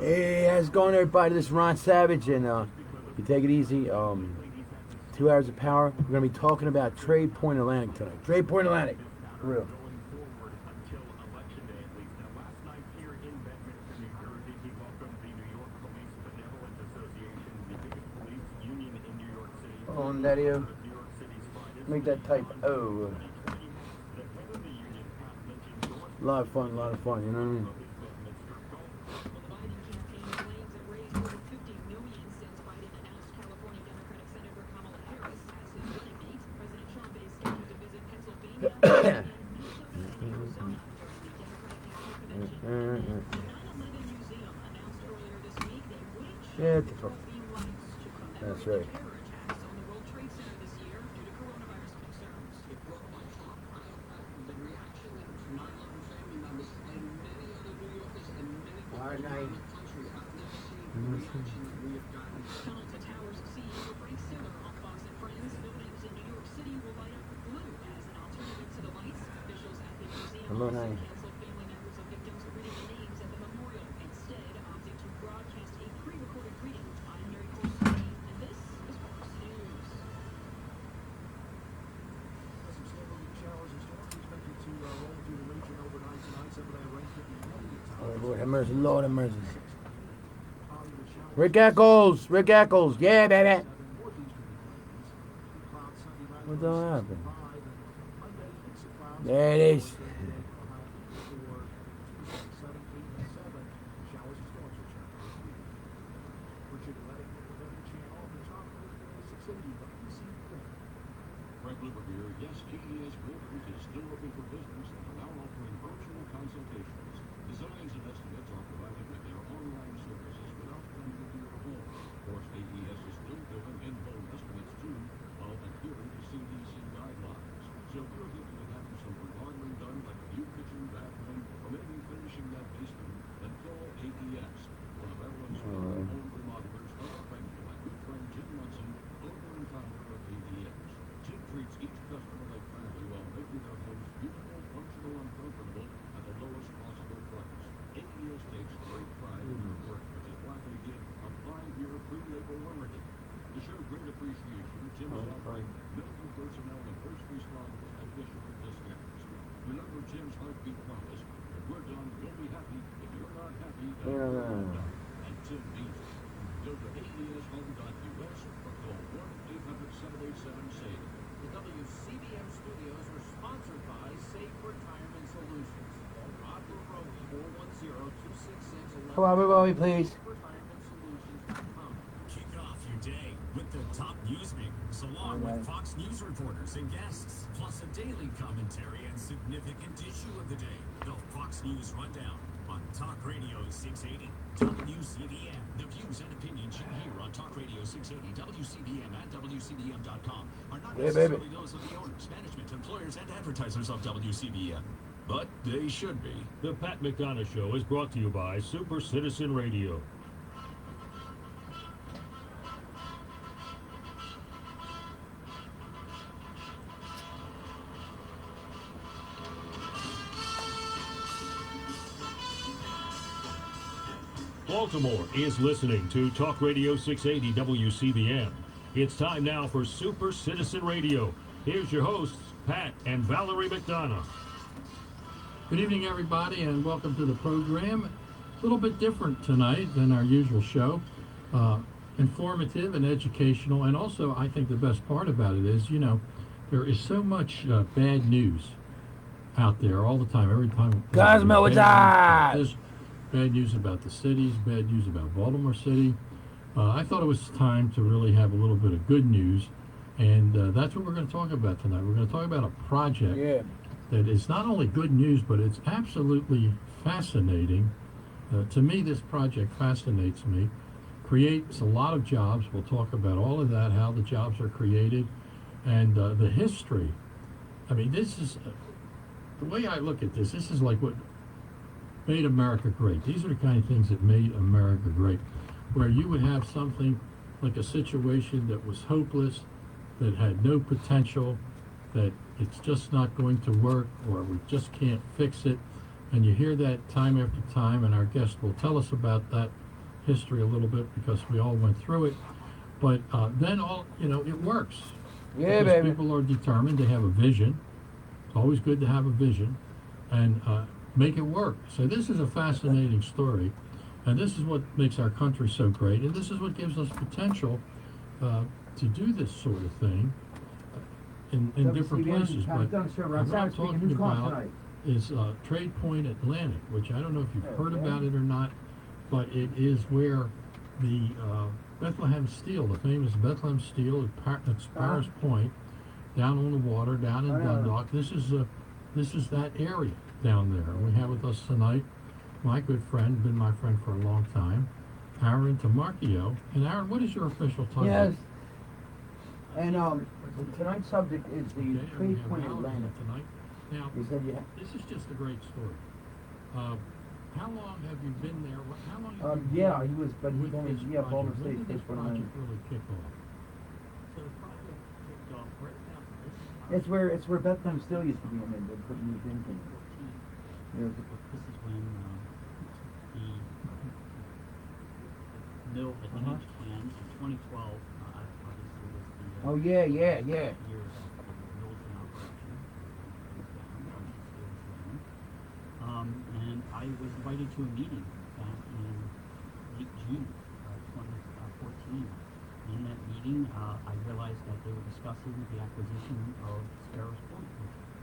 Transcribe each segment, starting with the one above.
Hey, how's it going, everybody? This is Ron Savage, and you take it easy. 2 hours of power. We're going to be talking about Trade Point Atlantic tonight. Trade Point Atlantic, for real. Hold on, Daddy-o. Make that type O. A lot of fun, you know what I mean? Yeah, that's right. Hard night. Hello, night. Oh, Lord have mercy, Lord have mercy. Rick Eccles, yeah, baby. What the hell happened? There it is. Yes, GES Builders is still looking for business and are now offering virtual consultations. Designs and estimates are provided with their online services without coming to your home. Of course, AES is still doing in-home estimates too, while adhering to CDC guidelines. So if you're thinking of having some remodeling done, like a new kitchen, bathroom, or maybe finishing that basement, then call AES. One of everyone's favorite home remodelers, thank you, my good friend Jim Munson, owner and founder of AES. Jim treats each customer like family while making their homes beautiful, functional, and comfortable at the lowest possible price. AES takes great pride in their work, which is why they give a 5-year free labor warranty. To show great appreciation, Jim is offering medical personnel and first responders additional discounts. Remember Jim's heartbeat promise: when we're done, you'll be happy. If you're not happy, then you're not done. And Jim means it. Go to AESHome.us or call 1-800-787-SAVE. The WCBM studios are sponsored by Safe Retirement Solutions. Call Roger Rowe, 410-266-11. Come on, everybody, please. SafeRetirementSolutions.com. Kick off your day with the top news makers, along with Fox News reporters and guests, plus a daily commentary and significant issue of the day. The Fox News Rundown on Talk Radio 680 WCBM. The views and opinions you hear on Talk Radio 680 WCBM and WCBM.com are not necessarily those of the owners, management, employers, and advertisers of WCBM. But they should be. The Pat McDonough Show is brought to you by Super Citizen Radio. Baltimore is listening to Talk Radio 680 WCBM. It's time now for Super Citizen Radio. Here's your hosts, Pat and Valerie McDonough. Good evening, everybody, and welcome to the program. A little bit different tonight than our usual show. Informative and educational, and also I think the best part about it is, there is so much bad news out there all the time. Every time. Cosmo, what's up? There's bad news about the cities, bad news about Baltimore City. I thought it was time to really have a little bit of good news, and that's what we're going to talk about tonight. We're going to talk about a project that is not only good news, but it's absolutely fascinating. To me, this project fascinates me. Creates a lot of jobs. We'll talk about all of that, how the jobs are created, and the history. I mean, this is, the way I look at this is like what made America great. These are the kind of things that made America great, where you would have something like a situation that was hopeless, that had no potential, that it's just not going to work, or we just can't fix it. And you hear that time after time, and our guest will tell us about that history a little bit because we all went through it. But then it works. Yeah, Because baby. people are determined. They have a vision. It's always good to have a vision and make it work. So this is a fascinating story, and this is what makes our country so great, and this is what gives us potential to do this sort of thing in different places. But what I'm talking about is Trade Point Atlantic, which I don't know if you've heard about it or not, but it is where the Bethlehem Steel, the famous Bethlehem Steel at Sparrows Point, down on the water, down in Dundalk. This is that area down there. We have with us tonight my good friend, been my friend for a long time, Aaron TOMARCHIO. And Aaron, what is your official title? Yes. And tonight's subject is the Okay, and we Trade have Point Aaron Atlantic. tonight. Now, You said you this is just a great story. How long have you been there? How long have you yeah, been he was, but he with told me, this yeah, Baltimore project? When State did this Trade Point project Atlantic. really kick off? So the project kicked off right about this. It's where Bethlehem Steel used to be. I mean, they put moved into it. Yeah. This is when the mill had changed hands in 2012. Obviously, was the Oh yeah. year that the mill's in operation. And I was invited to a meeting back in late June of 2014. In that meeting, I realized that they were discussing the acquisition of Sparrows Point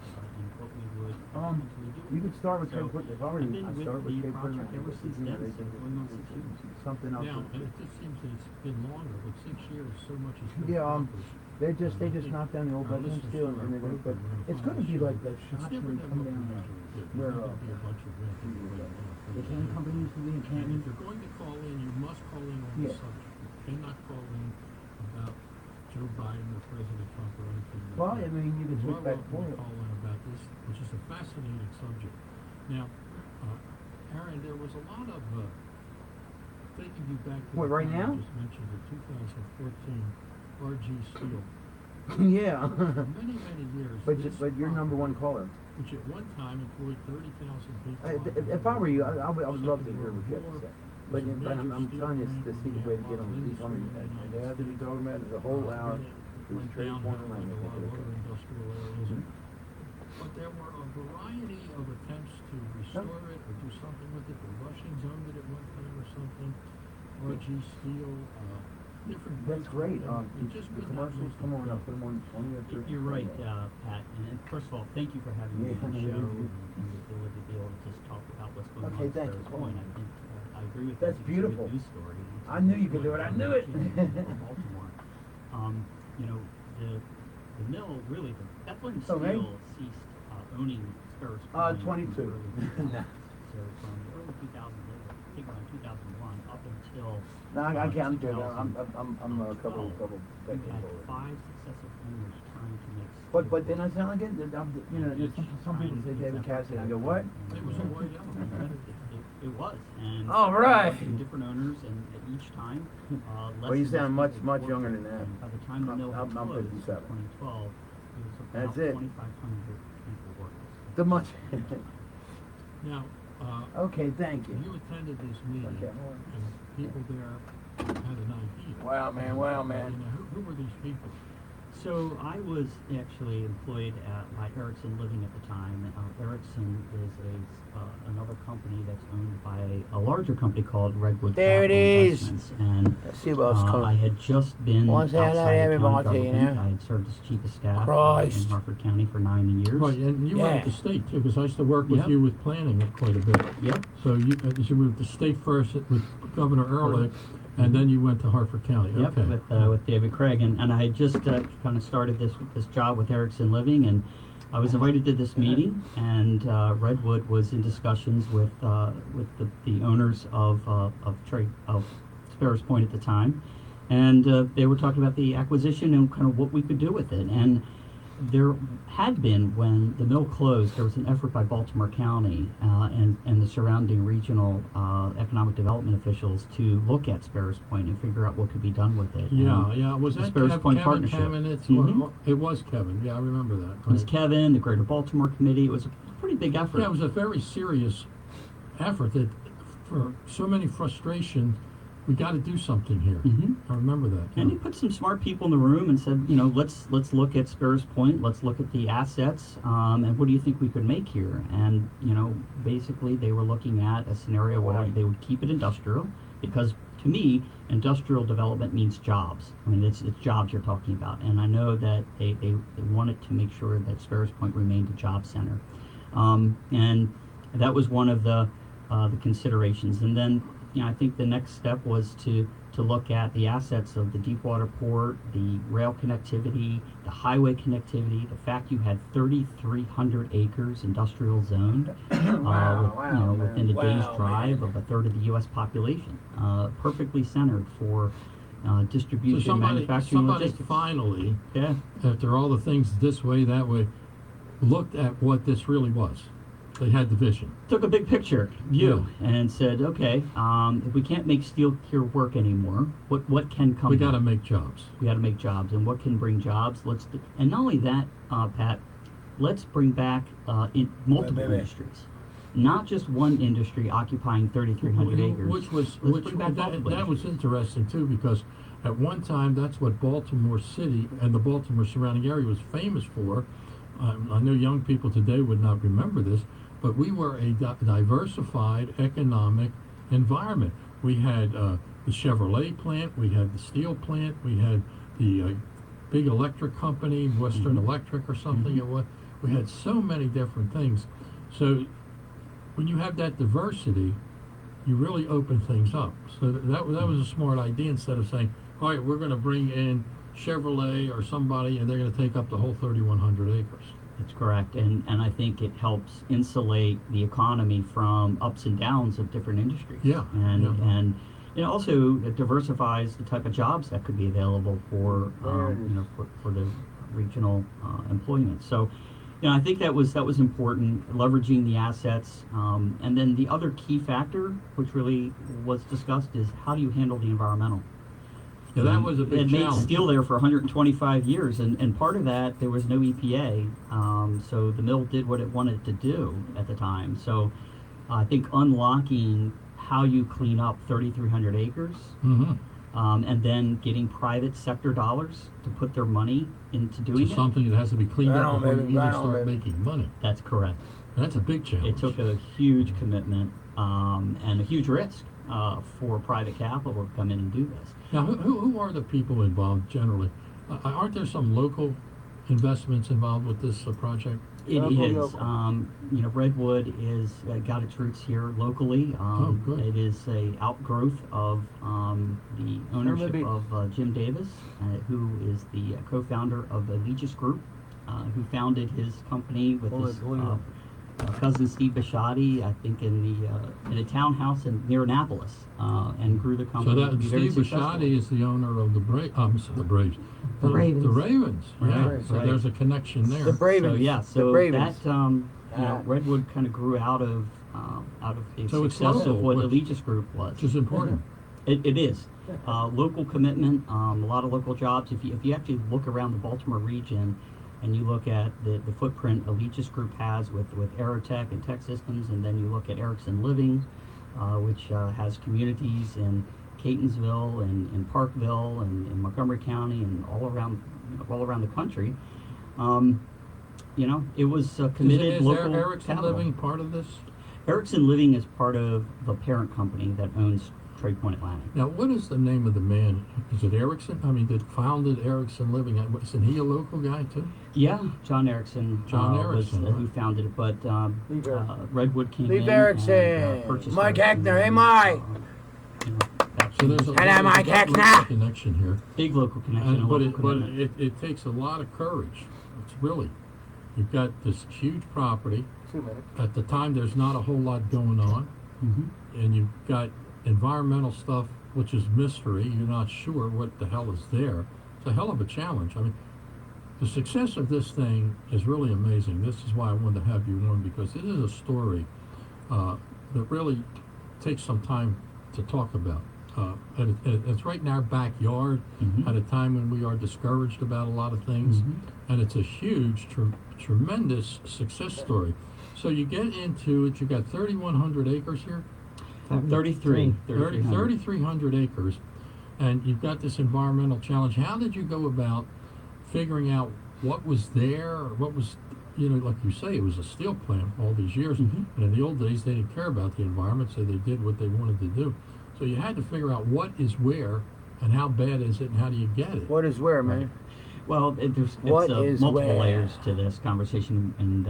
and what we would potentially do. You could start with So, Trade Point. If I were I've you, been I'd with start with the Trade Point project Atlantic. ever since then, so going on 6 years. Something else. Now, it just seems that it's been longer, but 6 years, so much has been Yeah, accomplished. they just knocked down the old Our Bethlehem listeners Steel, to and they're our gonna, but program, we're it's gonna gonna be follow like the It's shots when different you than come what down we there. usually do. Where We're gonna be a bunch of the can company used to be in And Canton. if you're going to call in, you must call in on Yeah. the subject. You cannot call in about Joe Biden or President Trump or anything like Well, that. I mean, you can You switch are back welcome and to forth. call in about this, which is a fascinating subject. Now, Aaron, there was a lot of taking you back to What, the right time now? you just mentioned the 2014 RG Steel. Yeah. For many, many years. but this you're number one company, caller. which at one time employed 30,000 people. If I were you, I would love to hear what you have to say. But Was a major I'm steel telling you, plant it's the where secret we way had to get a lot them. of These industry homies, in the they have to be United talking about it the whole hour. It was went Trade down Point in a Atlantic. lot of other industrial areas. But there were a variety of attempts to restore it or do something with it. The Russians owned it at one time or something. RG Steel, different. That's great. It just The could not commercials, make come it on, go. I'll put them on 20 or 30. You're right, Pat. And first of all, thank you for having me Yeah, on the no, show you- and the ability to be able to just talk about what's going Okay, on at thank you. Sparrows Point. I think I agree with That's that. It's a good beautiful. news story. It's I a knew good you could do it. I story knew it. for Baltimore. You know, the mill really, the Bethlehem So, right? Steel ceased owning Sparrows Point. 22. in the early 2000s. Nah. So from the early 2000s, I think around 2001, up until No, I can't do that. 2012, I'm a couple we've decades had older. 5 successive owners trying to make. But then I sound like it. You know, there's some people say David Cassidy. I go, what? It was a white elephant. It was, and All right. different owners, and at each time, less Well, you and less sound much people worked younger there. than that. And by the time the mill had I'm closed in 57. 2012, it was about That's it. 2,500 people working. The much. Now, Okay, thank you. you attended this meeting, Okay. and people there had an idea. Wow, man. Wow, man. You know, who were these people? So I was actually employed by Ericsson Living at the time. Ericsson is another company that's owned by a larger company called Redwood There it Capital is. Investments. And Let's see what's I coming. had just been Once I had outside of everybody, county you government. know. I had served as chief of staff Christ. in Harford County for 9 years. Right, and you were at the Yeah. state too, because I used to work with Yep. you with planning quite a bit. Yep. So you were at the state first with Governor Ehrlich, and then you went to Harford County. Yep, Okay. with David Craig, and I had just kind of started this job with Ericsson Living, and I was invited to this meeting, and Redwood was in discussions with the owners of Sparrows Point at the time, and they were talking about the acquisition and kind of what we could do with it. And there had been, when the mill closed, there was an effort by Baltimore County and the surrounding regional economic development officials to look at Sparrows Point and figure out what could be done with it. Yeah, And yeah. Was the that Sparrows Point Kevin Partnership. Kamenetz? Mhm. It was Kevin. Yeah, I remember that. It was Right. Kevin, the Greater Baltimore Committee. It was a pretty big effort. Yeah, it was a very serious effort that, for so many frustration we got to do something here. Mhm. I remember that. And he put some smart people in the room and said, let's look at Sparrows Point, let's look at the assets, and what do you think we could make here? And basically they were looking at a scenario where they would keep it industrial, because to me, industrial development means jobs. I mean, it's jobs you're talking about, and I know that they wanted to make sure that Sparrows Point remained a job center, and that was one of the considerations. And then I think the next step was to look at the assets of the Deepwater Port, the rail connectivity, the highway connectivity, the fact you had 3,300 acres industrial zoned, within a day's drive of a third of the U.S. population, perfectly centered for distribution, So manufacturing, somebody logistics. finally, Yeah. after all the things this way, that way, looked at what this really was. They had the vision. Took a big picture view and said, okay, if we can't make steel here work anymore, what can come? We got to make jobs. We got to make jobs, and what can bring jobs? And not only that, Pat, let's bring back in multiple industries, not just one industry occupying 3,300 acres. That was interesting too, because at one time that's what Baltimore City and the Baltimore surrounding area was famous for. I know young people today would not remember this, but we were a diversified economic environment. We had the Chevrolet plant, we had the steel plant, we had the big electric company, Western Electric or something. We had so many different things. So when you have that diversity, you really open things up. So that was a smart idea, instead of saying, all right, we're going to bring in Chevrolet or somebody and they're going to take up the whole 3,100 acres. That's correct, and I think it helps insulate the economy from ups and downs of different industries. Yeah, and it also diversifies the type of jobs that could be available for for the regional employment. So, I think that was important, leveraging the assets, and then the other key factor, which really was discussed, is how do you handle the environmental. Yeah, that was a big challenge. It made challenge. steel there for 125 years, and part of that, there was no EPA, so the mill did what it wanted to do at the time. So I think unlocking how you clean up 3,300 acres, and then getting private sector dollars to put their money into doing It's something that has to be cleaned up before you even start baby. making money. That's correct. That's a big challenge. It took a huge commitment and a huge risk for private capital to come in and do this. Now, who are the people involved generally? Aren't there some local investments involved with this project? It is. Redwood is got its roots here locally. Good. It is a outgrowth of the ownership of Jim Davis, who is the co-founder of the Legis Group, who founded his company with his cousin Steve Bisciotti, I think, in a townhouse near Annapolis, and grew the company. So to be very Steve successful. Bisciotti is the owner of the Braves. The Ravens. The Ravens. Yeah. Right, So right. there's a connection there. The Bravens. So the Bravens. that Redwood kind of grew out of the So it's success local, of what the which- Legis Group was. Which is important. It is local commitment, a lot of local jobs. If you actually look around the Baltimore region, and you look at the footprint Legis Group has with Aerotech and Tech Systems, and then you look at Erickson Living, which has communities in Catonsville and in Parkville and in Montgomery County and all around the country. It was committed Is local Erickson capital. Living part of this? Erickson Living is part of the parent company that owns Trade Point Atlantic. Now, what is the name of the man? Is it Erickson? I mean, that founded Erickson Living. Isn't he a local guy too? Yeah, John Erickson, was Erickson, who founded it, but Redwood came Leave in Erickson. and purchased Mike Erickson Heckner. Hey, Living. Mike. So there's a Hello, Mike local Heckner. connection here. Big local connection. and But local commitment. it takes a lot of courage. It's really, you've got this huge property. 2 minutes. At the time, there's not a whole lot going on. And you've got environmental stuff, which is mystery. You're not sure what the hell is there. It's a hell of a challenge. I mean, the success of this thing is really amazing. This is why I wanted to have you on, because it is a story that really takes some time to talk about. And it's right in our backyard at a time when we are discouraged about a lot of things. And it's a huge, tremendous success story. So you get into it, you got 3,100 acres here? 33. 3,300 acres, and you've got this environmental challenge. How did you go about figuring out what was there, or what was, like you say, it was a steel plant all these years, Mm-hmm. and in the old days they didn't care about the environment, so they did what they wanted to do. So you had to figure out what is where, and how bad is it, and how do you get it? What is where, man? Well, there's What is multiple where? layers to this conversation, and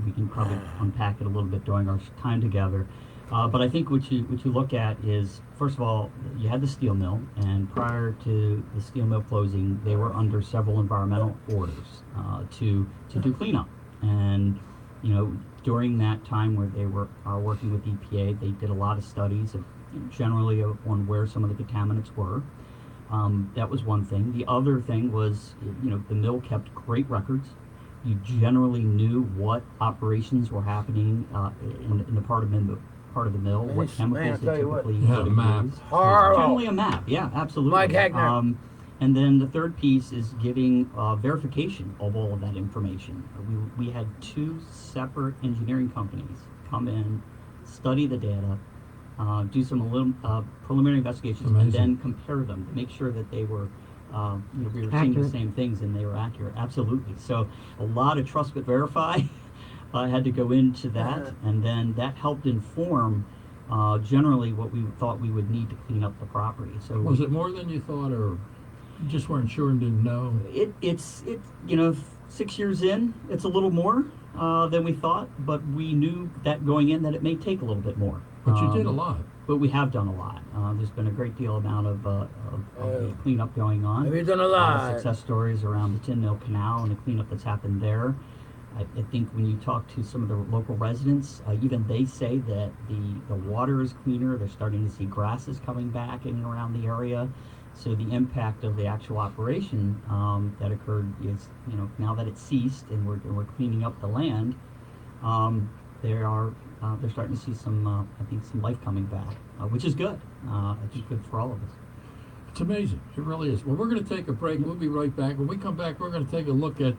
we can probably unpack it a little bit during our time together. But I think what you look at is, first of all, you had the steel mill, and prior to the steel mill closing, they were under several environmental orders to do cleanup. And during that time where they were working with EPA, they did a lot of studies of generally on where some of the contaminants were. That was one thing. The other thing was, the mill kept great records. You generally knew what operations were happening in the part of the mill, what Man, chemicals I'll they tell you what. typically You had a would map. use. Horrible. Generally a map, yeah, absolutely. Mike Hagner. And then the third piece is getting verification of all of that information. We had two separate engineering companies come in, study the data, do some little preliminary investigations, and Amazing. then compare them to make sure that they were, we were seeing the Accurate. same things and they were accurate. Absolutely. So a lot of trust but verify had to go into that, and then that helped inform generally what we thought we would need to clean up the property. So Was it more than you thought, or you just weren't sure and didn't know? it's 6 years in, it's a little more than we thought, but we knew that going in that it may take a little bit more. But you did a lot. But we have done a lot. There's been a great deal amount of cleanup going on. Have you done a of lot? success stories around the Tin Mill Canal and the cleanup that's happened there. I think when you talk to some of the local residents, even they say that the water is cleaner. They're starting to see grasses coming back in and around the area. So the impact of the actual operation that occurred is, now that it's ceased and we're cleaning up the land, they're starting to see some, I think, some life coming back, which is good. I think good for all of us. It's amazing. It really is. Well, we're going to take a break. We'll be right back. When we come back, we're going to take a look at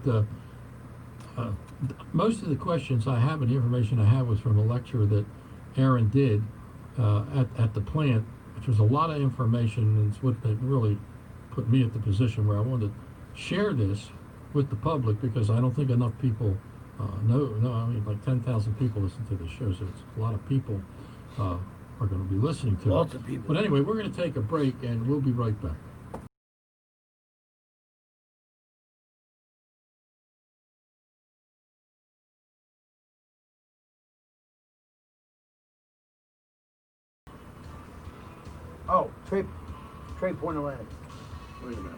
most of the questions I have and the information I have was from a lecture that Aaron did at the plant, which was a lot of information, and it's what really put me at the position where I wanted to share this with the public, because I don't think enough people know. I mean, like 10,000 people listen to the show, so it's a lot of people are going to be listening to Lots it. of people. But anyway, we're going to take a break, and we'll be right back. Oh, Trade Point Atlantic. Wait a minute.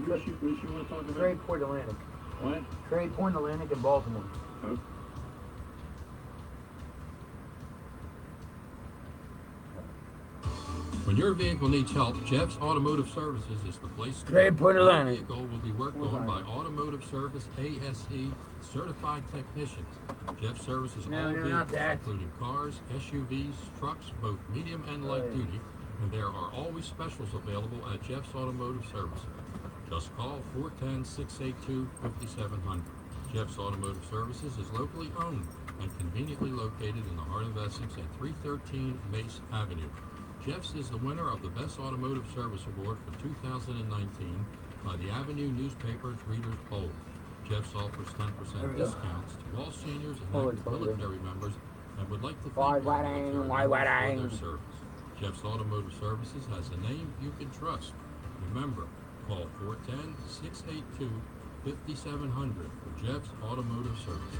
What issue you want to talk about? Trade Point Atlantic. What? Trade Point Atlantic in Baltimore. Oh. When your vehicle needs help, Jeff's Automotive Services is the place to Trade Point Your Atlantic. vehicle will be worked on by Automotive Service ASE certified technicians. Jeff services No, all you're vehicles, not that. including cars, SUVs, trucks, both medium and light Hey. duty, and there are always specials available at Jeff's Automotive Services. Just call 410-682-5700. Jeff's Automotive Services is locally owned and conveniently located in the heart of Essex at 313 Mace Avenue. Jeff's is the winner of the Best Automotive Service Award for 2019 by the Avenue Newspaper's Readers Poll. Jeff's offers 10% There we go. discounts to all seniors and Holy active moly. military members, and would like to Why thank our wedding, military why members wedding? for their service. Jeff's Automotive Services has a name you can trust. Remember, call 410-682-5700 for Jeff's Automotive Services.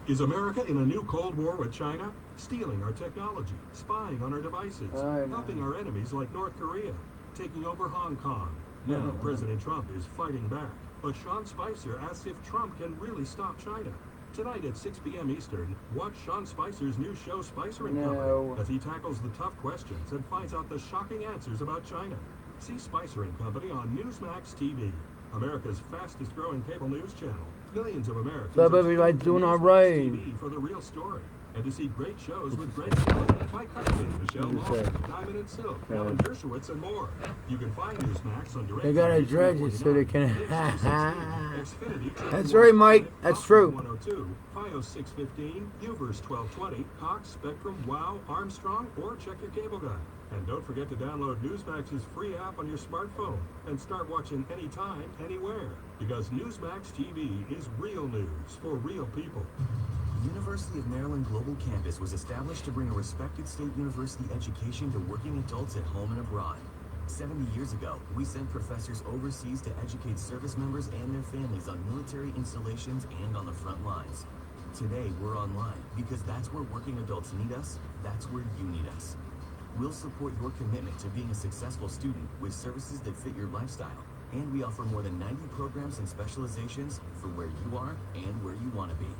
Is America in a new Cold War with China? Stealing our technology, spying on our devices, I know. helping our enemies like North Korea, taking over Hong Kong. Now President Trump is fighting back. But Sean Spicer asks if Trump can really stop China. Tonight at 6 p.m. Eastern, watch Sean Spicer's new show Spicer and No. Company as he tackles the tough questions and finds out the shocking answers about China. See Spicer and Company on Newsmax TV, America's fastest growing cable news channel. Millions of Americans What's up, are everybody? tuning to Doing all Newsmax right. TV for the real story. and to see great shows with Greg Kelly, Mike Hudson, Michelle Long, Diamond and Silk, Alan Dershowitz, and more. You can find Newsmax on direct. They gotta dredge it so they can. Xfinity, That's right, Mike. That's true. 102, FiOS 615, Uverse 1220, Cox, Spectrum, WOW, Armstrong, or check your cable guide. And don't forget to download Newsmax's free app on your smartphone and start watching anytime, anywhere. Because Newsmax TV is real news for real people. The University of Maryland Global Campus was established to bring a respected state university education to working adults at home and abroad. 70 years ago, we sent professors overseas to educate service members and their families on military installations and on the front lines. Today, we're online because that's where working adults need us, that's where you need us. We'll support your commitment to being a successful student with services that fit your lifestyle. And we offer more than 90 programs and specializations for where you are and where you want to be.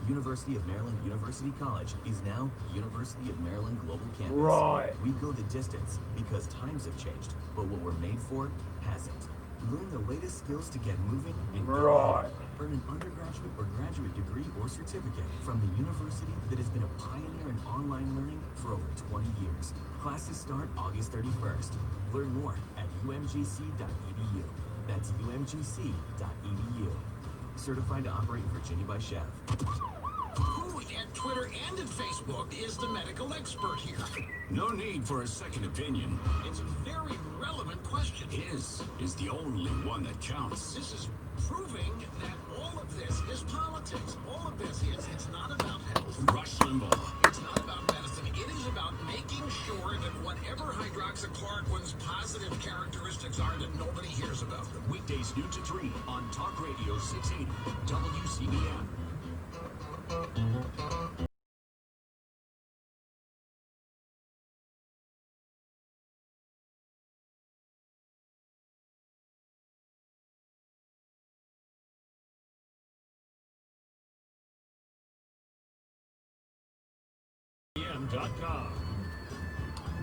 University of Maryland University College is now University of Maryland Global Campus. Right. We go the distance because times have changed, but what we're made for hasn't. Learn the latest skills to get moving and get ahead. Earn an undergraduate or graduate degree or certificate from the university that has been a pioneer in online learning for over 20 years. Classes start August 31st. Learn more at umgc.edu. That's umgc.edu. Certified to operate in Virginia by Chev. Who at Twitter and at Facebook is the medical expert here? No need for a second opinion. It's a very relevant question. Is the only one that counts. This is proving that all of this is politics. All of this is. It's not about health. Rush Limbaugh. It's not about medicine. It is about making sure that whatever hydroxychloroquine's positive characteristics are, that nobody hears about them. Weekdays noon to 3 on Talk Radio 680 WCBM.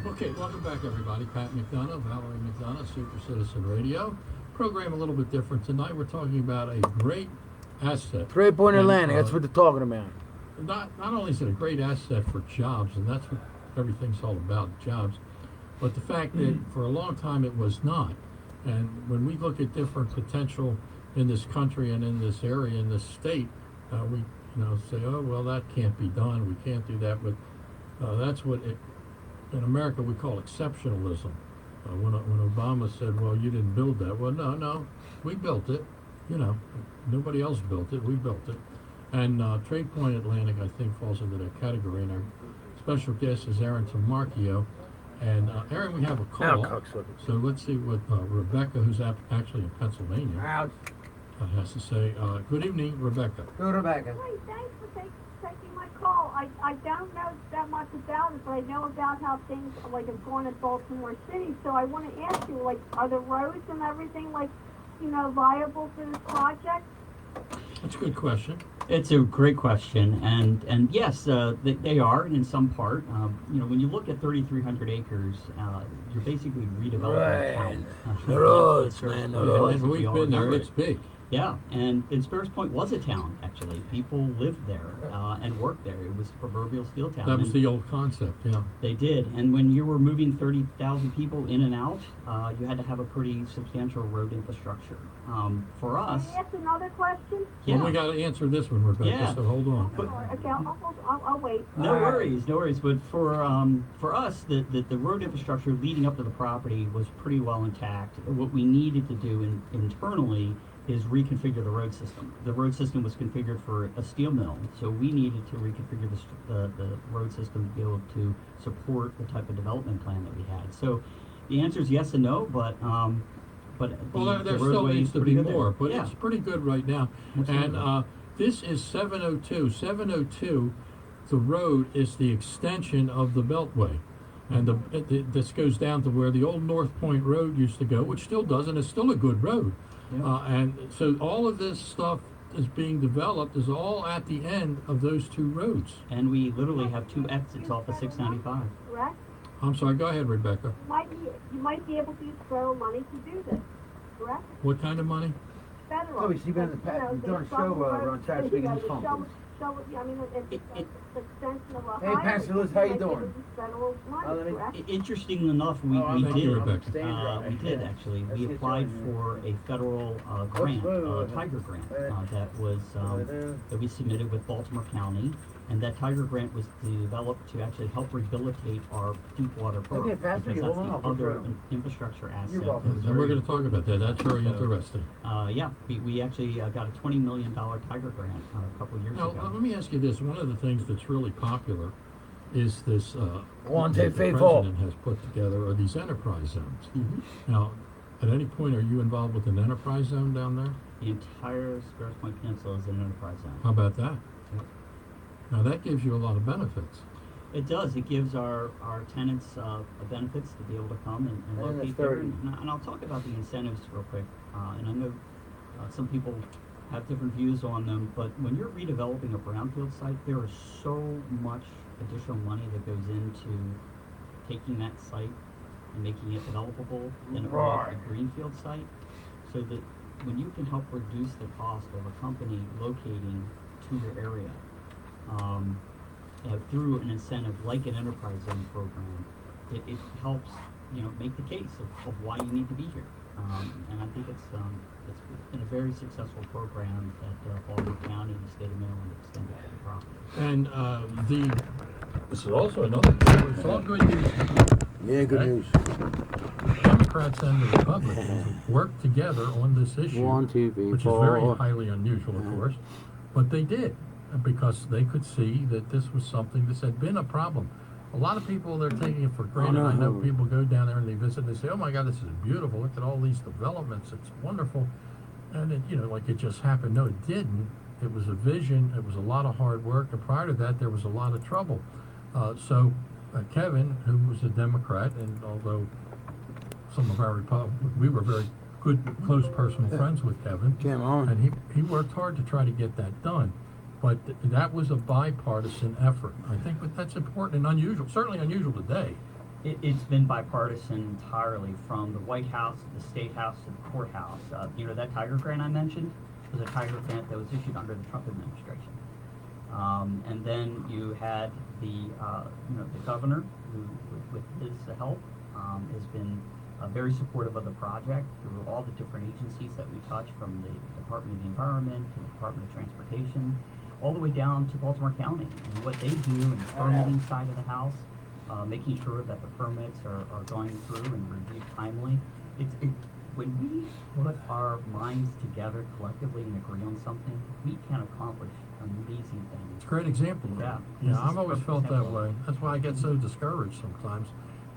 Okay, welcome back, everybody. Pat McDonough, Valerie McDonough, Super Citizen Radio. Program a little bit different tonight. We're talking about a great asset. Trade Point Atlantic. That's what they're talking about. Not only is it a great asset for jobs, and that's what everything's all about, jobs, but the fact that for a long time it was not. And when we look at different potential in this country and in this area, in this state, we say, oh, well, that can't be done. We can't do that. But that's what in America we call exceptionalism. When Obama said, well, you didn't build that. Well, no, we built it. Nobody else built it. We built it. And Trade Point Atlantic, I think, falls into that category. And our special guest is Aaron Tomarchio. And Aaron, we have a call. So let's see what Rebecca, who's actually in Pennsylvania, has to say. Good evening, Rebecca. Go, Rebecca. Hi, thanks for taking my call. I don't know that much about it, but I know about how things have gone in Baltimore City. So I want to ask you, are the roads and everything viable for this project? That's a good question. It's a great question, and yes, they are, and in some part, when you look at 3,300 acres, you're basically redeveloping a town. The roads, man, the roads. And we've been there. It's big. Yeah, and Spurs Point was a town, actually. People lived there and worked there. It was a proverbial steel town. That was the old concept, yeah. They did, and when you were moving 30,000 people in and out, you had to have a pretty substantial road infrastructure. For us... Can I ask another question? Yeah. Well, we got to answer this one, Rebecca, so hold on. Okay, I'll wait. No worries. But for us, the road infrastructure leading up to the property was pretty well intact. What we needed to do internally is reconfigure the road system. The road system was configured for a steel mill, so we needed to reconfigure the road system to be able to support the type of development plan that we had. So the answer is yes and no, but there still needs to be more, but it's pretty good right now. Absolutely. And this is 702. 702, the road is the extension of the Beltway. And this goes down to where the old North Point Road used to go, which still does, and it's still a good road. Yeah. And so all of this stuff is being developed is all at the end of those two roads. And we literally have two exits off of 695. Correct? I'm sorry, go ahead, Rebecca. You might be able to use federal money to do this, correct? What kind of money? Federal. Oh, we see you in the past. You're doing a show on Saturday speaking his phone. I mean, the extension of a Hey, highway. Pastor Liz, how you They give doing? us federal money, let me- correct? Interesting enough, we I'm thank you, did. Rebecca. We did actually. Let's We get applied you in for a federal grant, whoa. Tiger grant, that was that we submitted with Baltimore County, and that Tiger grant was developed to actually help rehabilitate our Deepwater borough, Okay, Pastor, because you that's hold on, the I'll put you other on. infrastructure asset. You're welcome. that was And we're very going to talk about that. That's very interesting. Yeah, we actually got a $20 million Tiger grant a couple years Now, ago. let me ask you this. One of the things that's really popular is this, One, that two, the three, four. president has put together are these enterprise zones. Mhm. Now, at any point, are you involved with an enterprise zone down there? The entire Sparrows Point Peninsula is an enterprise How zone. about that? Yep. Now, that gives you a lot of benefits. It does. It gives our tenants benefits to be able to come and And locate it's there. 30. And I'll talk about the incentives real quick. And I know some people have different views on them, but when you're redeveloping a brownfield site, there is so much additional money that goes into taking that site and making it developable than it would Right. a greenfield site. So that when you can help reduce the cost of a company locating to your area, through an incentive like an enterprise zone program, it helps, make the case of why you need to be here. And I think it's been a very successful program that Baltimore County and the state of Maryland extended to the property. And this is also another, it's all good news. Yeah, good Okay. news. Democrats and the Republicans worked together on this issue. 1, 2, 3, which 4. is very highly unusual, of course, but they did, because they could see that this was something that had been a problem. A lot of people, they're taking it for granted. no. I know people go down there and they visit and they say, oh my God, this is beautiful, look at all these developments, it's wonderful. And it, like it just happened. No, it didn't. It was a vision, it was a lot of hard work, and prior to that, there was a lot of trouble. So Kevin, who was a Democrat, and although some of our we were very good, close personal friends with Kevin, Come on. and he worked hard to try to get that done. But that was a bipartisan effort. I think that's important and unusual, certainly unusual today. It's been bipartisan entirely, from the White House to the State House to the courthouse. That Tiger grant I mentioned was a Tiger grant that was issued under the Trump administration. And then you had the governor, who, with his help, has been very supportive of the project through all the different agencies that we touch, from the Department of the Environment to the Department of Transportation, all the way down to Baltimore County, and what they do in the permitting side of the house, making sure that the permits are going through and reviewed timely. When we put our minds together collectively and agree on something, we can accomplish amazing things. It's a great example. Yeah. Yeah, I've always felt that way. That's why I get so discouraged sometimes.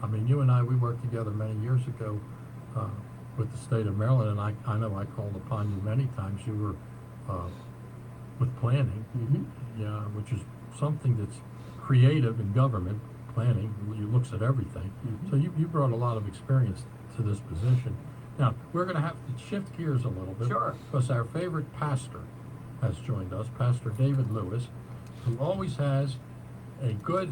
I mean, you and I, we worked together many years ago with the state of Maryland, and I know I called upon you many times. You were with planning, yeah, which is something that's creative in government. Planning, you looks at everything. So you brought a lot of experience to this position. Now, we're going to have to shift gears a little bit. Sure. Because our favorite pastor has joined us, Pastor David Lewis, who always has a good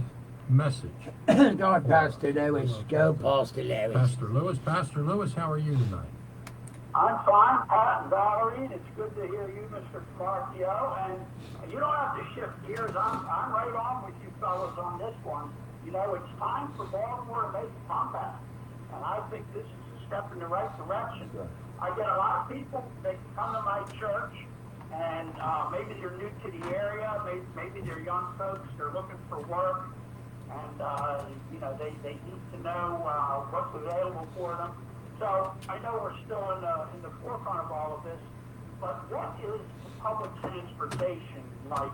message. Go on, Pastor Lewis. Go, Pastor Lewis. Pastor Lewis, how are you tonight? I'm fine, Pat and Valerie, and it's good to hear you, Mr. TOMARCHIO. And you don't have to shift gears. I'm right on with you fellas on this one. It's time for Baltimore to make a comeback. And I think this is a step in the right direction. I get a lot of people, they come to my church, and maybe they're new to the area, maybe they're young folks, they're looking for work, and they need to know what's available for them. So I know we're still in the forefront of all of this, but what is public transportation like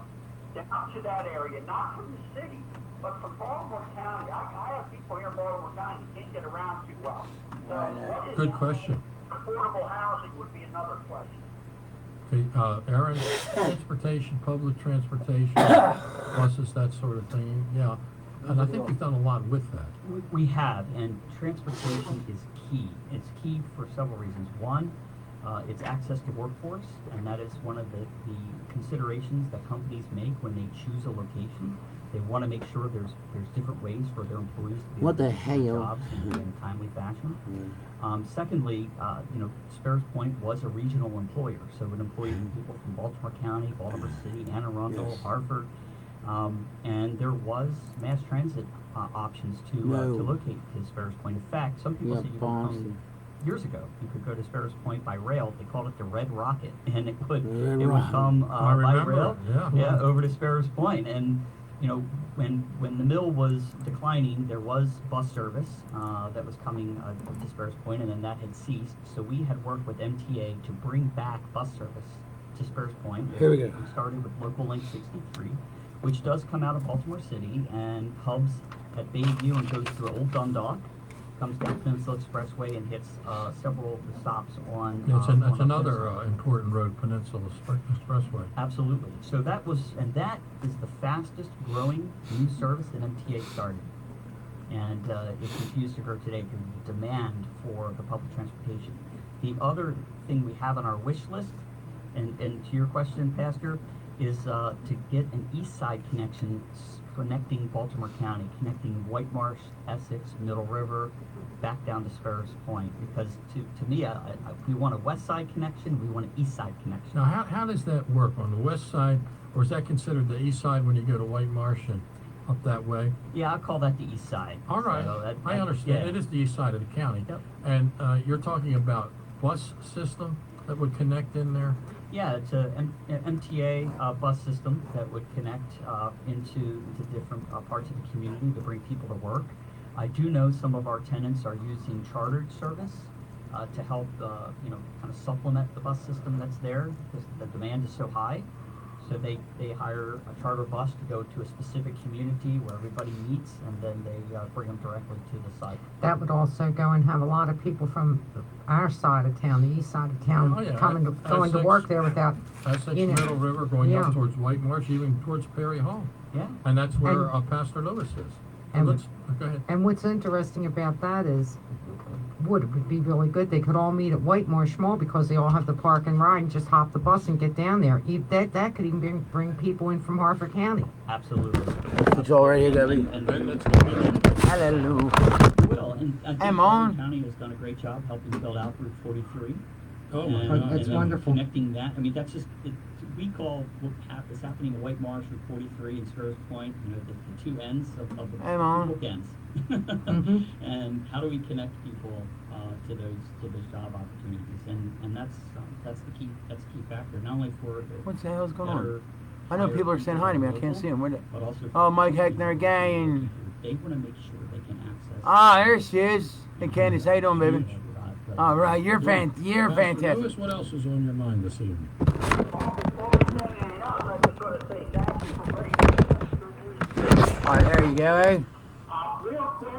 down to that area, not from the city, but from Baltimore County? I have people here in Baltimore County who can't get around too well. So what is Good question. affordable housing would be another question. Okay, Aaron, transportation, public transportation, buses, that sort of thing, yeah. And I think we've done a lot with that. We have, and transportation is key. It's key for several reasons. One, it's access to workforce, and that is one of the considerations that companies make when they choose a location. They want to make sure there's different ways for their employees to be able to do their jobs in a timely fashion. Secondly, Sparrows Point was a regional employer, so it employed people from Baltimore County, Baltimore City, Anne Arundel, Hartford. And there was mass transit options to locate to Sparrows Point. In fact, some people Yeah, said you could Boston. come years ago. You could go to Sparrows Point by rail. They called it the Red Rocket, and it would Rocket. come I by remember, rail, yeah. over to Sparrows Point. And you know, when the mill was declining, there was bus service that was coming to Sparrows Point, and then that had ceased. So we had worked with MTA to bring back bus service to Sparrows Point. Here we go. We started with Local Link 63, which does come out of Baltimore City and hubs at Bayview and goes through Old Dundalk, comes down Peninsula Expressway and hits several of the stops on. That's on another Peninsula. important road, Peninsula Expressway. Absolutely. So that is the fastest growing new service that MTA started. And it continues to grow today because of the demand for the public transportation. The other thing we have on our wish list, and to your question, Pastor, is to get an east side connection connecting Baltimore County, connecting White Marsh, Essex, Middle River, back down to Sparrows Point. Because to me, we want a west side connection, we want an east side connection. Now, how does that work on the west side, or is that considered the east side when you go to White Marsh and up that way? Yeah, I'll call that the east side. All right, So I understand. yeah. It is the east side of the county. Yep. And you're talking about bus system that would connect in there? Yeah, it's a MTA bus system that would connect into different parts of the community to bring people to work. I do know some of our tenants are using chartered service to help, kind of supplement the bus system that's there because the demand is so high. So they hire a charter bus to go to a specific community where everybody meets, and then they bring them directly to the site. That would also go and have a lot of people from our side of town, the east side of town, Oh, yeah. going to work there without, Essex, you know, Middle River, going yeah. up towards White Marsh, even towards Perry Hall. Yeah. And that's where And- Pastor Lewis is. and- Go ahead. and what's interesting about that is, would be really good, they could all meet at White Marsh Mall because they all have the park and ride and just hop the bus and get down there. That could even bring people in from Harford County. Absolutely. It's all right here, Debbie. And That's what we do. Hallelujah. will. And I think I'm Baltimore on. County has done a great job helping build out Route 43. Oh, my And- God. That's and then wonderful. Connecting that, I mean, that's just, we call what is happening in White Marsh, Route 43 and Sparrows Point, the two ends of the Hey, Mom. bookends. Mhm. And how do we connect people to those job opportunities? And that's the key factor, not only for the What the hell's going on? better I know hire people are saying hi to me. I local, can't see them. Where they? but also for Oh, Mike Heckner again. They want to make sure they can access. Ah, there she is. Hey, Candace, how you doing, baby? All right, you're Pastor fantastic. Lewis, what else is on your mind this evening? All right, there you go. Eh? Real quick,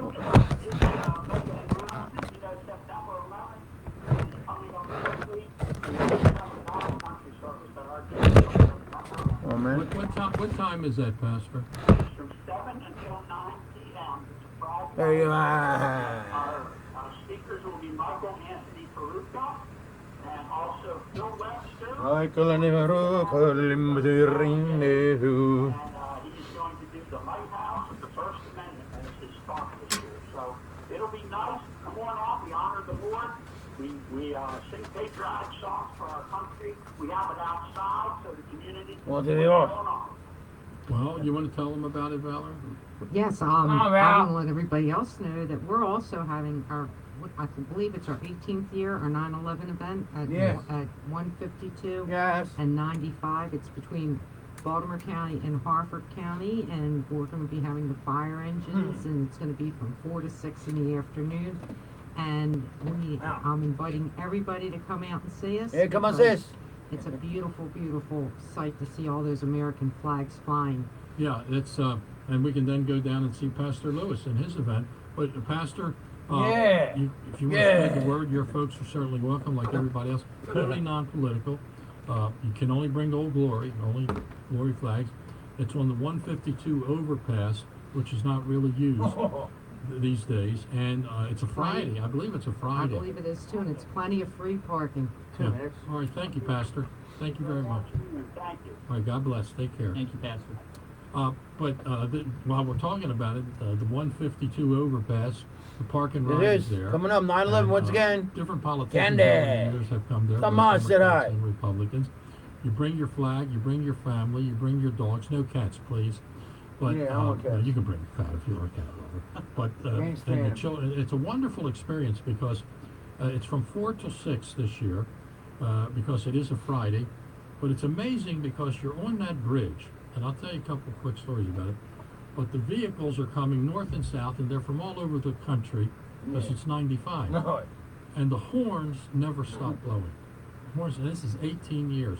September 11th is coming up this week. Country service that our Oh man. What time is that, Pastor? from 7 until 9 p.m. Friday. There you are. Our speakers will be Michael Anthony Perucca and also Phil Webster. Michael and And he is going to do the Lighthouse of the First Amendment as his talk this year. So it'll be nice. Come on out. We honor the Lord. We sing patriotic songs for our country. We have it outside so the community can Well, see there you what's are. going on. Well, you want to tell them about it, Valerie? Yes, Val. I want to let everybody else know that we're also having I believe it's our 18th year, our 9/11 event at, Yes. at 152 Yes. and 95. It's between Baltimore County and Harford County, and we're going to be having the fire engines, and it's going to be from 4 to 6 in the afternoon. And I'm inviting everybody to come out and see us. Here come us because this. It's a beautiful, beautiful sight to see all those American flags flying. Yeah, it's and we can then go down and see Pastor Lewis in his event. But Pastor, Yeah. if you want to spread the word, your folks are certainly welcome, like everybody else. Totally non-political. You can only bring Old Glory, only Glory flags. It's on the 152 overpass, which is not really used these days, and it's a Friday. I believe it's a I Friday. believe it is too, and it's plenty of free parking. Yeah. All right, thank you, Pastor. Thank you very much. Thank you. All right, God bless. Take care. Thank you, Pastor. While we're talking about it, the 152 overpass, the park and It ride is. is there. Coming up, 9/11 And, once again. Different politicians Candy. over the years have come there. Come both on, sit Democrats high. and Republicans. You bring your flag, you bring your family, you bring your dogs. No cats, please. But Yeah, I want cats. you can bring a cat if you're a cat lover. But Can't stand and the 'em. children, it's a wonderful experience because it's from 4 till 6 this year because it is a Friday. But it's amazing because you're on that bridge, and I'll tell you a couple quick stories about it. But the vehicles are coming north and south, and they're from all over the country because it's 95. No. And the horns never stop blowing. Horns, and this is 18 years.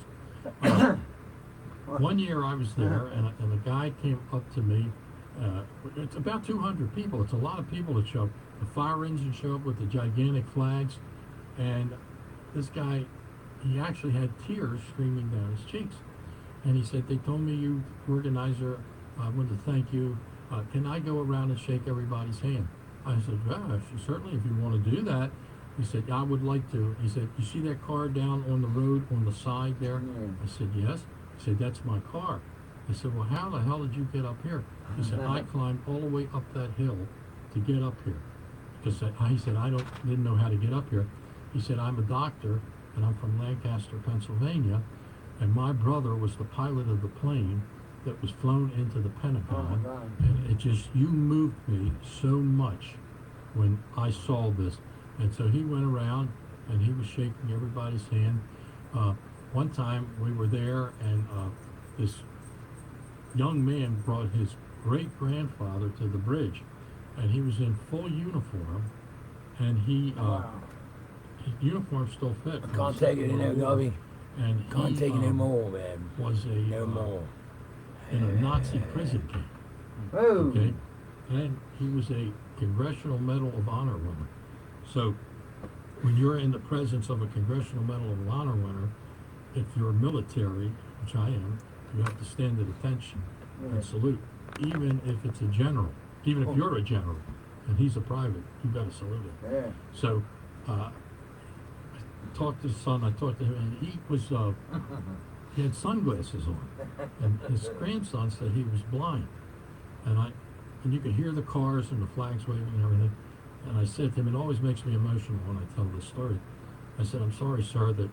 One year I was there, and a guy came up to me. It's about 200 people. It's a lot of people that show up. The fire engines show up with the gigantic flags, and this guy, he actually had tears streaming down his cheeks. And he said, "They told me you, organizer, I want to thank you. Can I go around and shake everybody's hand?" I said, "Yeah, certainly if you want to do that." He said, "I would like to." He said, "You see that car down on the road on the side there?" I said, "Yes." He said, "That's my car." I said, "Well, how the hell did you get up here?" He said, "I climbed all the way up that hill to get up here." Because he said, "I didn't know how to get up here." He said, "I'm a doctor, and I'm from Lancaster, Pennsylvania, and my brother was the pilot of the plane that was flown into the Pentagon." And it just, you moved me so much when I saw this. And so he went around and he was shaking everybody's hand. One time we were there, and this young man brought his great-grandfather to the bridge, and he was in full uniform, and his uniform still fit. Can't take it in there, Gubby. And Can't take it anymore, man. Was No more. in a Nazi prison camp. Whoa. Okay, and he was a Congressional Medal of Honor winner. So when you're in the presence of a Congressional Medal of Honor winner, if you're military, which I am, you have to stand at attention and salute, even if it's a general, even if you're a general and he's a private, you got to salute him. Yeah. So I talked to his son, I talked to him, and he was he had sunglasses on, and his grandson said he was blind, and you could hear the cars and the flags waving and everything. And I said to him, it always makes me emotional when I tell this story. I said, "I'm sorry, sir, that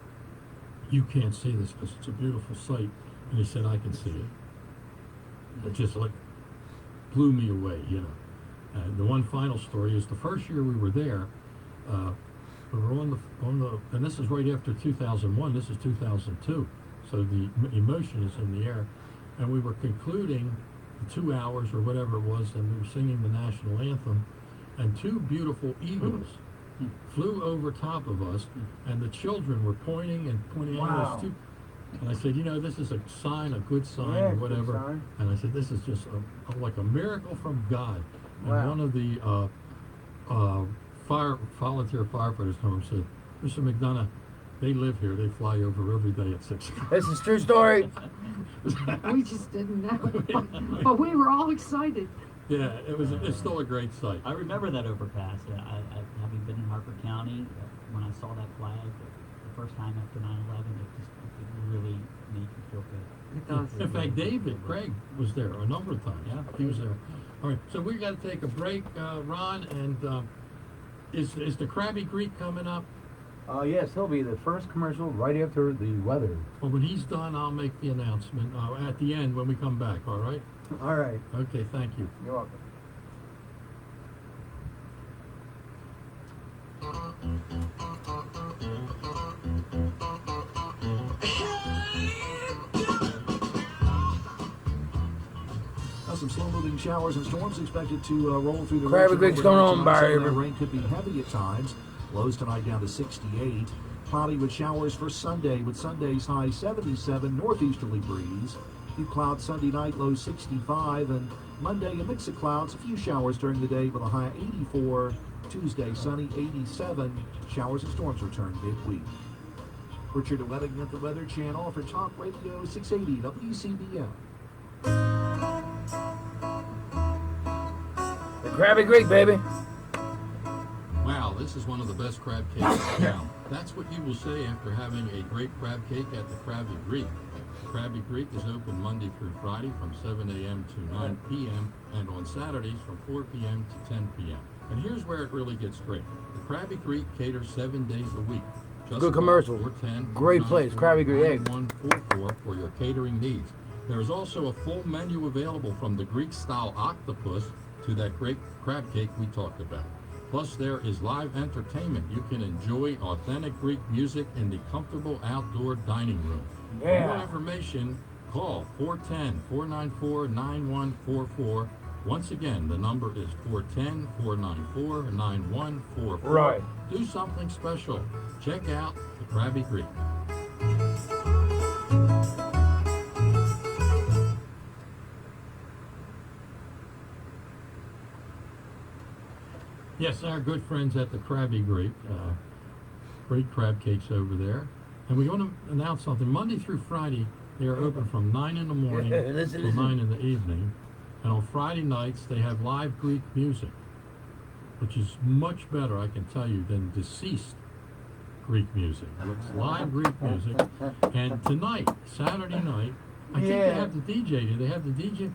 you can't see this because it's a beautiful sight." And he said, "I can see it." It just like blew me away, you know. And the one final story is the first year we were there, we were on the, and this is right after 2001, this is 2002. So the emotion is in the air. And we were concluding the 2 hours or whatever it was, and we were singing the national anthem. And two beautiful eagles flew over top of us, and the children were pointing at us too. And I said, this is a sign, a good sign, or whatever. Sign. And I said, this is just like a miracle from God. And one of the volunteer firefighters come and said, "Mr. McDonough, they live here. They fly over every day at 6 o'clock." This is true story. We just didn't know, but we were all excited. Yeah, it's still a great sight. I remember that overpass. Having been in Harford County, when I saw that flag the first time after 9/11, it really made you feel good. It does. In fact, David Craig was there a number of times. Yeah. He was there. All right, so we got to take a break, Ron, and is the Krabby Greek coming up? Yes, he'll be the first commercial right after the weather. Well, when he's done, I'll make the announcement at the end when we come back, all right? All right. Okay, thank you. You're welcome. Now some slow-moving showers and storms expected to roll through the Krabby region Greek's overnight going on, tonight. Barry. Some of that rain could be heavy at times. Lows tonight down to 68. Cloudy with showers for Sunday, with Sunday's high 77, northeasterly breeze. Few clouds Sunday night, low 65, and Monday a mix of clouds, a few showers during the day with a high 84. Tuesday sunny 87. Showers and storms return midweek. Richard Wedding at the Weather Channel for Talk Radio 680 WCBM. The Krabby Greek, baby. Wow, this is one of the best crab cakes in town. That's what you will say after having a great crab cake at the Krabby Greek. Krabby Greek is open Monday through Friday from 7 a.m. to 9 p.m. and on Saturdays from 4 p.m. to 10 p.m. And here's where it really gets great. The Krabby Greek caters 7 days a week. Just Good call commercial. 410 Great place, Krabby Greek. 9144 for your catering needs. There is also a full menu available from the Greek-style octopus to that great crab cake we talked about. Plus, there is live entertainment. You can enjoy authentic Greek music in the comfortable outdoor dining room. For more information, call 410-494-9144. Once again, the number is 410-494-9144. Right. Do something special. Check out the Krabby Greek. Yes, our good friends at the Krabby Greek. Great crab cakes over there. And we want to announce something. Monday through Friday, they are open from 9 in the morning till 9 in the evening. And on Friday nights, they have live Greek music, which is much better, I can tell you, than deceased Greek music. It's live Greek music. And tonight, Saturday night, I think they have the DJ. Do they have the DJ?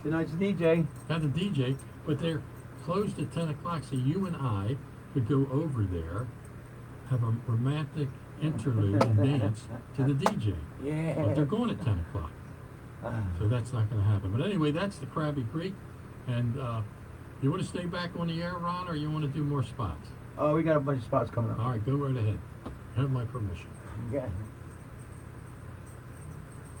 Tonight's the DJ. Have the DJ, but they're closed at 10 o'clock, so you and I could go over there, have a romantic interlude and dance to the DJ. Yeah. But they're going at 10 o'clock. So that's not going to happen. But anyway, that's the Krabby Creek. And you want to stay back on the air, Ron, or you want to do more spots? Oh, we got a bunch of spots coming up. All right, go right ahead. You have my permission. Yeah.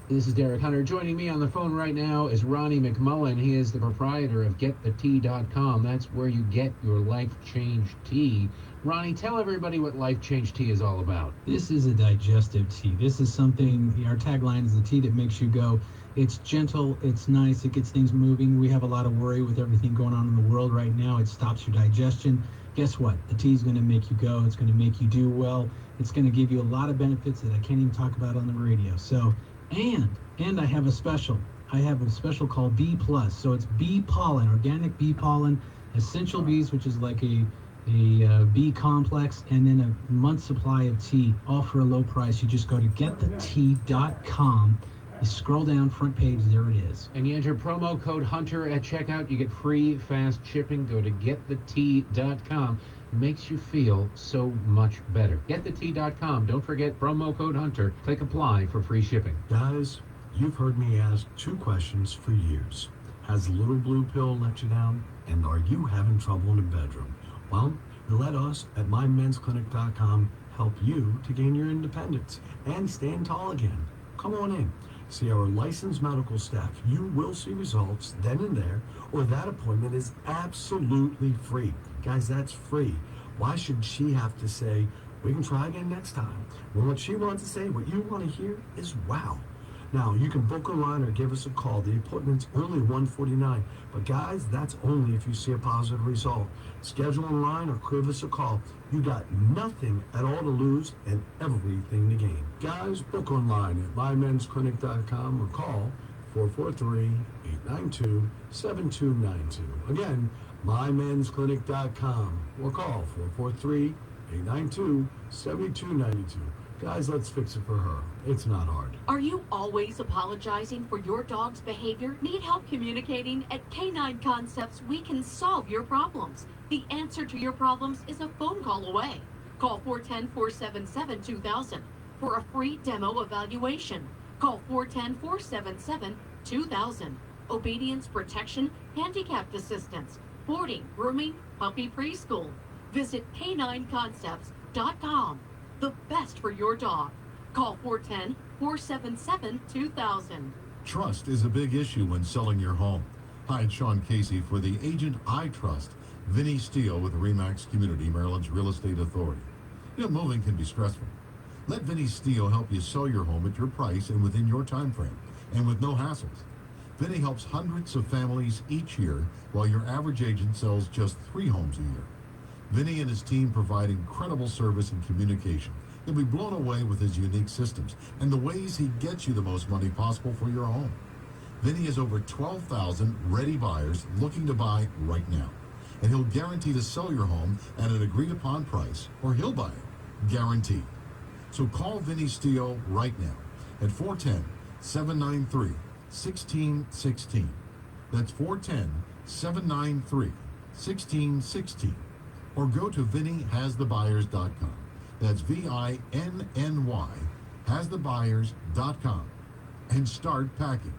This is Derek Hunter. Joining me on the phone right now is Ronnie McMullen. He is the proprietor of GetTheTea.com. That's where you get your Life Change Tea. Ronnie, tell everybody what Life Change Tea is all about. This is a digestive tea. This is something, our tagline is the tea that makes you go. It's gentle, it's nice, it gets things moving. We have a lot of worry with everything going on in the world right now. It stops your digestion. Guess what? The tea is going to make you go. It's going to make you do well. It's going to give you a lot of benefits that I can't even talk about on the radio. So, and I have a special. I have a special called B+. So it's bee pollen, organic bee pollen, essential bees, which is like a bee complex, and then a month's supply of tea, all for a low price. You just go to getthetea.com. You scroll down, front page, there it is. And you enter promo code HUNTER at checkout. You get free, fast shipping. Go to getthetea.com. Makes you feel so much better. Getthetea.com. Don't forget promo code HUNTER. Click apply for free shipping. Guys, you've heard me ask two questions for years. Has the little blue pill let you down? And are you having trouble in the bedroom? Well, let us at MyMen'sClinic.com help you to gain your independence and stand tall again. Come on in. See our licensed medical staff. You will see results then and there, or that appointment is absolutely free. Guys, that's free. Why should she have to say, we can try again next time, when what she wants to say, what you want to hear is wow. Now, you can book online or give us a call. The appointment's only $149. But guys, that's only if you see a positive result. Schedule online or give us a call. You got nothing at all to lose and everything to gain. Guys, book online at MyMen'sClinic.com or call 443-892-7292. Again, MyMen'sClinic.com or call 443-892-7292. Guys, let's fix it for her. It's not hard. Are you always apologizing for your dog's behavior? Need help communicating? At K9 Concepts, we can solve your problems. The answer to your problems is a phone call away. Call 410-477-2000 for a free demo evaluation. Call 410-477-2000. Obedience, protection, handicapped assistance, boarding, grooming, puppy preschool. Visit K9Concepts.com. The best for your dog. Call 410-477-2000. Trust is a big issue when selling your home. Hi, it's Sean Casey for the agent I trust, Vinny Steele with RE/MAX Community, Maryland's real estate authority. You know, moving can be stressful. Let Vinny Steele help you sell your home at your price and within your time frame, and with no hassles. Vinny helps hundreds of families each year, while your average agent sells just 3 homes a year. Vinny and his team provide incredible service and communication. You'll be blown away with his unique systems and the ways he gets you the most money possible for your home. Vinny has over 12,000 ready buyers looking to buy right now. And he'll guarantee to sell your home at an agreed upon price, or he'll buy it. Guaranteed. So call Vinny Steele right now at 410-793-1616. That's 410-793-1616. Or go to VinnyHasTheBuyers.com. That's VINNY, hasthebuyers.com, and start packing.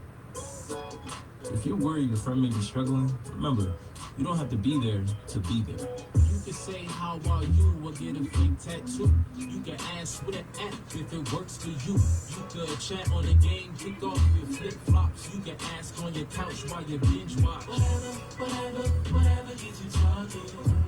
If you're worried your friend may be struggling, remember, you don't have to be there to be there. You can say, how are you, or get a free tattoo. You can ask with an app if it works for you. You could chat on the game, kick off your flip-flops. You can ask on your couch while you binge watch. Whatever gets you talking.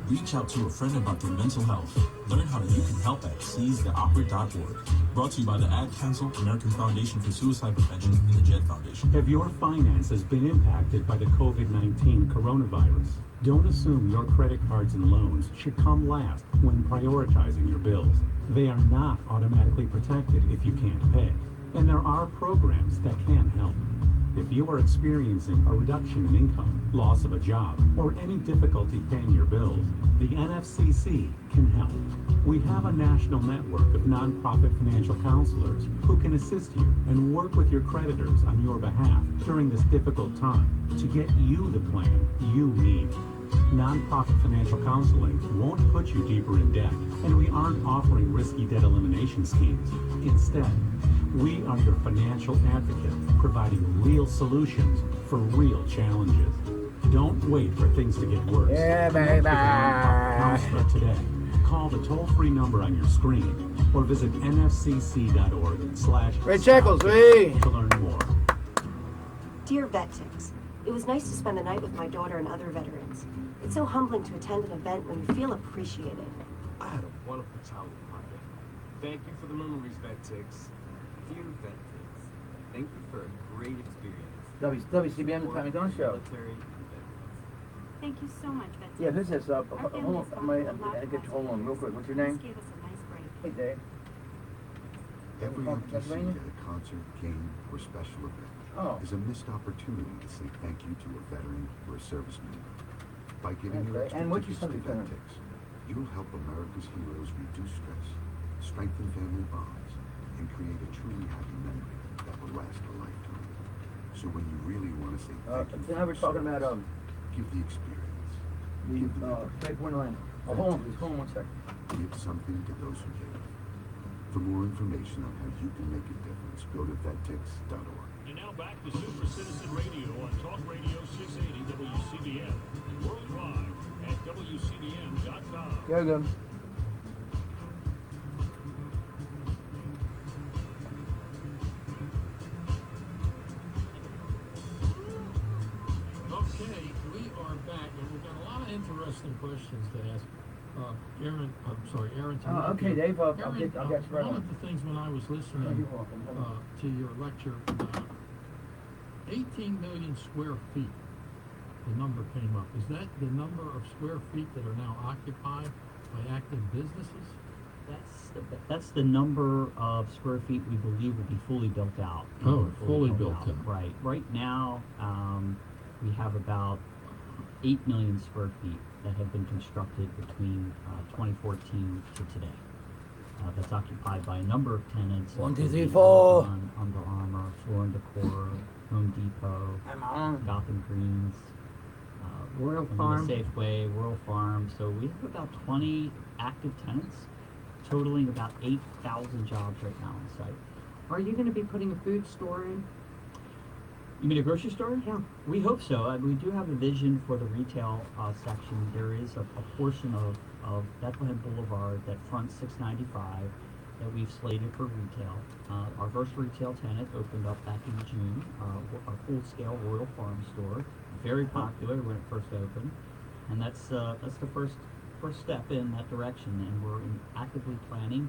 Reach out to a friend about their mental health. Learn how you can help at seizetheopera.org. Brought to you by the Ad Council, American Foundation for Suicide Prevention, and the JED Foundation. Have your finances been impacted by the COVID-19 coronavirus? Don't assume your credit cards and loans should come last when prioritizing your bills. They are not automatically protected if you can't pay, and there are programs that can help. If you are experiencing a reduction in income, loss of a job, or any difficulty paying your bills, the NFCC can help. We have a national network of nonprofit financial counselors who can assist you and work with your creditors on your behalf during this difficult time to get you the plan you need. Nonprofit financial counseling won't put you deeper in debt, and we aren't offering risky debt elimination schemes. Instead, we are your financial advocate, providing real solutions for real challenges. Don't wait for things to get worse. Yeah, Connect with a nonprofit counselor today. Call the toll-free number on your screen or visit nfcc.org/Red Checkles, to learn more. Dear VetTix, it was nice to spend the night with my daughter and other veterans. It's so humbling to attend an event when you feel appreciated. I had a wonderful childhood project. Thank you for the memories, VetTix. Dear VetTix, thank you for a great experience. WCBM, the Tommy Don Show. Military and Thank you so much, Betsy. Yeah, this is Our hold family on, has gone through a lot hold on real quick. What's your name? This gave us a nice break. Hey, Dave. Every From empty seat Pennsylvania? at a concert, game, or special event is a missed opportunity to say thank you to a veteran or a service member. By giving your Okay, and what's your extra tickets to subject matter? VetTix, you'll help America's heroes reduce stress, strengthen family bonds, and create a truly happy memory that will last a lifetime. So when you really want to say thank you, Tonight we're talking about give the experience. the Trade Point Atlanta. Oh, hold on, please. Hold on one second. Give something to those who give. For more information on how you can make a difference, go to vettix.org. And now back to Super Citizen Radio on Talk Radio 680 WCBM. Worldwide at WCBM.com. Go, go. Okay, we are back, and we've got a lot of interesting questions to ask. Aaron, Okay, Dave, I'll Aaron, get you right one on. of the things when I was listening You're welcome. to your lecture, 18 million square feet, the number came up. Is that the number of square feet that are now occupied by active businesses? That's the number of square feet we believe will be fully built out. Oh, fully built out. Right. Right now, we have about 8 million square feet that have been constructed between 2014 to today. That's occupied by a number of tenants. 1, 2, 3, 4. Amazon, Under Armour, Floor and Decor, Home Depot, Gotham Greens, Royal I mean, Farm. Safeway, Royal Farm. So we have about 20 active tenants, totaling about 8,000 jobs right now on site. Are you going to be putting a food store in? You mean a grocery store? Yeah. We hope so. We do have a vision for the retail section. There is a portion of Bethlehem Boulevard that fronts 695 that we've slated for retail. Our first retail tenant opened up back in June, a full-scale Royal Farm store. Very popular when it first opened. And that's the first step in that direction, and we're actively planning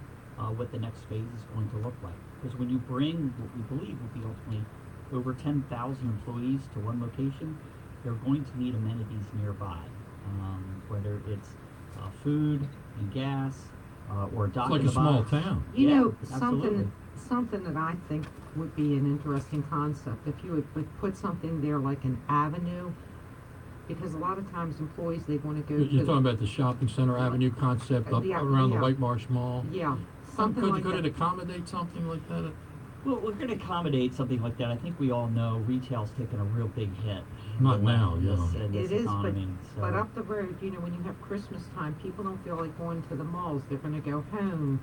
what the next phase is going to look like. Because when you bring what we believe will be ultimately over 10,000 employees to one location, they're going to need amenities nearby, whether it's food and gas or a dock It's like in a the small box. town. You know, absolutely. something that I think would be an interesting concept, if you would put something there like an avenue, because a lot of times employees, they want to go You're talking about the shopping center avenue concept up Yeah, around yeah. the White Marsh Mall? Yeah, something like Could that. it accommodate something like that? Well, we're going to accommodate something like that. I think we all know retail's taken a real big hit. Not now, in yeah. this It is, economy. but up the road, you know, when you have Christmas time, people don't feel like going to the malls. They're going to go home,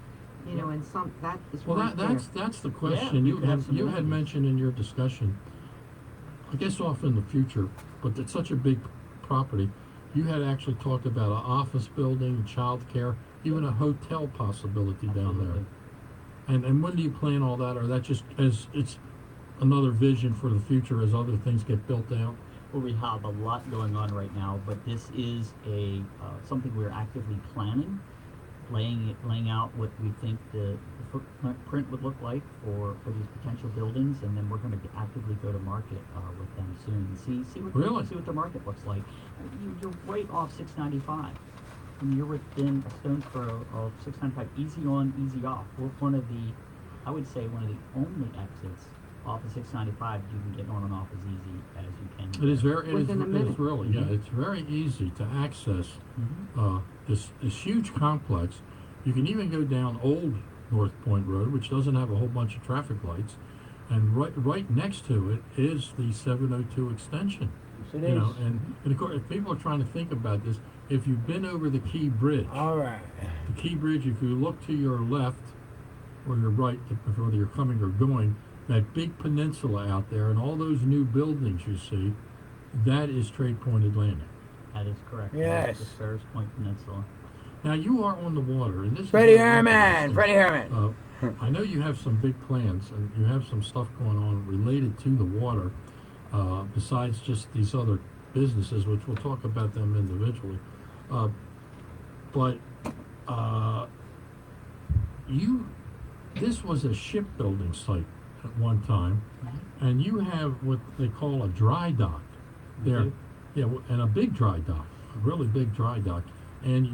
you know, and that is Well, right that's the question. we you could have some had amenities. mentioned in your discussion, I guess off in the future, but it's such a big property. You had actually talked about an office building, childcare, even a hotel possibility down there. And when do you plan all that, or that just as it's another vision for the future as other things get built out? Well, we have a lot going on right now, but this is something we're actively planning, laying out what we think the footprint would look like for these potential buildings, and then we're going to actively go to market with them soon and see what the market looks like. You're right off 695. And you're within a stone's throw of 695, easy on, easy off. We're one of the only exits off of 695 you can get on and off as easy as you can. It is very, Within a minute. it's really, yeah, it's very easy to access this huge complex. You can even go down Old North Point Road, which doesn't have a whole bunch of traffic lights, and right next to it is the 702 extension. Yes, it you know, is. and of course, if people are trying to think about this, if you've been over the Key Bridge, All right. the Key Bridge, if you look to your left or your right, whether you're coming or going, that big peninsula out there and all those new buildings you see, that is Trade Point Atlantic. That is correct. Yes. The Ferris Point Peninsula. Now you are on the water, and this Freddie is very Herman! interesting. Freddie Herman! I know you have some big plans, and you have some stuff going on related to the water, besides just these other businesses, which we'll talk about them individually. But this was a shipbuilding site at one time, and you have what they call a dry dock there. do. Yeah, and a big dry dock, a really big dry dock. And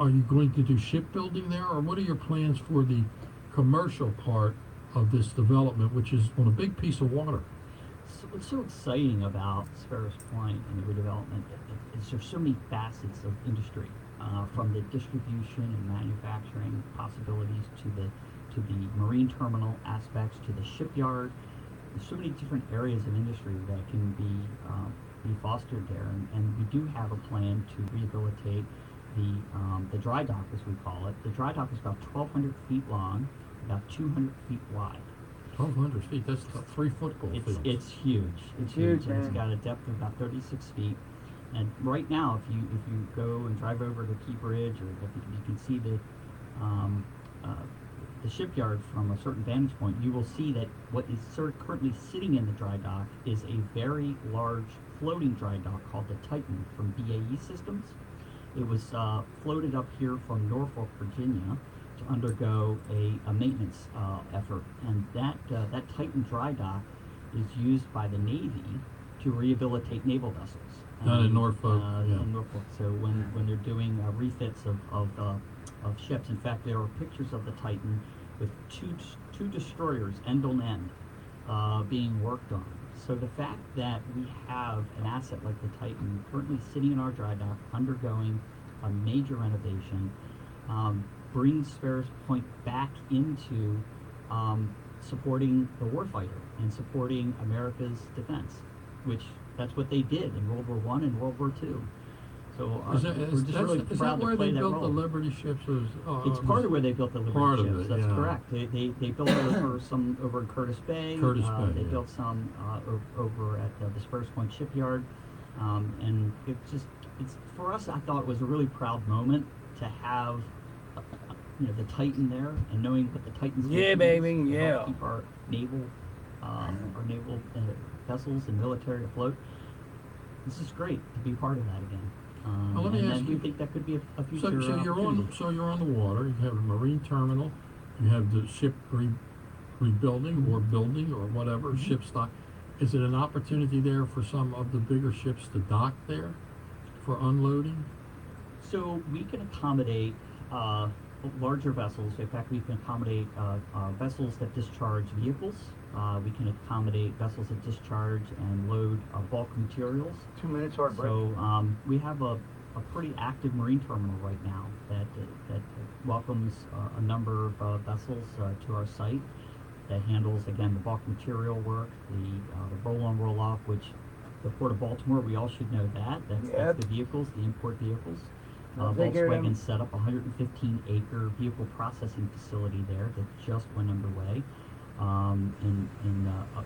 are you going to do shipbuilding there, or what are your plans for the commercial part of this development, which is on a big piece of water? So what's so exciting about Ferris Point and the redevelopment is there's so many facets of industry, from the distribution and manufacturing possibilities to the marine terminal aspects to the shipyard. There's so many different areas of industry that can be fostered there, and we do have a plan to rehabilitate the dry dock, as we call it. The dry dock is about 1,200 feet long, about 200 feet wide. 1,200 feet, that's a 3 football field. It's huge. It's huge, and it's man. got a depth of about 36 feet. And right now, if you go and drive over to Key Bridge, or if you can see the shipyard from a certain vantage point, you will see that what is currently sitting in the dry dock is a very large floating dry dock called the Titan from BAE Systems. It was floated up here from Norfolk, Virginia, to undergo a maintenance effort, and that Titan dry dock is used by the Navy to rehabilitate naval vessels. Down in Norfolk, yeah. In Norfolk. So when they're doing refits of ships, in fact, there are pictures of the Titan with two destroyers end on end being worked on. So the fact that we have an asset like the Titan currently sitting in our dry dock, undergoing a major renovation, brings Ferris Point back into supporting the warfighter and supporting America's defense, which that's what they did in World War I and World War II. So Is we're just really that proud where to play they that built role. the Liberty ships? It's part of where they built the Liberty part ships. of it, That's yeah. correct. They built over in Curtis Bay. Curtis Bay, They yeah. built some over at the Spurs Point shipyard, and it's for us. I thought it was a really proud moment to have the Titan there, and knowing what the Titan's Yeah, mission baby, is to yeah. help keep our naval vessels and military afloat. This is great to be part of that again. Well, let me and ask then you- we think that could be a future So you're on the water. You have a marine terminal. You have the ship rebuilding or building or whatever ship stock. Is it an opportunity there for some of the bigger ships to dock there for unloading? So we can accommodate larger vessels. In fact, we can accommodate vessels that discharge vehicles. We can accommodate vessels that discharge and load bulk materials. 2 minutes hard break. So we have a pretty active marine terminal right now that welcomes a number of vessels to our site. that handles, again, the bulk material work, the roll-on, roll-off, which the Port of Baltimore, we all should know that. That's the vehicles, the import vehicles. Volkswagen set up a 115-acre vehicle processing facility there that just went underway in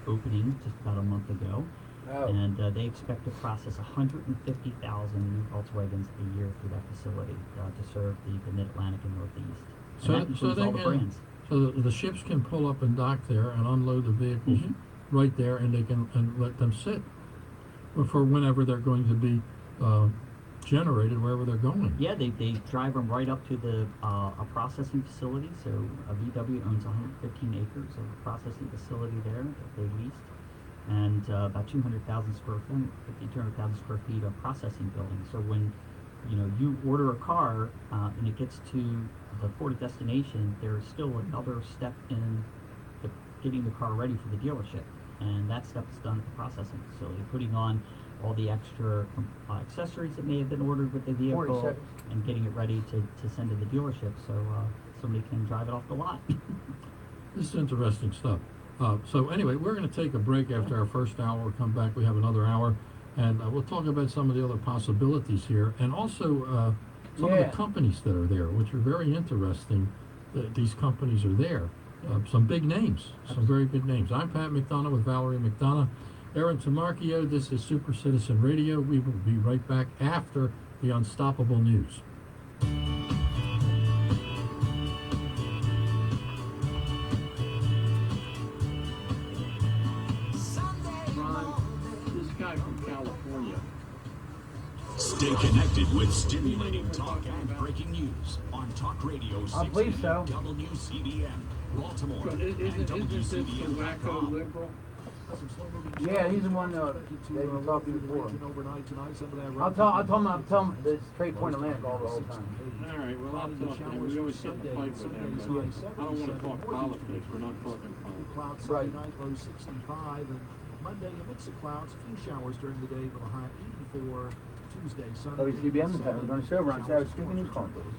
opening just about a month ago. And they expect to process 150,000 new Volkswagens a year through that facility to serve the Mid-Atlantic and Northeast. And that includes all the brands. So the ships can pull up and dock there and unload the vehicles right there, and they can let them sit for whenever they're going to be generated, wherever they're going. Yeah, they drive them right up to the a processing facility. So VW owns 115 acres of a processing facility there that they leased, and about 200,000 square feet, 200,000 square feet of processing building. So when you order a car and it gets to the port of destination, there's still another step in getting the car ready for the dealership, and that step is done at the processing facility, putting on all the extra accessories that may have been ordered with the vehicle and getting it ready to send to the dealership so somebody can drive it off the lot. This is interesting stuff. So anyway, we're going to take a break after our first hour. We'll come back. We have another hour, and we'll talk about some of the other possibilities here, and also some of the companies that are there, which are very interesting. That these companies are there. Some big names, some very big names. I'm Pat McDonough with Valerie McDonough. Aaron Tomarchio, this is Super Citizen Radio. We will be right back after the Unstoppable News. This guy from California. Stay connected with stimulating talk and breaking news on Talk Radio 680 WCBM, Baltimore, and WCBM.com. Yeah, he's the one that you talked to before. I'll tell him this Trade Point Atlantic all the whole time. All right, well, I'll talk to him. We always get the fight with him. I don't want to talk politics. We're not talking politics. Clouds Sunday night, low 65, and Monday a mix of clouds, a few showers during the day, with a high 84. Tuesday, Sunday. WCBM is having on the show on Saturday Speaking News Conference.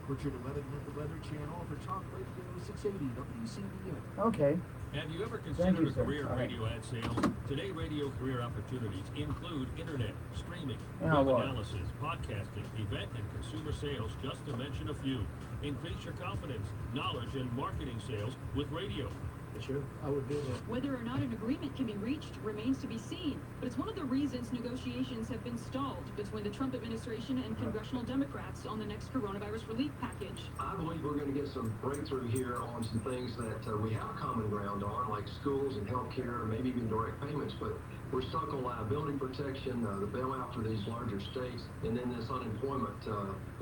Richard Weatherman at the Weather Channel for Talk Radio 680 WCBM. Okay. Have you ever considered a career in radio ad sales? Today, radio career opportunities include internet, streaming, web analysis, podcasting, event and consumer sales, just to mention a few. Increase your confidence, knowledge, and marketing sales with radio. Sure, I would do that. Whether or not an agreement can be reached remains to be seen, but it's one of the reasons negotiations have been stalled between the Trump administration and congressional Democrats on the next coronavirus relief package. I believe we're going to get some breakthrough here on some things that we have common ground on, like schools and healthcare, maybe even direct payments, but we're stuck on liability protection, the bailout for these larger states, and then this unemployment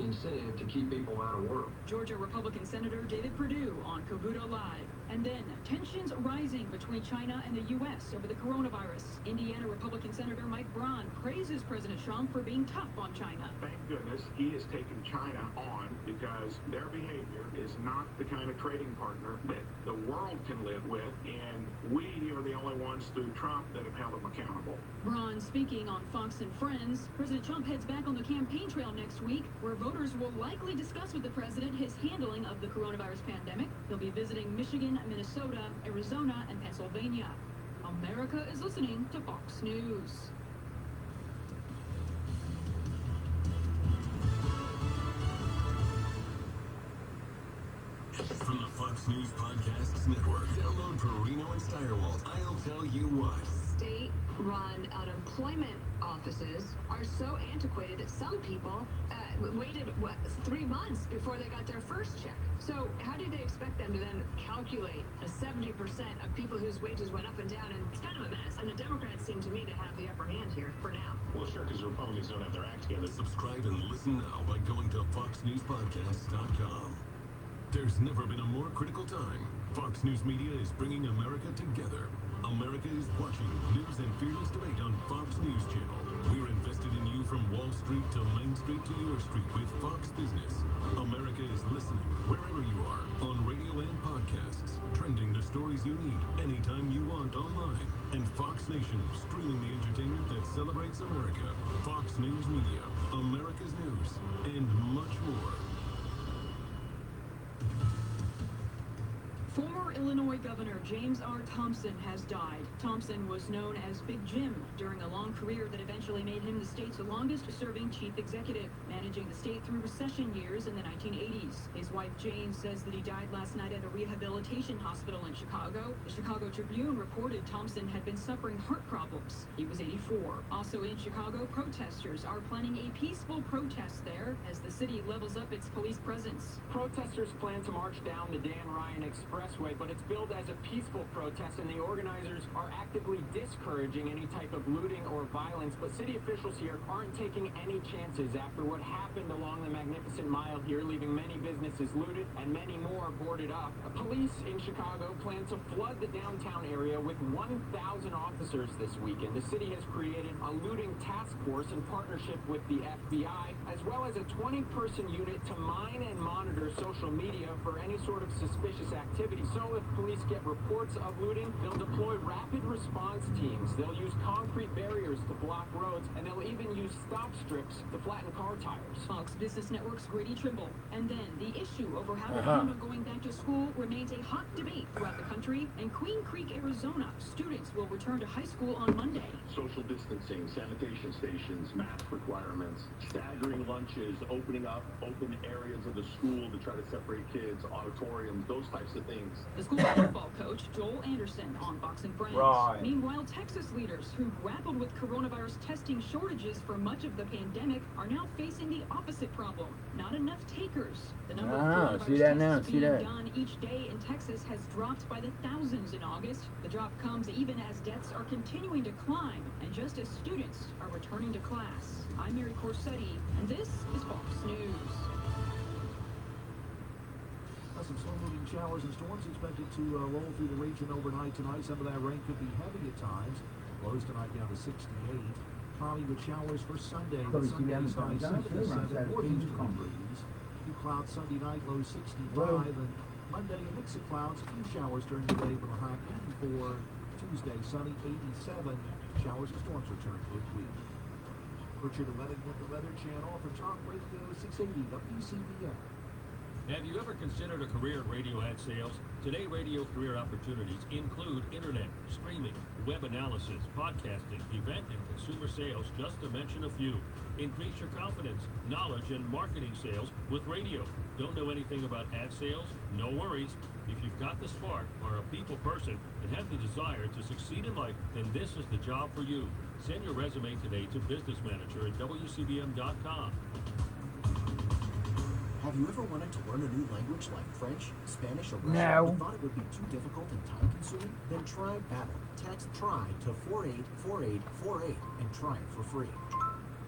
incentive to keep people out of work. Georgia Republican Senator David Perdue on Cavuto Live. And then tensions rising between China and the U.S. over the coronavirus. Indiana Republican Senator Mike Braun praises President Trump for being tough on China. Thank goodness he has taken China on, because their behavior is not the kind of trading partner that the world can live with, and we are the only ones through Trump that have held them accountable. Braun speaking on Fox and Friends. President Trump heads back on the campaign trail next week, where voters will likely discuss with the president his handling of the coronavirus pandemic. He'll be visiting Michigan, Minnesota, Arizona, and Pennsylvania. America is listening to Fox News. From the Fox News Podcasts Network, download Perino and Steyerwalt. I'll tell you what. State-run unemployment offices are so antiquated that some people waited, 3 months before they got their first check. So how do they expect them to then calculate 70% of people whose wages went up and down? And it's kind of a mess. And the Democrats seem to me to have the upper hand here for now. Well, sure, because Republicans don't have their act together. Subscribe and listen now by going to FoxNewsPodcasts.com. There's never been a more critical time. Fox News Media is bringing America together. America is watching news and fearless debate on Fox News Channel. We're invested in you from Wall Street to Main Street to your street with Fox Business. America is listening wherever you are, on radio and podcasts, trending the stories you need anytime you want online. And Fox Nation, streaming the entertainment that celebrates America. Fox News Media, America's news, and much more. Former Illinois Governor James R. Thompson has died. Thompson was known as Big Jim during a long career that eventually made him the state's longest-serving chief executive, managing the state through recession years in the 1980s. His wife Jane says that he died last night at a rehabilitation hospital in Chicago. The Chicago Tribune reported Thompson had been suffering heart problems. He was 84. Also in Chicago, protesters are planning a peaceful protest there as the city levels up its police presence. Protesters plan to march down the Dan Ryan Expressway, but it's billed as a peaceful protest, and the organizers are actively discouraging any type of looting or violence. But city officials here aren't taking any chances after what happened along the Magnificent Mile here, leaving many businesses looted and many more boarded up. Police in Chicago plan to flood the downtown area with 1,000 officers this weekend. The city has created a looting task force in partnership with the FBI, as well as a 20-person unit to mine and monitor social media for any sort of suspicious activity. So if police get reports of looting, they'll deploy rapid response teams. They'll use concrete barriers to block roads, and they'll even use stop strips to flatten car tires. Fox Business Network's Grady Trimble. And then the issue over how to handle going back to school remains a hot debate throughout the country. In Queen Creek, Arizona, students will return to high school on Monday. Social distancing, sanitation stations, mask requirements, staggering lunches, opening up open areas of the school to try to separate kids, auditoriums, those types of things. The school football coach, Joel Anderson, on Fox and Friends. Right. Meanwhile, Texas leaders who grappled with coronavirus testing shortages for much of the pandemic are now facing the opposite problem. Not enough takers. The number of coronavirus tests being done each day in Texas has dropped by the thousands in August. The drop comes even as deaths are continuing to climb and just as students are returning to class. I'm Mary Corsetti, and this is Fox News. Some slow-moving showers and storms expected to roll through the region overnight tonight. Some of that rain could be heavy at times. Lows tonight down to 68. Cloudy with showers for Sunday. With Sunday's high 77. Northeasterly breeze. Few clouds Sunday night, low 65. And Monday, a mix of clouds. A few showers during the day with a high 84. Tuesday, sunny 87. Showers and storms return midweek. Richard Levitt with the Weather Channel for Talk Radio 680 WCBM. Have you ever considered a career in radio ad sales? Today, radio career opportunities include internet, streaming, web analysis, podcasting, event and consumer sales, just to mention a few. Increase your confidence, knowledge, and marketing sales with radio. Don't know anything about ad sales? No worries. If you've got the spark, are a people person, and have the desire to succeed in life, then this is the job for you. Send your resume today to businessmanager@wcbm.com. Have you ever wanted to learn a new language like French, Spanish, or Russian, No. but thought it would be too difficult and time-consuming? Then try Babbel. Text TRY to 484848 and try it for free.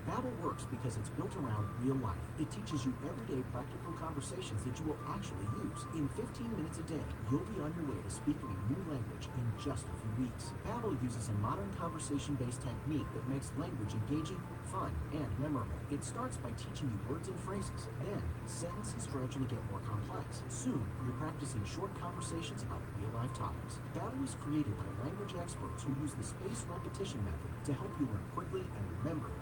Babbel works because it's built around real life. It teaches you everyday practical conversations that you will actually use. In 15 minutes a day, you'll be on your way to speaking a new language in just a few weeks. Babbel uses a modern conversation-based technique that makes language engaging, fun, and memorable. It starts by teaching you words and phrases. Then, sentences gradually get more complex. Soon, you're practicing short conversations about real-life topics. Babbel was created by language experts who use the spaced repetition method to help you learn quickly and remember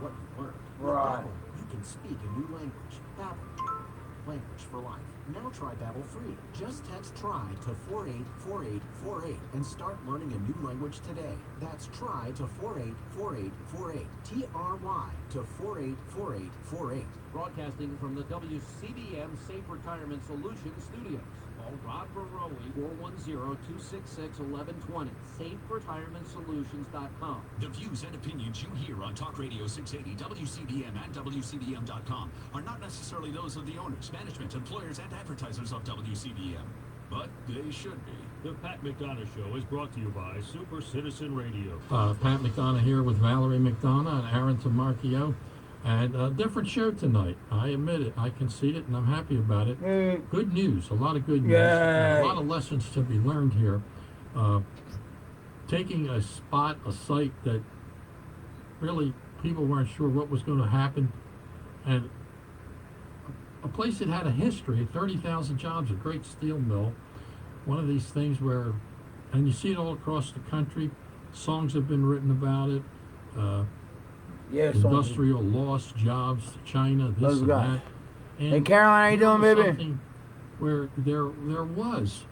what you learned. With Right. Babbel, you can speak a new language. Babbel. Language for life. Now try Babbel free. Just text TRY to 484848 and start learning a new language today. That's TRY to 484848. TRY to 484848. Broadcasting from the WCBM Safe Retirement Solutions studios. Call Rob Barrowe, 410-266-1120. SafeRetirementSolutions.com. The views and opinions you hear on Talk Radio 680, WCBM, and WCBM.com are not necessarily those of the owners, management, employers, and advertisers of WCBM. But they should be. The Pat McDonough Show is brought to you by Super Citizen Radio. Pat McDonough here with Valerie McDonough and Aaron Tomarchio. And a different show tonight. I admit it. I concede it, and I'm happy about it. Good news. A lot of good news. A lot of lessons to be learned here. Taking a site that really people weren't sure what was going to happen, and a place that had a history, 30,000 jobs, a great steel mill. One of these things where, and you see it all across the country, songs have been written about it. Industrial loss, jobs to China, this and that. And hey, Caroline, how you doing, baby? where there was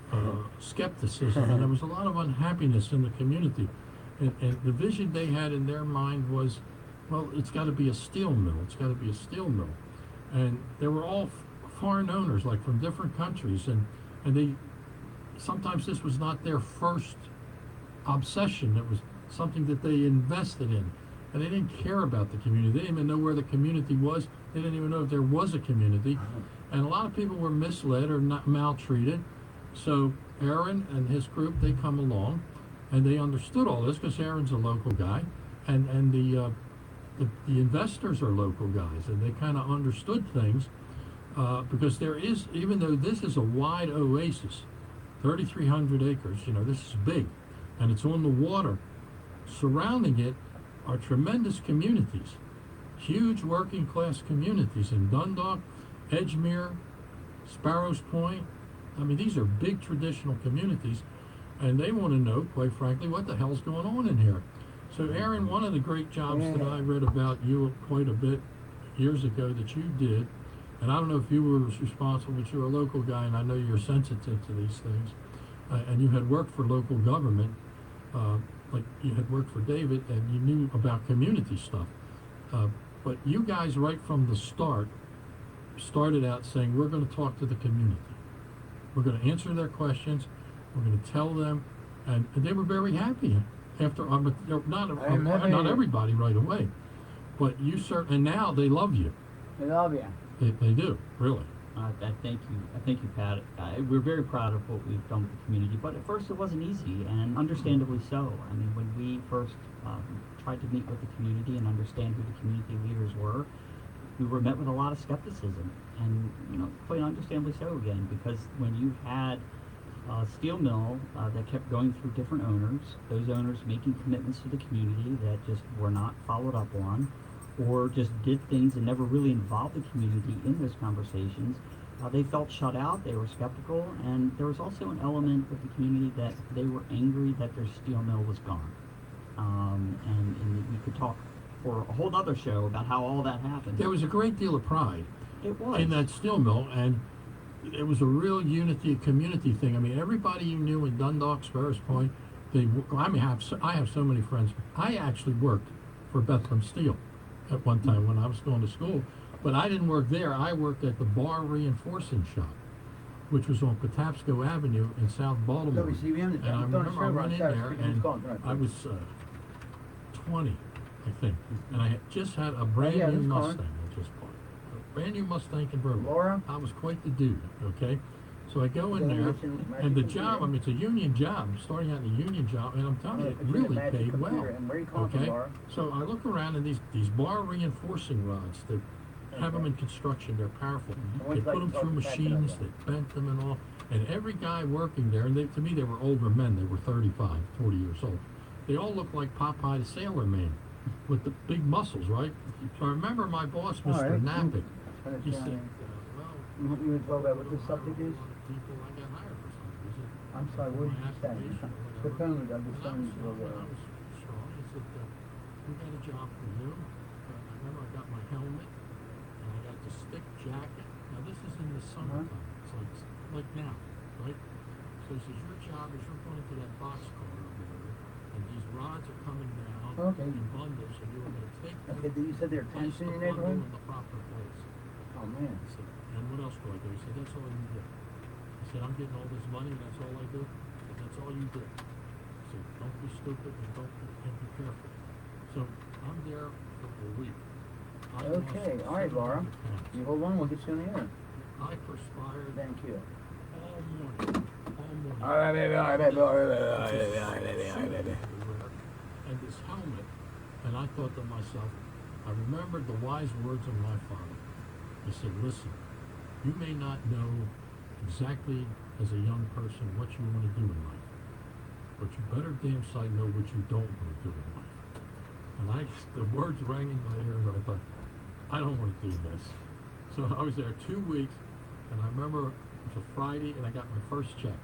skepticism and there was a lot of unhappiness in the community. And the vision they had in their mind was, well, it's got to be a steel mill. It's got to be a steel mill. And they were all foreign owners, like from different countries. And they, sometimes this was not their first obsession. It was something that they invested in. And they didn't care about the community. They didn't even know where the community was. They didn't even know if there was a community. And a lot of people were misled or not maltreated. So Aaron and his group, they come along and they understood all this because Aaron's a local guy. And the investors are local guys. And they kind of understood things because there is, even though this is a wide oasis, 3,300 acres, you know, this is big. And it's on the water. Surrounding it are tremendous communities, huge working class communities in Dundalk, Edgemere, Sparrows Point. I mean, these are big traditional communities, and they want to know, quite frankly, what the hell's going on in here. So, Aaron, one of the great jobs that I read about you quite a bit years ago that you did, and I don't know if you were responsible, but you're a local guy, and I know you're sensitive to these things, and you had worked for local government, like you had worked for David, and you knew about community stuff. But you guys, right from the start, started out saying, we're going to talk to the community. We're going to answer their questions. We're going to tell them. And they were very happy after, not everybody right away. But you certainly, and now they love you. They love you. They do, really. I thank you, Pat. We're very proud of what we've done with the community, but at first it wasn't easy, and understandably so. I mean, when we first tried to meet with the community and understand who the community leaders were, we were met with a lot of skepticism, and quite understandably so again, because when you had a steel mill that kept going through different owners, those owners making commitments to the community that just were not followed up on, or just did things and never really involved the community in those conversations, they felt shut out, they were skeptical, and there was also an element of the community that they were angry that their steel mill was gone. And we could talk for a whole other show about how all that happened. There was a great deal of pride in that steel mill, and it was a real unity, community thing. I mean, everybody you knew in Dundalk, Sparrows Point, I have so many friends. I actually worked for Bethlehem Steel at one time when I was going to school, but I didn't work there. I worked at the bar reinforcing shop, which was on Patapsco Avenue in South Baltimore. And I remember I went in there and I was 20, I think, and I had just had a brand new Mustang. I just bought a brand new Mustang convertible. I was quite the dude. Okay, so I go in there, and the job, I mean, it's a union job. I'm starting out in a union job, and I'm telling you, it really paid well. Okay, so I look around, and these bar reinforcing rods, they have them in construction. They're powerful. They put them through machines. They bent them and all. And every guy working there, and to me, they were older men. They were 35, 40 years old. They all looked like Popeye the Sailor Man with the big muscles, right? So I remember my boss, Mr. Napick, he said, You want me to talk about what this subject is? people I got hired for some reason. I'm sorry, what did you say? The phone, I'm just I was strong. He said, we got a job for you. I remember I got my helmet, and I got the stick jacket. Now this is in the summertime. It's like now, right? So he says, your job is you're going to that boxcar over there, and these rods are coming down in bundles, and you're going to take them. Okay, you said there are tents in your neighborhood? In the proper place. Oh, man. He said, and what else do I do? He said, that's all you do. He said, I'm getting all this money, and that's all I do. And that's all you do. He said, don't be stupid and be careful. So I'm there for a week. Okay, all right, Laura. You hold on, we'll get you in the air. I perspired. Thank you. All morning. All right, baby, all right, baby, all right, baby, all right, baby, all right, baby, all right, baby. And this helmet, and I thought to myself, I remembered the wise words of my father. He said, listen, you may not know exactly as a young person what you want to do in life, but you better damn sight know what you don't want to do in life. And the words rang in my ears, and I thought, I don't want to do this. So I was there 2 weeks, and I remember it was a Friday, and I got my first check.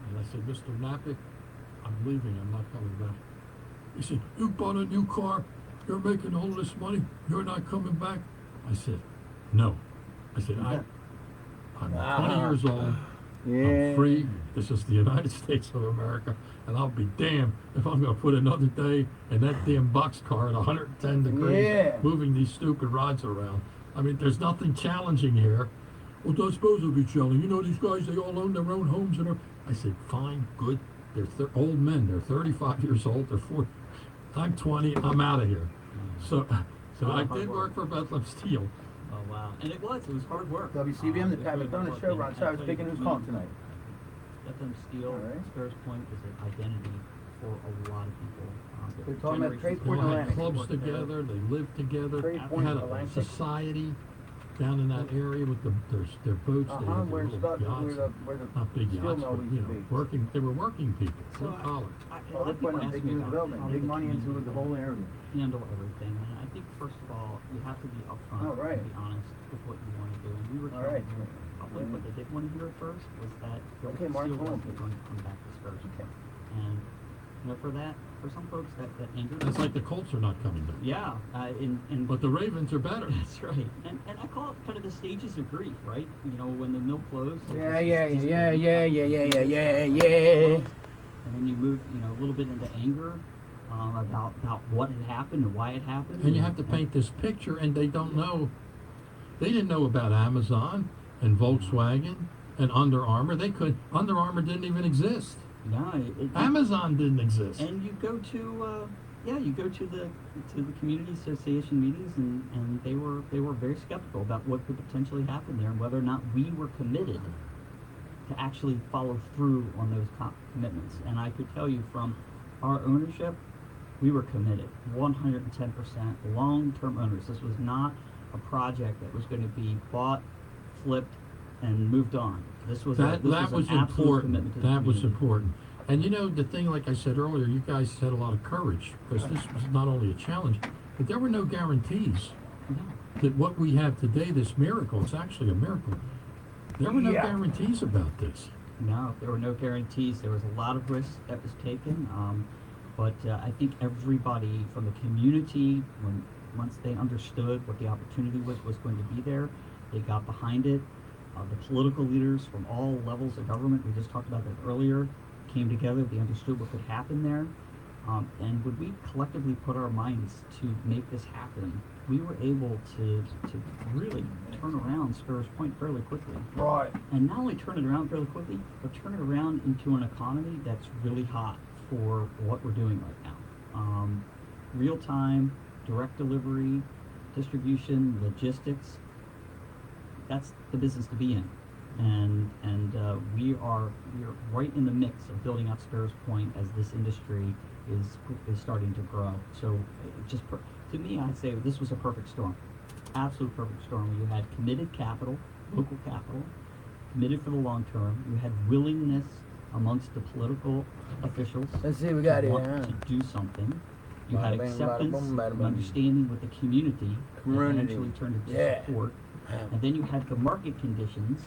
And I said, Mr. Napick, I'm leaving, I'm not coming back. He said, you bought a new car, you're making all this money, you're not coming back? I said, no. I said, I'm 20 years old. Yeah. I'm free. This is the United States of America, and I'll be damned if I'm going to put another day in that damn boxcar at 110 degrees, Yeah. moving these stupid rods around. I mean, there's nothing challenging here. Well, that's supposed to be challenging. You know, these guys, they all own their own homes. I said, fine, good. They're old men. They're 35 years old. They're 40. I'm 20. I'm out of here. So I did work for Bethlehem Steel. Oh, wow. And it was hard work. WCBM, the Pat McDonough show. Ron Savage picking who's calling tonight. Bethlehem Steel, Spurs Point is an identity for a lot of people. We're talking about Trade They Point all had Atlantic. clubs together. They lived together. Trade They Point had a Atlantic. society down in that area with their boats. They had their Where little the yachts. Not big steel yachts, mill but used to be. they were working people. So Blue collar. Well, they're putting a big new development, big money into the whole area. Handle everything. And I think first of all, you have to be upfront Oh, right. and be honest with what you want to do. And we were All trying right. to probably what they didn't want to hear at first was that Okay, Mark, Steel go on. wasn't going to come back to Spurs. And for some folks that angered It's them. like the Colts are not coming back. Yeah, But the Ravens are better. That's right. And I call it kind of the stages of grief, right? You know, when the mill closed. Yeah. And then you move, a little bit into anger about what had happened and why it happened. And you have to paint this picture, and they don't know. They didn't know about Amazon and Volkswagen and Under Armour. Under Armour didn't even exist. No, Amazon didn't exist. And you go to the community association meetings, and they were very skeptical about what could potentially happen there and whether or not we were committed to actually follow through on those commitments. And I could tell you from our ownership, we were committed, 110% long-term owners. This was not a project that was going to be bought, flipped, and moved on. This was That was an absolute important. commitment to the That was community. important. And the thing, like I said earlier, you guys had a lot of courage because this was not only a challenge, but there were no guarantees that what we have today, this miracle, it's actually a miracle. There were no guarantees about this. No, there were no guarantees. There was a lot of risk that was taken. But I think everybody from the community, once they understood what the opportunity was going to be there, they got behind it. The political leaders from all levels of government, we just talked about that earlier, came together. They understood what could happen there. And when we collectively put our minds to make this happen, we were able to really turn around Spurs Point fairly quickly. Right. And not only turn it around fairly quickly, but turn it around into an economy that's really hot for what we're doing right now. Real-time, direct delivery, distribution, logistics, that's the business to be in. And we are right in the mix of building out Spurs Point as this industry is starting to grow. So to me, I'd say this was a perfect storm. Absolute perfect storm. You had committed capital, local capital, committed for the long term. You had willingness amongst the political officials. Let's see, we got to it, want huh? to do something. You had Bada bing, bada acceptance, boom, bada and boom. understanding with the community, that Community. eventually turned into Yeah. support. And then you had the market conditions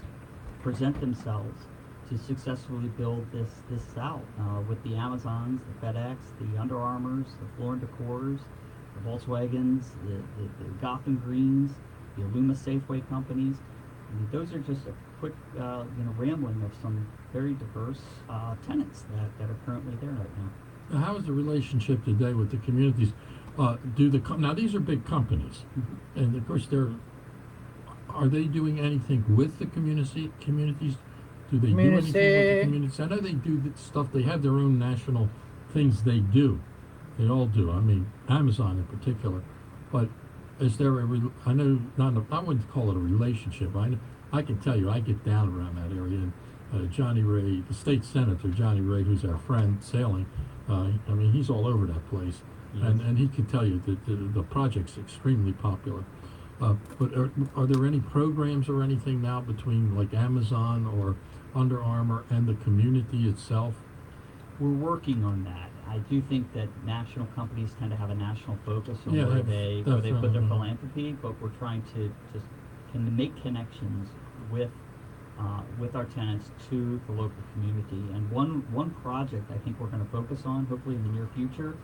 present themselves to successfully build this out with the Amazons, the FedEx, the Under Armours, the Floor and Decors, the Volkswagens, the Gotham Greens, the Illuma Safeway companies. And those are just a quick rambling of some very diverse tenants that are currently there right now. Now, how is the relationship today with the communities? Now these are big companies, and of course are they doing anything with the communities? Do they do anything with the communities? I know they do stuff. They have their own national things they do. They all do. I mean, Amazon in particular. But is there I wouldn't call it a relationship. I can tell you, I get down around that area. And Johnny Ray, the state senator, Johnny Ray, who's our friend sailing, he's all over that place. Yes. And he can tell you that the project's extremely popular. But are there any programs or anything now between like Amazon or Under Armour and the community itself? We're working on that. I do think that national companies tend to have a national focus on Yeah, where they put their definitely. philanthropy, but we're trying to just make connections with our tenants to the local community. And one project I think we're going to focus on, hopefully in the near future,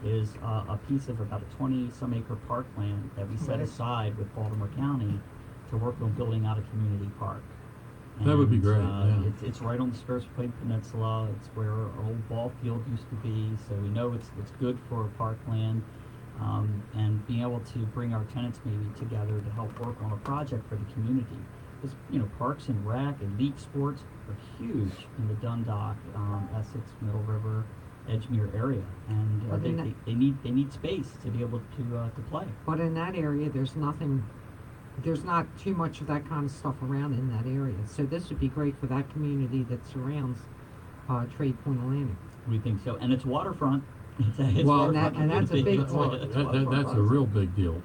is a piece of about a 20-some acre parkland that we set Right. aside with Baltimore County to work on building out a community park. That would be And, great, yeah. It's right on the Spruce Point Peninsula. It's where our old ball field used to be, so we know it's good for parkland. And being able to bring our tenants maybe together to help work on a project for the community. Because, Parks and Rec and league sports are huge in the Dundalk, Essex, Middle River, Edgemere area, and But in that- they need space to be able to play. But in that area, there's not too much of that kind of stuff around in that area. So this would be great for that community that surrounds Trade Point Atlantic. We think so, and it's waterfront. It's Well, and that's a big one. That's a real big deal.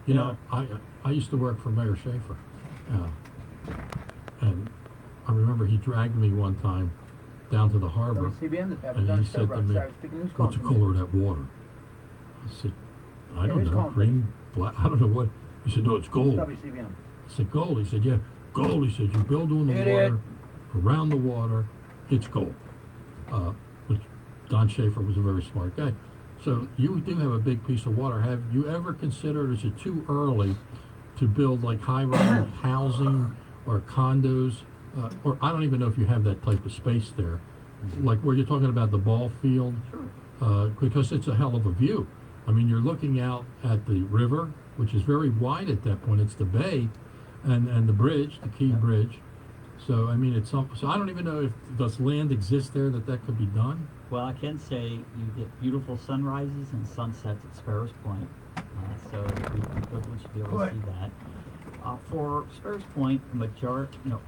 I used to work for Mayor Schaefer, and I remember he dragged me one time down to the harbor, and he said to me, "What's the color of that water?" I said, "I don't know, green, black, I don't know what." He said, "No, it's gold." I said, "Gold?" He said, "Yeah, gold." He said, "You build on the water, around the water, it's gold." Which Don Schaefer was a very smart guy. So you do have a big piece of water. Have you ever considered, is it too early to build like high-rise housing or condos? Or I don't even know if you have that type of space there. Like where you're talking about the ball field, because it's a hell of a view. I mean, you're looking out at the river, which is very wide at that point. It's the bay, and the bridge, the Key Bridge. So I mean, it's so I don't even know if does land exist there that could be done. Well, I can say you get beautiful sunrises and sunsets at Sparrows Point, so we should be able to see that. For Sparrows Point,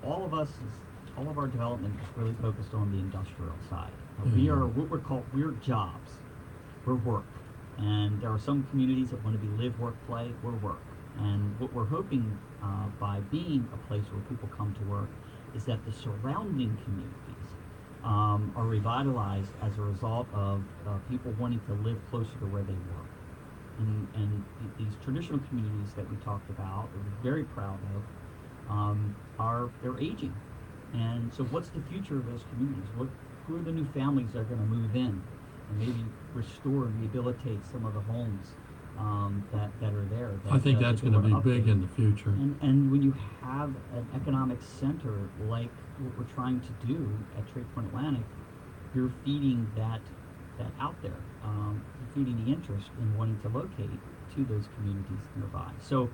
all of our development is really focused on the industrial side. We are we're jobs, we're work, and there are some communities that want to be live, work, play. We're work, and what we're hoping by being a place where people come to work is that the surrounding communities are revitalized as a result of people wanting to live closer to where they work. And these traditional communities that we talked about, that we're very proud of, they're aging. And so what's the future of those communities? Who are the new families that are going to move in and maybe restore and rehabilitate some of the homes that are there? I think that's going to be big in the future. And when you have an economic center like what we're trying to do at Trade Point Atlantic, you're feeding that out there. You're feeding the interest in wanting to locate to those communities nearby. So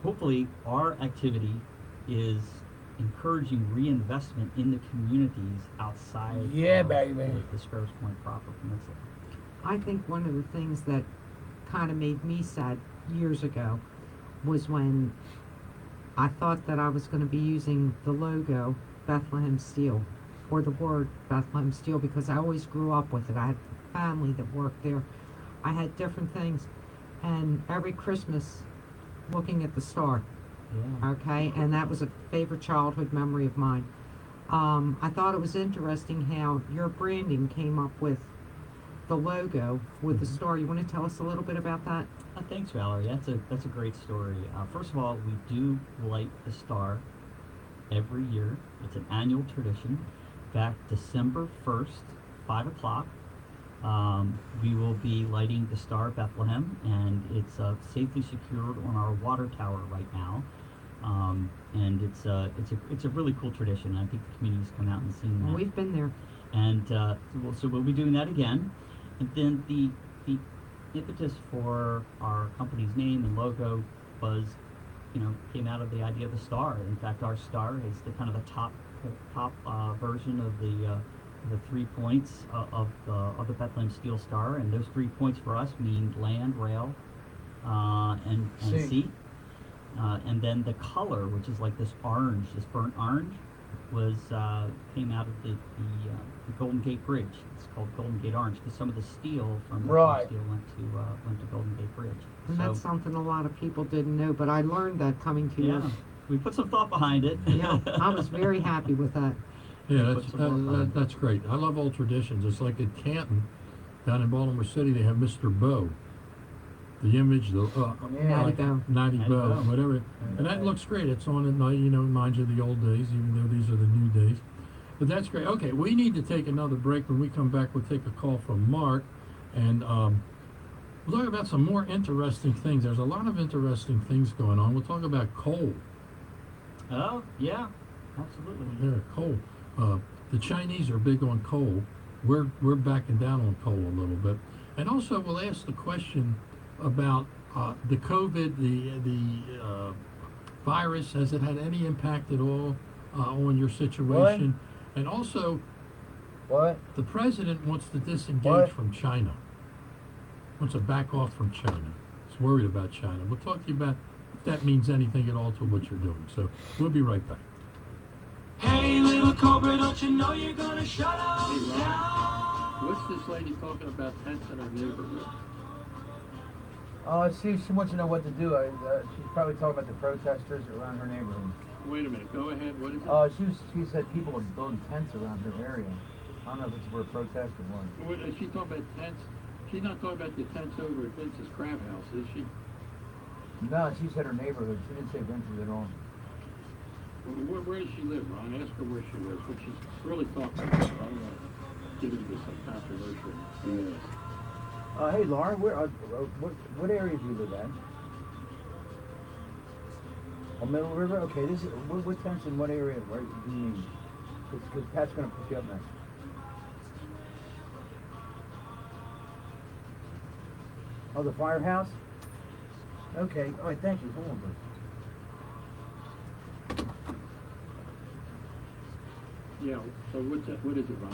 hopefully our activity is encouraging reinvestment in the communities outside the Sparrows Point proper peninsula. I think one of the things that kind of made me sad years ago was when I thought that I was going to be using the logo Bethlehem Steel or the word Bethlehem Steel because I always grew up with it. I had family that worked there. I had different things, and every Christmas looking at the star. Yeah. Okay, and that was a favorite childhood memory of mine. I thought it was interesting how your branding came up with the logo with the star. You want to tell us a little bit about that? Thanks, Valerie. That's a great story. First of all, we do light the star every year. It's an annual tradition. Back December 1st, 5 o'clock, we will be lighting the Star of Bethlehem, and it's safely secured on our water tower right now. And it's a really cool tradition. I think the community's come out and seen that. We've been there. And so we'll be doing that again. And then the impetus for our company's name and logo was, came out of the idea of the star. In fact, our star is the kind of the top version of the 3 points of the Bethlehem Steel Star, and those 3 points for us mean land, rail, and sea. And then the color, which is like this orange, this burnt orange, came out of the Golden Gate Bridge. It's called Golden Gate Orange because some of the steel from the steel went to Golden Gate Bridge. And that's something a lot of people didn't know, but I learned that coming to you. We put some thought behind it. Yeah, I was very happy with that. Yeah, that's great. I love old traditions. It's like at Canton, down in Baltimore City, they have Mr. Bow. The image, Natty Bow, whatever. And that looks great. It's on at night, reminds you of the old days, even though these are the new days. But that's great. Okay, we need to take another break. When we come back, we'll take a call from Mark, and we'll talk about some more interesting things. There's a lot of interesting things going on. We'll talk about coal. Oh, yeah. Absolutely. Yeah, coal. The Chinese are big on coal. We're backing down on coal a little bit. And also, we'll ask the question about the COVID, the virus. Has it had any impact at all on your situation? And also, the president wants to disengage from China. Wants to back off from China. He's worried about China. We'll talk to you about if that means anything at all to what you're doing. So we'll be right back. Hey, little cobra, don't you know you're gonna shut up down? What's this lady talking about tents in her neighborhood? She wants to know what to do. She's probably talking about the protesters around her neighborhood. Wait a minute. Go ahead. What is it? She said people are building tents around her area. I don't know if it's for a protest or what. What is she talking about tents? She's not talking about the tents over at Vince's Crab House, is she? No, she said her neighborhood. She didn't say Vince's at all. Where does she live, Ron? Ask her where she lives, what she's really talking about. I don't want to get into some controversial. Hey, Laura, what area do you live at? On Middle River? Okay, this is what tents in what area? Where do you mean? Because Pat's going to put you up next. Oh, the firehouse? Okay. All right, thank you. Hold on, please. Yeah, so what is it, Ron?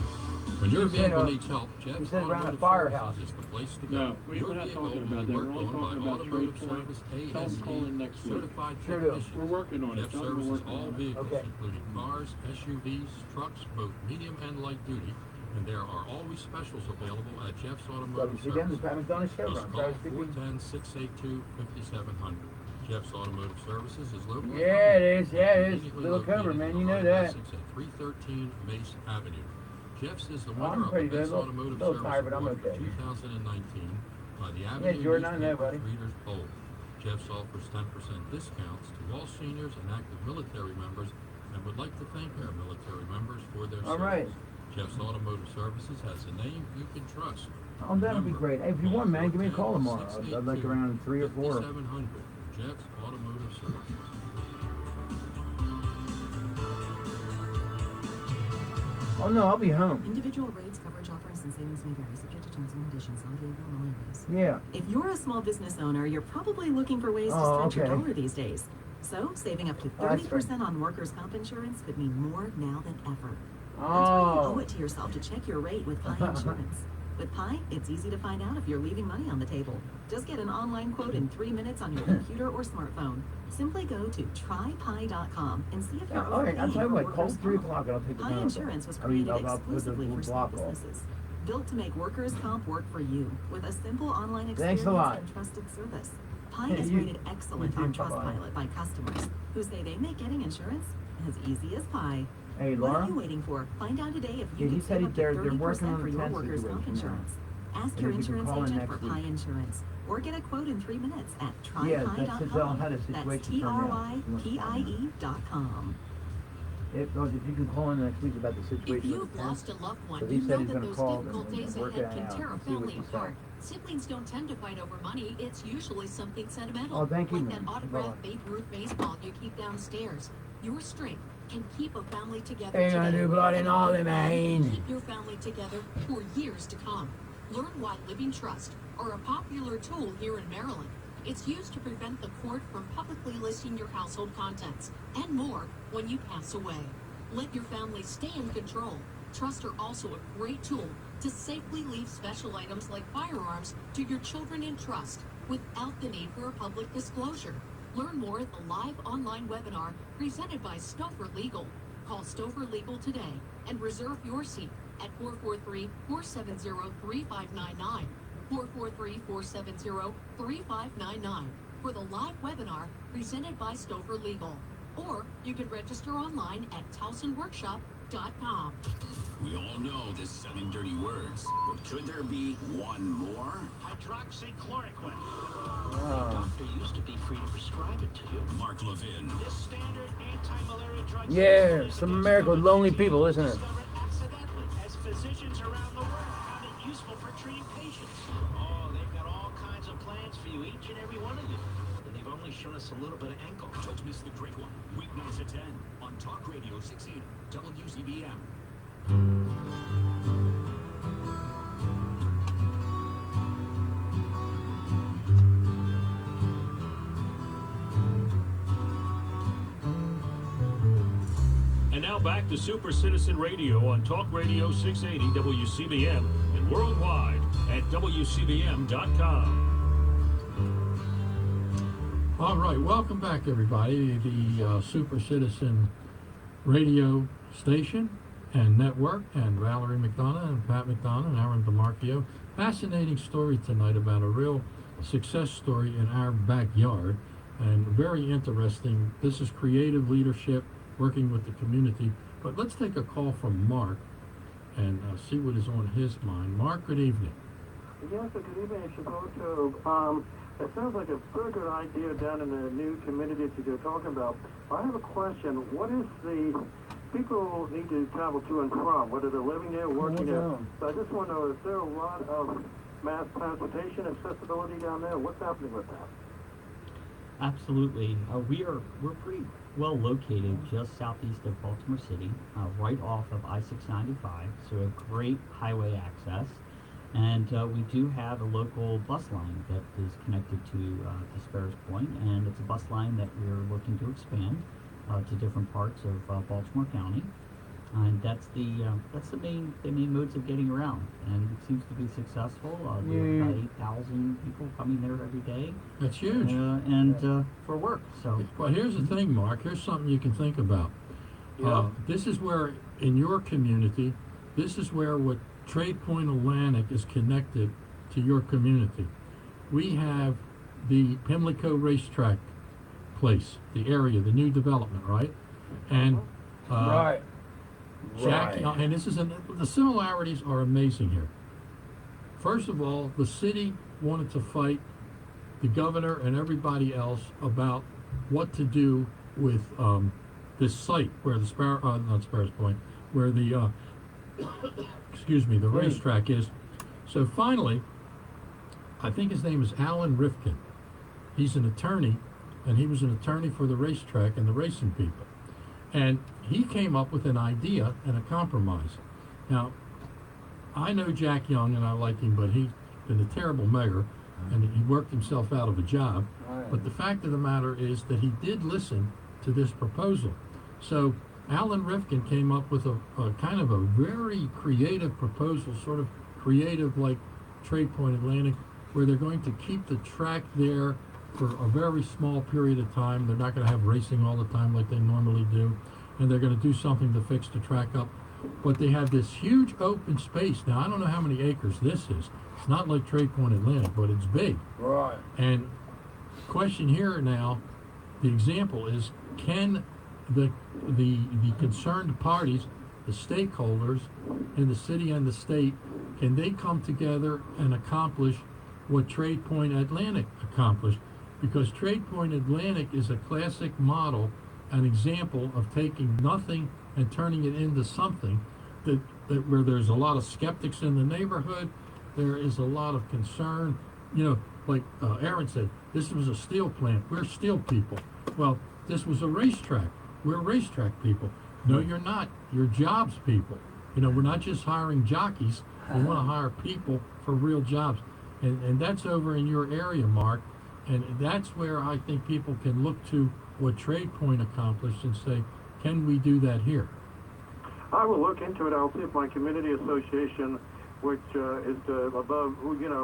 When your vehicle needs help, Jeff's said around a Automotive firehouse. Services is the place to go. No, we're not talking about that. We're only talking about trade points. Tell them call in next week. Certified Sure do. technicians. We're working on it. Jeff Tell them we're services working all on it. vehicles, Okay. including cars, SUVs, trucks, both medium and light duty. And there are always specials available at Jeff's Automotive WCDM, Services. the McDONOUGH Just Chevron. call Sorry, speaking. 410-682-5700. Jeff's Automotive Services is located. Yeah, it is. Yeah, it is. conveniently Little located cover, man. in You know Line that. Essex at 313 Mace Avenue. Jeff's is the I'm winner of the pretty good. Best Automotive Little Service tired, but I'm Award for okay. 2019 by the Yeah, Avenue Jordan, I know, Newspaper buddy. Readers Poll. Jeff's offers 10% discounts to all seniors and active military members and would like to thank our military members for their All service. right. Jeff's Automotive Services has a name you can trust. Oh, that'll be great. Hey, if you want, man, give me a call tomorrow. I'd like around 3 or 4. 5700 Jeff's Automotive Services. Oh, no, I'll be home. Individual rates, coverage offerings, and savings may vary, subject to terms and conditions. Not available in all areas. Yeah. If you're a small business owner, you're probably looking for ways to stretch your dollar these days. So, saving up to 30% on workers' comp insurance could mean more now than ever. That's why you owe it to yourself to check your rate with Pi Insurance. With Pi, it's easy to find out if you're leaving money on the table. Just get an online quote in 3 minutes on your computer or smartphone. Simply go to trypi.com and see if you're All right, I'll tell you what. Call workers' 3 comp. o'clock and I'll take the Pi phone. Insurance was I mean, created I'll put the exclusively for small block off. businesses. Built to make workers' comp work for you with a simple online Thanks experience a lot. and trusted service. Pi Hey, is you- rated excellent you on too, bye-bye. Trustpilot by customers who say they make getting insurance as easy as pie. Hey, What Laura? are you waiting for? Find out today if Yeah, you he can said save he- up to they're 30% working on for the your tent workers' comp situation now. insurance. Ask And your if you can insurance call in agent next for Pi week. Insurance or get a quote in 3 minutes at Yeah, that's since they'll trypi.com. have a That's situation from now. trypie.com. If you can call in next week about the situation. If with you've the tent. lost a loved one, So he you said know he's that gonna those call difficult and days work ahead it can out. tear a See what family he said. apart. Siblings don't tend to fight over money. It's usually something sentimental. Oh, thank you, Like man. that autographed Bye-bye. Babe Ruth baseball you keep downstairs. Your strength can keep a family together Ain't gonna today. do blood and all And them, man. keep your family together for years to come. Learn why Living Trust are a popular tool here in Maryland. It's used to prevent the court from publicly listing your household contents and more when you pass away. Let your family stay in control. Trusts are also a great tool to safely leave special items like firearms to your children in trust without the need for a public disclosure. Learn more at the live online webinar presented by Stouffer Legal. Call Stouffer Legal today and reserve your seat at 443-470-3599. 443-470-3599 for the live webinar presented by Stouffer Legal. Or you can register online at towsonworkshop.com. We all know the 7 dirty words, but could there be one more? Hydroxychloroquine. Oh. Doctor used to be free to prescribe it to you. Mark Levin. This standard anti-malaria drug Yeah, some American lonely people, isn't it? accidentally, as physicians around the world found it useful for treating patients. Oh, they've got all kinds of plans for you, each and every one of you. And they They've only shown us a little bit of ankle. Don't miss the great one. Weeknights at 10 on Talk Radio 680 WCBM. And now back to Super Citizen Radio on Talk Radio 680 WCBM and worldwide at WCBM.com. All right, welcome back, everybody. The Super Citizen Radio station and network, and Valerie McDonough and Pat McDonough and Aaron TOMARCHIO. Fascinating story tonight about a real success story in our backyard, and very interesting. This is creative leadership, working with the community. But let's take a call from Mark and see what is on his mind. Mark, good evening. Yes, good evening, Chicago. It sounds like a very good idea down in the new community that you're talking about. I have a question. What is the people need to travel to and from, whether they're living there, working there? So I just want to know, is there a lot of mass transportation accessibility down there? What's happening with that? Absolutely. We're pretty well located just southeast of Baltimore City, right off of I-695, so a great highway access. And we do have a local bus line that is connected to Sparrows Point, and it's a bus line that we're looking to expand to different parts of Baltimore County. And that's the main modes of getting around, and it seems to be successful. We have about 8,000 people coming there every day. That's huge. And for work. So. Well, here's the thing, Mark. Here's something you can think about. This is where, in your community, this is where what Trade Point Atlantic is connected to your community. We have the Pimlico Racetrack place, the area, the new development, right? And Right. And this is the similarities are amazing here. First of all, the city wanted to fight the governor and everybody else about what to do with this site where the not Sparrows Point, where the excuse me, the racetrack is. So finally, I think his name is Alan Rifkin. He's an attorney, and he was an attorney for the racetrack and the racing people. And he came up with an idea and a compromise. Now, I know Jack Young, and I like him, but he's been a terrible mayor, and he worked himself out of a job. But the fact of the matter is that he did listen to this proposal. So Alan Rifkin came up with a kind of a very creative proposal, sort of creative like Trade Point Atlantic, where they're going to keep the track there for a very small period of time. They're not going to have racing all the time like they normally do, and they're going to do something to fix the track up. But they have this huge open space. Now, I don't know how many acres this is. It's not like Trade Point Atlantic, but it's big. Right. And question here now, the example is, can the concerned parties, the stakeholders in the city and the state, can they come together and accomplish what Trade Point Atlantic accomplished? Because Trade Point Atlantic is a classic model, an example of taking nothing and turning it into something that where there's a lot of skeptics in the neighborhood. There is a lot of concern. You know, like Aaron said, this was a steel plant. We're steel people. Well, this was a racetrack. We're racetrack people. No, you're not. You're jobs people. You know, we're not just hiring jockeys. We want to hire people for real jobs. And that's over in your area, Mark. And that's where I think people can look to what Trade Point accomplished and say, can we do that here? I will look into it. I'll see if my community association, which is above,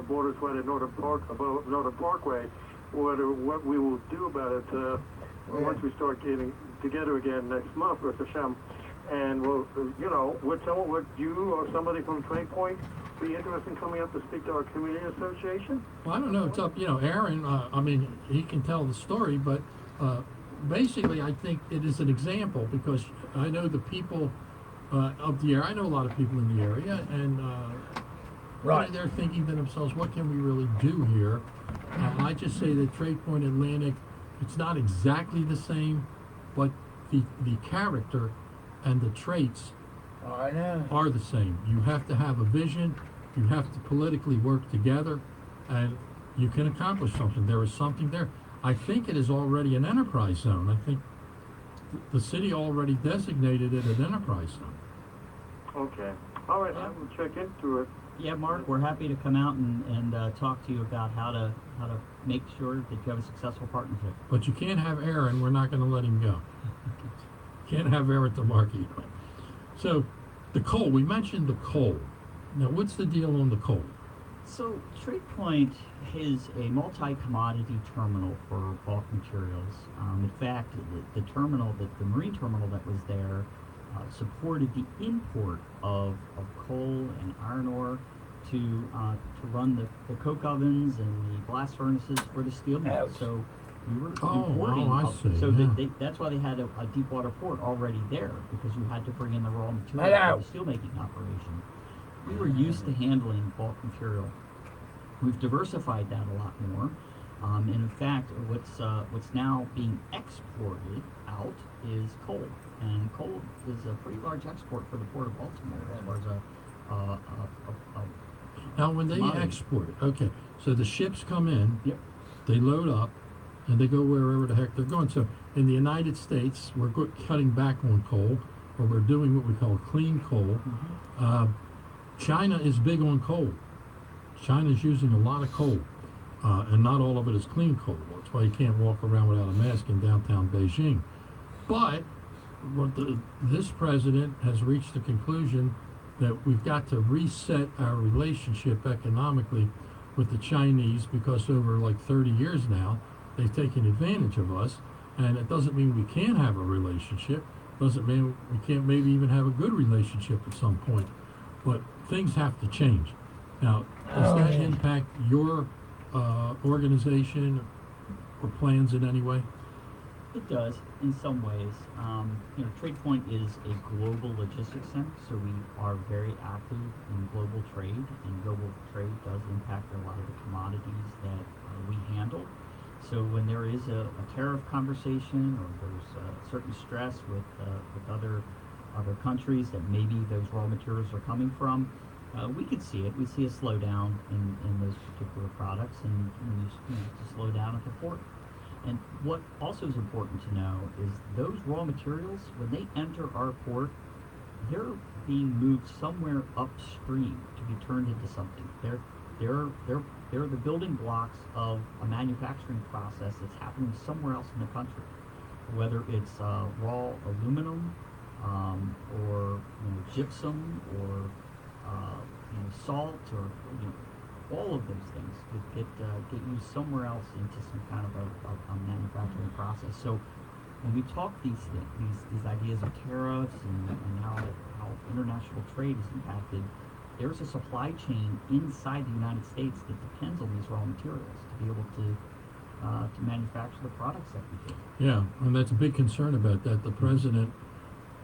borders right at Northern Park, above Northern Parkway, what we will do about it once we start getting together again next month with Hashem. And we'll, would you or somebody from Trade Point be interested in coming up to speak to our community association? Well, I don't know. It's up, Aaron, I mean, he can tell the story, but basically I think it is an example, because I know the people of the area. I know a lot of people in the area, and they're thinking to themselves, what can we really do here? I just say that Trade Point Atlantic, it's not exactly the same, but the character and the traits are the same. You have to have a vision, you have to politically work together, and you can accomplish something. There is something there. I think it is already an enterprise zone. I think the city already designated it an enterprise zone. Okay. All right, I will check into it. Yeah, Mark, we're happy to come out and talk to you about how to make sure that you have a successful partnership. But you can't have Aaron. We're not going to let him go. Can't have Aaron TOMARCHIO. So, the coal. We mentioned the coal. Now, what's the deal on the coal? So, Trade Point is a multi-commodity terminal for bulk materials. In fact, the terminal, the marine terminal that was there, supported the import of coal and iron ore to run the coke ovens and the blast furnaces for the steel mills. So we were importing. I see. So Yeah. that's why they had a deep water port already there, because you had to bring in the raw material for the steelmaking operation. We were used to handling bulk material. We've diversified that a lot more. And in fact, what's now being exported out is coal, and coal is a pretty large export for the Port of Baltimore as far as Now, when they commodity. export it, okay, so the ships come in, Yep. they load up, and they go wherever the heck they're going. So in the United States, we're cutting back on coal, or we're doing what we call clean coal. China is big on coal. China's using a lot of coal, and not all of it is clean coal. That's why you can't walk around without a mask in downtown Beijing. But this president has reached the conclusion that we've got to reset our relationship economically with the Chinese, because over like 30 years now, they've taken advantage of us. And it doesn't mean we can't have a relationship. Doesn't mean we can't maybe even have a good relationship at some point. But things have to change. Now, does that impact your organization or plans in any way? It does, in some ways. Trade Point is a global logistics center, so we are very active in global trade, and global trade does impact a lot of the commodities that we handle. So when there is a tariff conversation, or there's certain stress with other countries that maybe those raw materials are coming from, we could see it. We see a slowdown in those particular products, and it's a slowdown at the port. And what also is important to know is those raw materials, when they enter our port, they're being moved somewhere upstream to be turned into something. They're the building blocks of a manufacturing process that's happening somewhere else in the country. Whether it's raw aluminum, or gypsum, or salt, or all of those things get used somewhere else into some kind of a manufacturing process. So when we talk these ideas of tariffs and how international trade is impacted, there's a supply chain inside the United States that depends on these raw materials to be able to manufacture the products that we do. Yeah, and that's a big concern about that. The president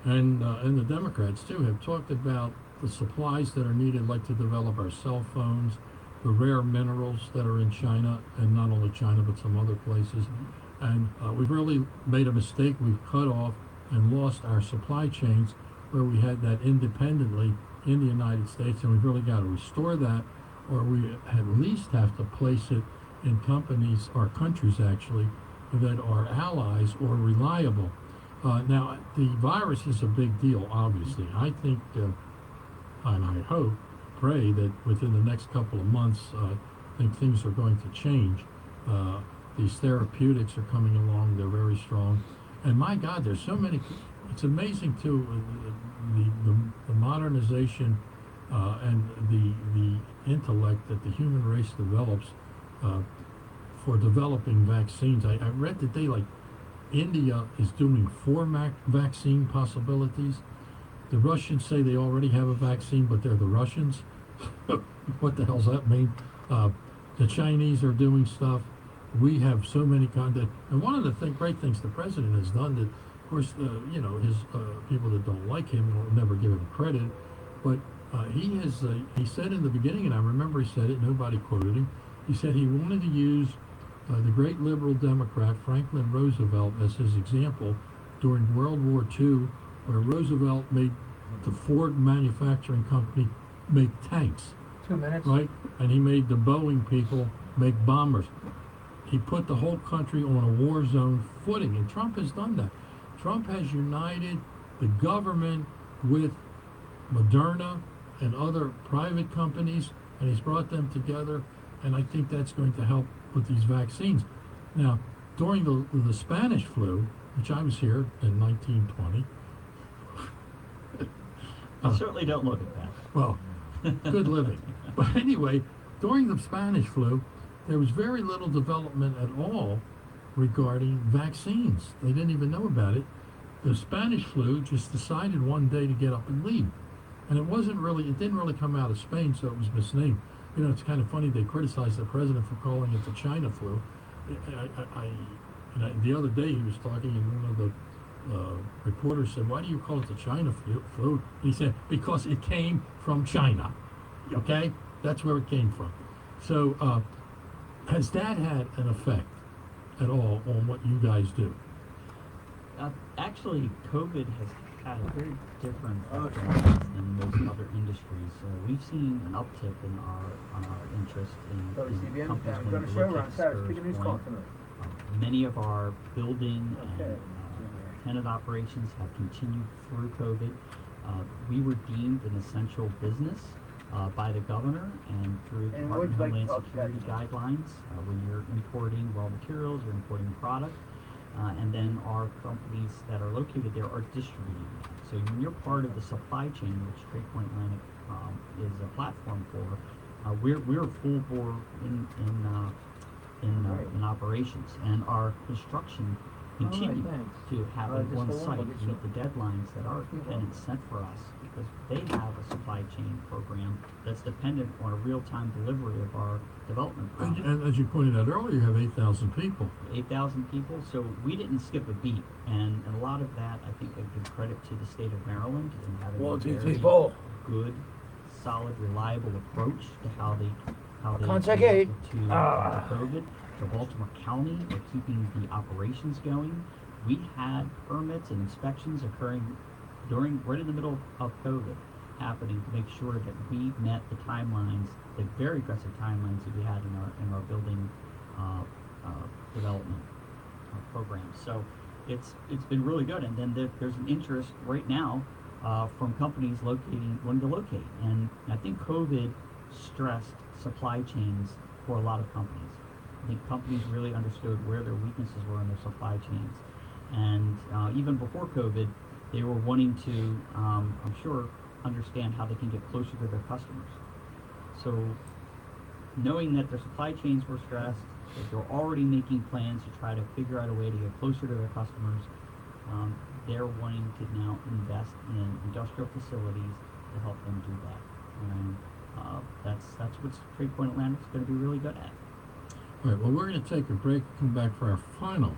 and the Democrats too have talked about the supplies that are needed, like to develop our cell phones, the rare minerals that are in China, and not only China but some other places. And we've really made a mistake. We've cut off and lost our supply chains where we had that independently in the United States, and we've really got to restore that, or we at least have to place it in companies or countries actually that are allies or reliable. Now, the virus is a big deal, obviously. I think, and I hope, pray that within the next couple of months, I think things are going to change. These therapeutics are coming along. They're very strong. And my God, there's so many. It's amazing, too, the modernization and the intellect that the human race develops for developing vaccines. I read today, like, India is doing 4 vaccine possibilities. The Russians say they already have a vaccine, but they're the Russians. What the hell does that mean? The Chinese are doing stuff. We have so many content. And one of the great things the president has done, that, of course, his people that don't like him will never give him credit, but he said in the beginning, and I remember he said it, nobody quoted him, he said he wanted to use the great liberal Democrat Franklin Roosevelt as his example during World War II, where Roosevelt made the Ford manufacturing company make tanks. 2 minutes. Right? And he made the Boeing people make bombers. he put the whole country on a war zone footing, and Trump has done that. Trump has united the government with McDONOUGh and other private companies, and he's brought them together, and I think that's going to help with these vaccines. Now, during the Spanish flu, which I was here in 1920. I certainly don't look at that. Well, good living. But anyway, during the Spanish flu, there was very little development at all regarding vaccines. They didn't even know about it. The Spanish flu just decided one day to get up and leave. And it didn't really come out of Spain, so it was misnamed. You know, it's kind of funny, they criticized the president for calling it the China flu. The other day he was talking, and one of the reporters said, "Why do you call it the China flu?" He said, "Because it came from China." Okay? That's where it came from. So, has that had an effect at all on what you guys do? Actually, COVID has had a very different effect than most other industries. We've seen an uptick in our interest in companies when we look at Spur's point. Many of our building and tenant operations have continued through COVID. We were deemed an essential business by the governor and through the Department of Homeland Security guidelines when you're importing raw materials or importing product. And then our companies that are located there are distributing that. So when you're part of the supply chain, which TradePoint Atlantic is a platform for, we're full bore in operations, and our construction continues to have one site to meet the deadlines that our tenants set for us, because they have a supply chain program that's dependent on a real-time delivery of our development project. And as you pointed out earlier, you have 8,000 people. 8,000 people, so we didn't skip a beat, and a lot of that, I think, I give credit to the state of Maryland in having a very good, solid, reliable approach to how they reacted to COVID. The Baltimore County are keeping the operations going. We had permits and inspections occurring right in the middle of COVID happening to make sure that we met the timelines, the very aggressive timelines that we had in our building development program. So it's been really good. And then there's an interest right now from companies wanting to locate. And I think COVID stressed supply chains for a lot of companies. I think companies really understood where their weaknesses were in their supply chains. And even before COVID, they were wanting to, I'm sure, understand how they can get closer to their customers. So knowing that their supply chains were stressed, that they're already making plans to try to figure out a way to get closer to their customers, they're wanting to now invest in industrial facilities to help them do that. And that's what TradePoint Atlantic is going to be really good at. All right, well, we're going to take a break, come back for our final,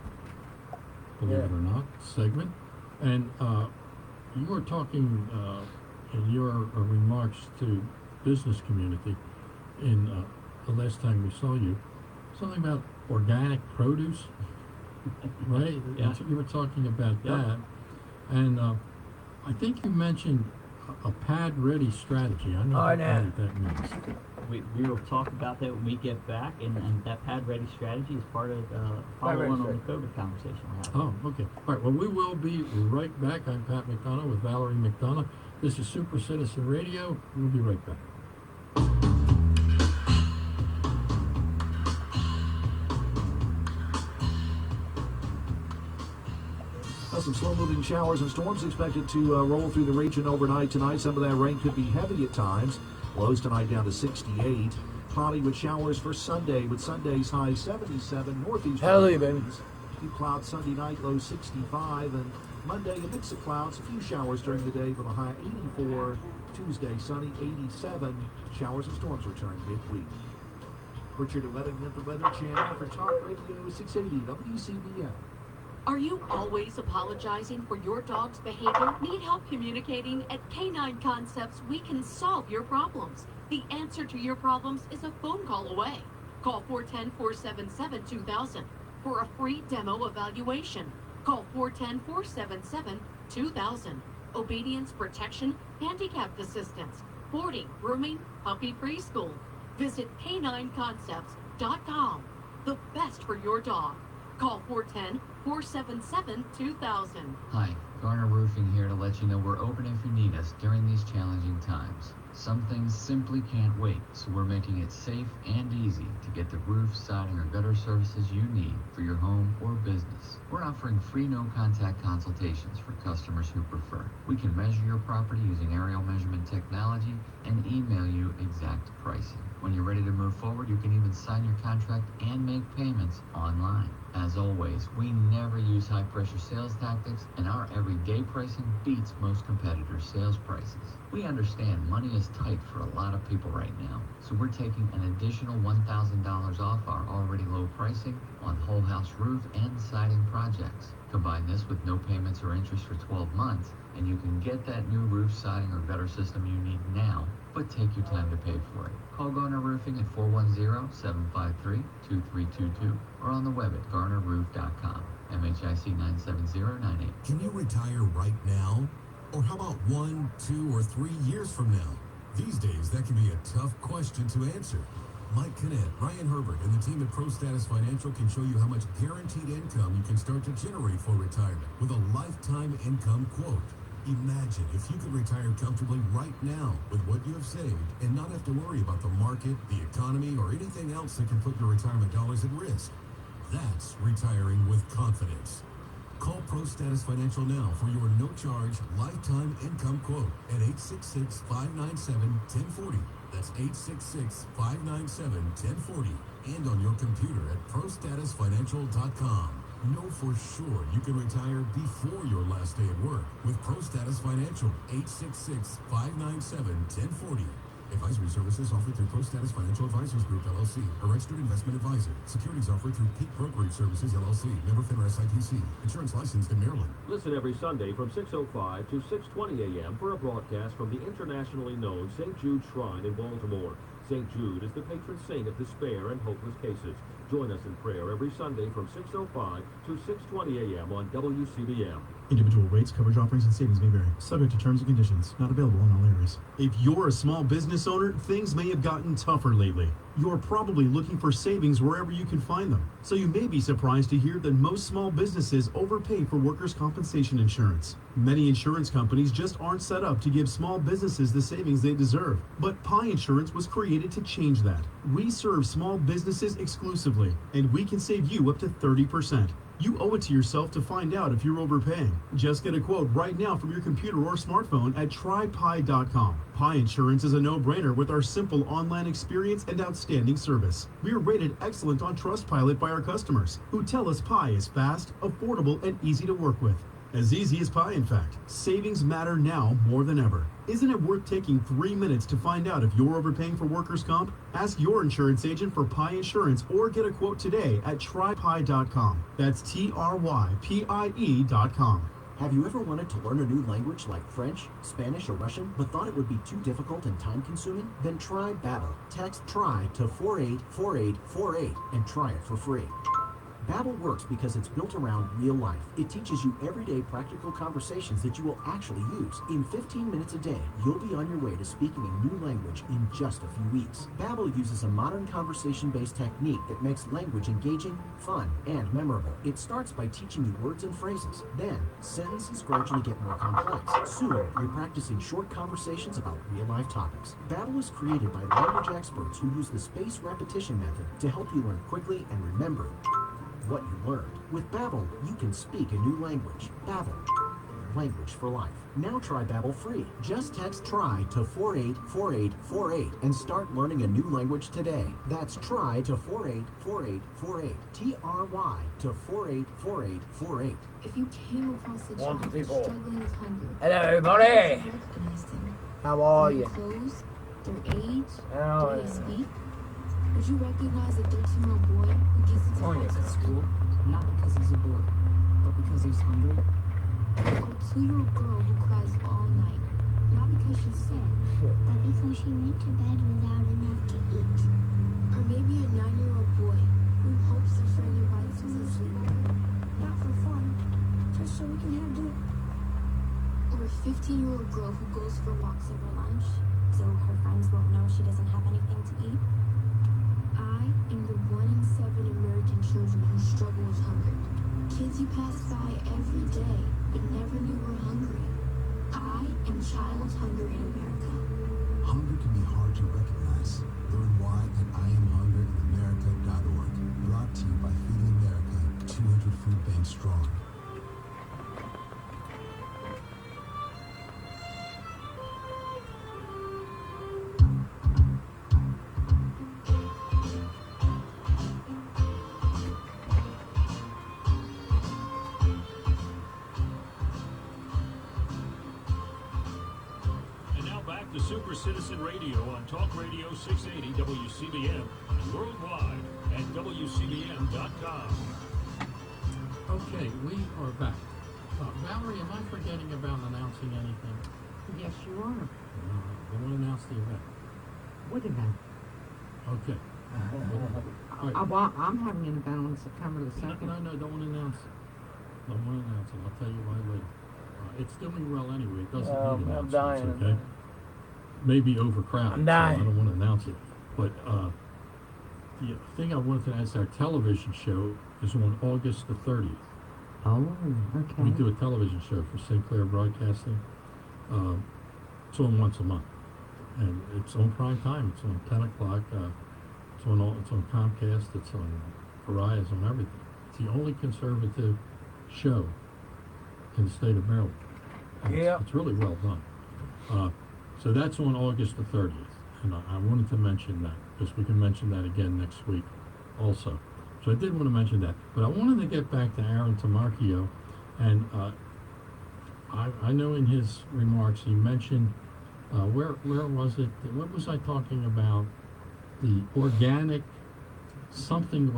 believe it or not, segment. And you were talking in your remarks to business community in the last time we saw you, something about organic produce, right? Yeah. You were talking about that. And I think you mentioned a pad-ready strategy. I know what that means. We will talk about that when we get back, and that pad-ready strategy is part of follow-on on the COVID conversation we're having. Oh, okay. All right, well, we will be right back. I'm Pat McDonough with Valerie McDonough. This is Super Citizen Radio. We'll be right back. Some slow-moving showers and storms expected to roll through the region overnight tonight. Some of that rain could be heavy at times. Lows tonight down to 68. Cloudy with showers for Sunday, with Sunday's high 77. Northeast. Hallelujah, baby. Few clouds Sunday night, low 65. And Monday, a mix of clouds, a few showers during the day with a high 84. Tuesday, sunny 87. Showers and storms return midweek. Richard Wedding at the Weather Channel for Talk Radio 680 WCBM. Are you always apologizing for your dog's behavior? Need help communicating? At Canine Concepts, we can solve your problems. The answer to your problems is a phone call away. Call 410-477-2000 for a free demo evaluation. Call 410-477-2000. Obedience, protection, handicapped assistance, boarding, grooming, puppy preschool. Visit canineconcepts.com. the best for your dog. Call 410-477-2000. Hi, Garner Roofing here to let you know we're open if you need us during these challenging times. Some things simply can't wait, so we're making it safe and easy to get the roof, siding, or gutter services you need for your home or business. We're offering free no-contact consultations for customers who prefer. We can measure your property using aerial measurement technology and email you exact pricing. When you're ready to move forward, you can even sign your contract and make payments online. As always, we never use high-pressure sales tactics, and our everyday pricing beats most competitors' sales prices. We understand money is tight for a lot of people right now, so we're taking an additional $1,000 off our already low pricing on whole house roof and siding projects. Combine this with no payments or interest for 12 months, and you can get that new roof, siding, or gutter system you need now, but take your time to pay for it. Call Garner Roofing at 410-753-2322 or on the web at garnerroof.com. MHIC 97098. Can you retire right now? Or how about 1, 2, or 3 years from now? These days, that can be a tough question to answer. Mike Kinnett, Ryan Herbert, and the team at ProStatus Financial can show you how much guaranteed income you can start to generate for retirement with a lifetime income quote. Imagine if you could retire comfortably right now with what you have saved and not have to worry about the market, the economy, or anything else that can put your retirement dollars at risk. That's retiring with confidence. Call ProStatus Financial now for your no-charge lifetime income quote at 866-597-1040. That's 866-597-1040 and on your computer at ProStatusFinancial.com. Know for sure you can retire before your last day at work with ProStatus Financial. 866-597-1040. Advisory services offered through ProStatus Financial Advisors Group, LLC, a registered investment advisor. Securities offered through Peak Brokerage Services, LLC, member FINRA SIPC. Insurance licensed in Maryland. Listen every Sunday from 6:05 to 6:20 a.m. for a broadcast from the internationally known St. Jude Shrine in Baltimore. St. Jude is the patron saint of despair and hopeless cases. Join us in prayer every Sunday from 6:05 to 6:20 a.m. on WCBM. Individual rates, coverage offerings, and savings may vary. Subject to terms and conditions. Not available in all areas. If you're a small business owner, things may have gotten tougher lately. You're probably looking for savings wherever you can find them. So you may be surprised to hear that most small businesses overpay for workers' compensation insurance. Many insurance companies just aren't set up to give small businesses the savings they deserve. But Pi Insurance was created to change that. We serve small businesses exclusively, and we can save you up to 30%. You owe it to yourself to find out if you're overpaying. Just get a quote right now from your computer or smartphone at trypi.com. Pi Insurance is a no-brainer with our simple online experience and outstanding service. We are rated excellent on Trustpilot by our customers, who tell us Pi is fast, affordable, and easy to work with. As easy as pie, in fact. Savings matter now more than ever. Isn't it worth taking 3 minutes to find out if you're overpaying for workers' comp? Ask your insurance agent for Pi Insurance or get a quote today at trypi.com. That's TRYPIE.com. Have you ever wanted to learn a new language like French, Spanish, or Russian, but thought it would be too difficult and time-consuming? Then try Babbel. Text TRY to 484848 and try it for free. Babbel works because it's built around real life. It teaches you everyday practical conversations that you will actually use. In 15 minutes a day, you'll be on your way to speaking a new language in just a few weeks. Babbel uses a modern conversation-based technique that makes language engaging, fun, and memorable. It starts by teaching you words and phrases. Then, sentences gradually get more complex. Soon, you're practicing short conversations about real-life topics. Babbel was created by language experts who use the spaced repetition method to help you learn quickly and remember what you learned. With Babbel, you can speak a new language. Babbel, language for life. Now try Babbel free. Just text TRY to 484848 and start learning a new language today. That's TRY to 484848. TRY to 484848. If you came across a child struggling with hunger, Hello, everybody. recognize them. How are Their you? clothes, their age, Oh, the way they yeah. speak. Would you recognize a 13-year-old boy who gets into fights at school, not because he's a boy, but because he's hungry? Or a 2-year-old girl who cries all night, not because she's sad, but because she went to bed without enough to eat. Or maybe a 9-year-old boy who hopes the friendly bites with his sleepover, not for fun, just so we can have dinner. Or a 15-year-old girl who goes for walks over lunch, so her friends won't know she doesn't have anything to eat. I am the 1 in 7 American children who struggle with hunger. Kids you pass by every day, but never knew were hungry. I am Child Hunger in America. Hunger can be hard to recognize. Learn why at IamHungerInAmerica.org. Brought to you by Feeding America, 200 food banks strong. To Super Citizen Radio on Talk Radio 680 WCBM and worldwide at WCBM.com. Okay, we are back. Valerie, am I forgetting about announcing anything? Yes, you are. I want to announce the event. What event? Okay. I'm having an event on September the 2nd. No, don't want to announce it. Don't want to announce it. I'll tell you why later. It's doing well anyway. It doesn't need announcements, dying. okay? Maybe overcrowded, so I don't want to announce it. But the thing I wanted to announce, our television show is on August the 30th. Oh, okay. We do a television show for Sinclair Broadcasting. It's on once a month, and it's on prime time. It's on 10 o'clock. It's on Comcast. It's on Verizon. Everything. It's the only conservative show in the state of Maryland. It's really well done. So that's on August the 30th, and I wanted to mention that, because we can mention that again next week also. So I did want to mention that, but I wanted to get back to Aaron Tomarchio, and I know in his remarks he mentioned, where was it, what was I talking about, the organic something.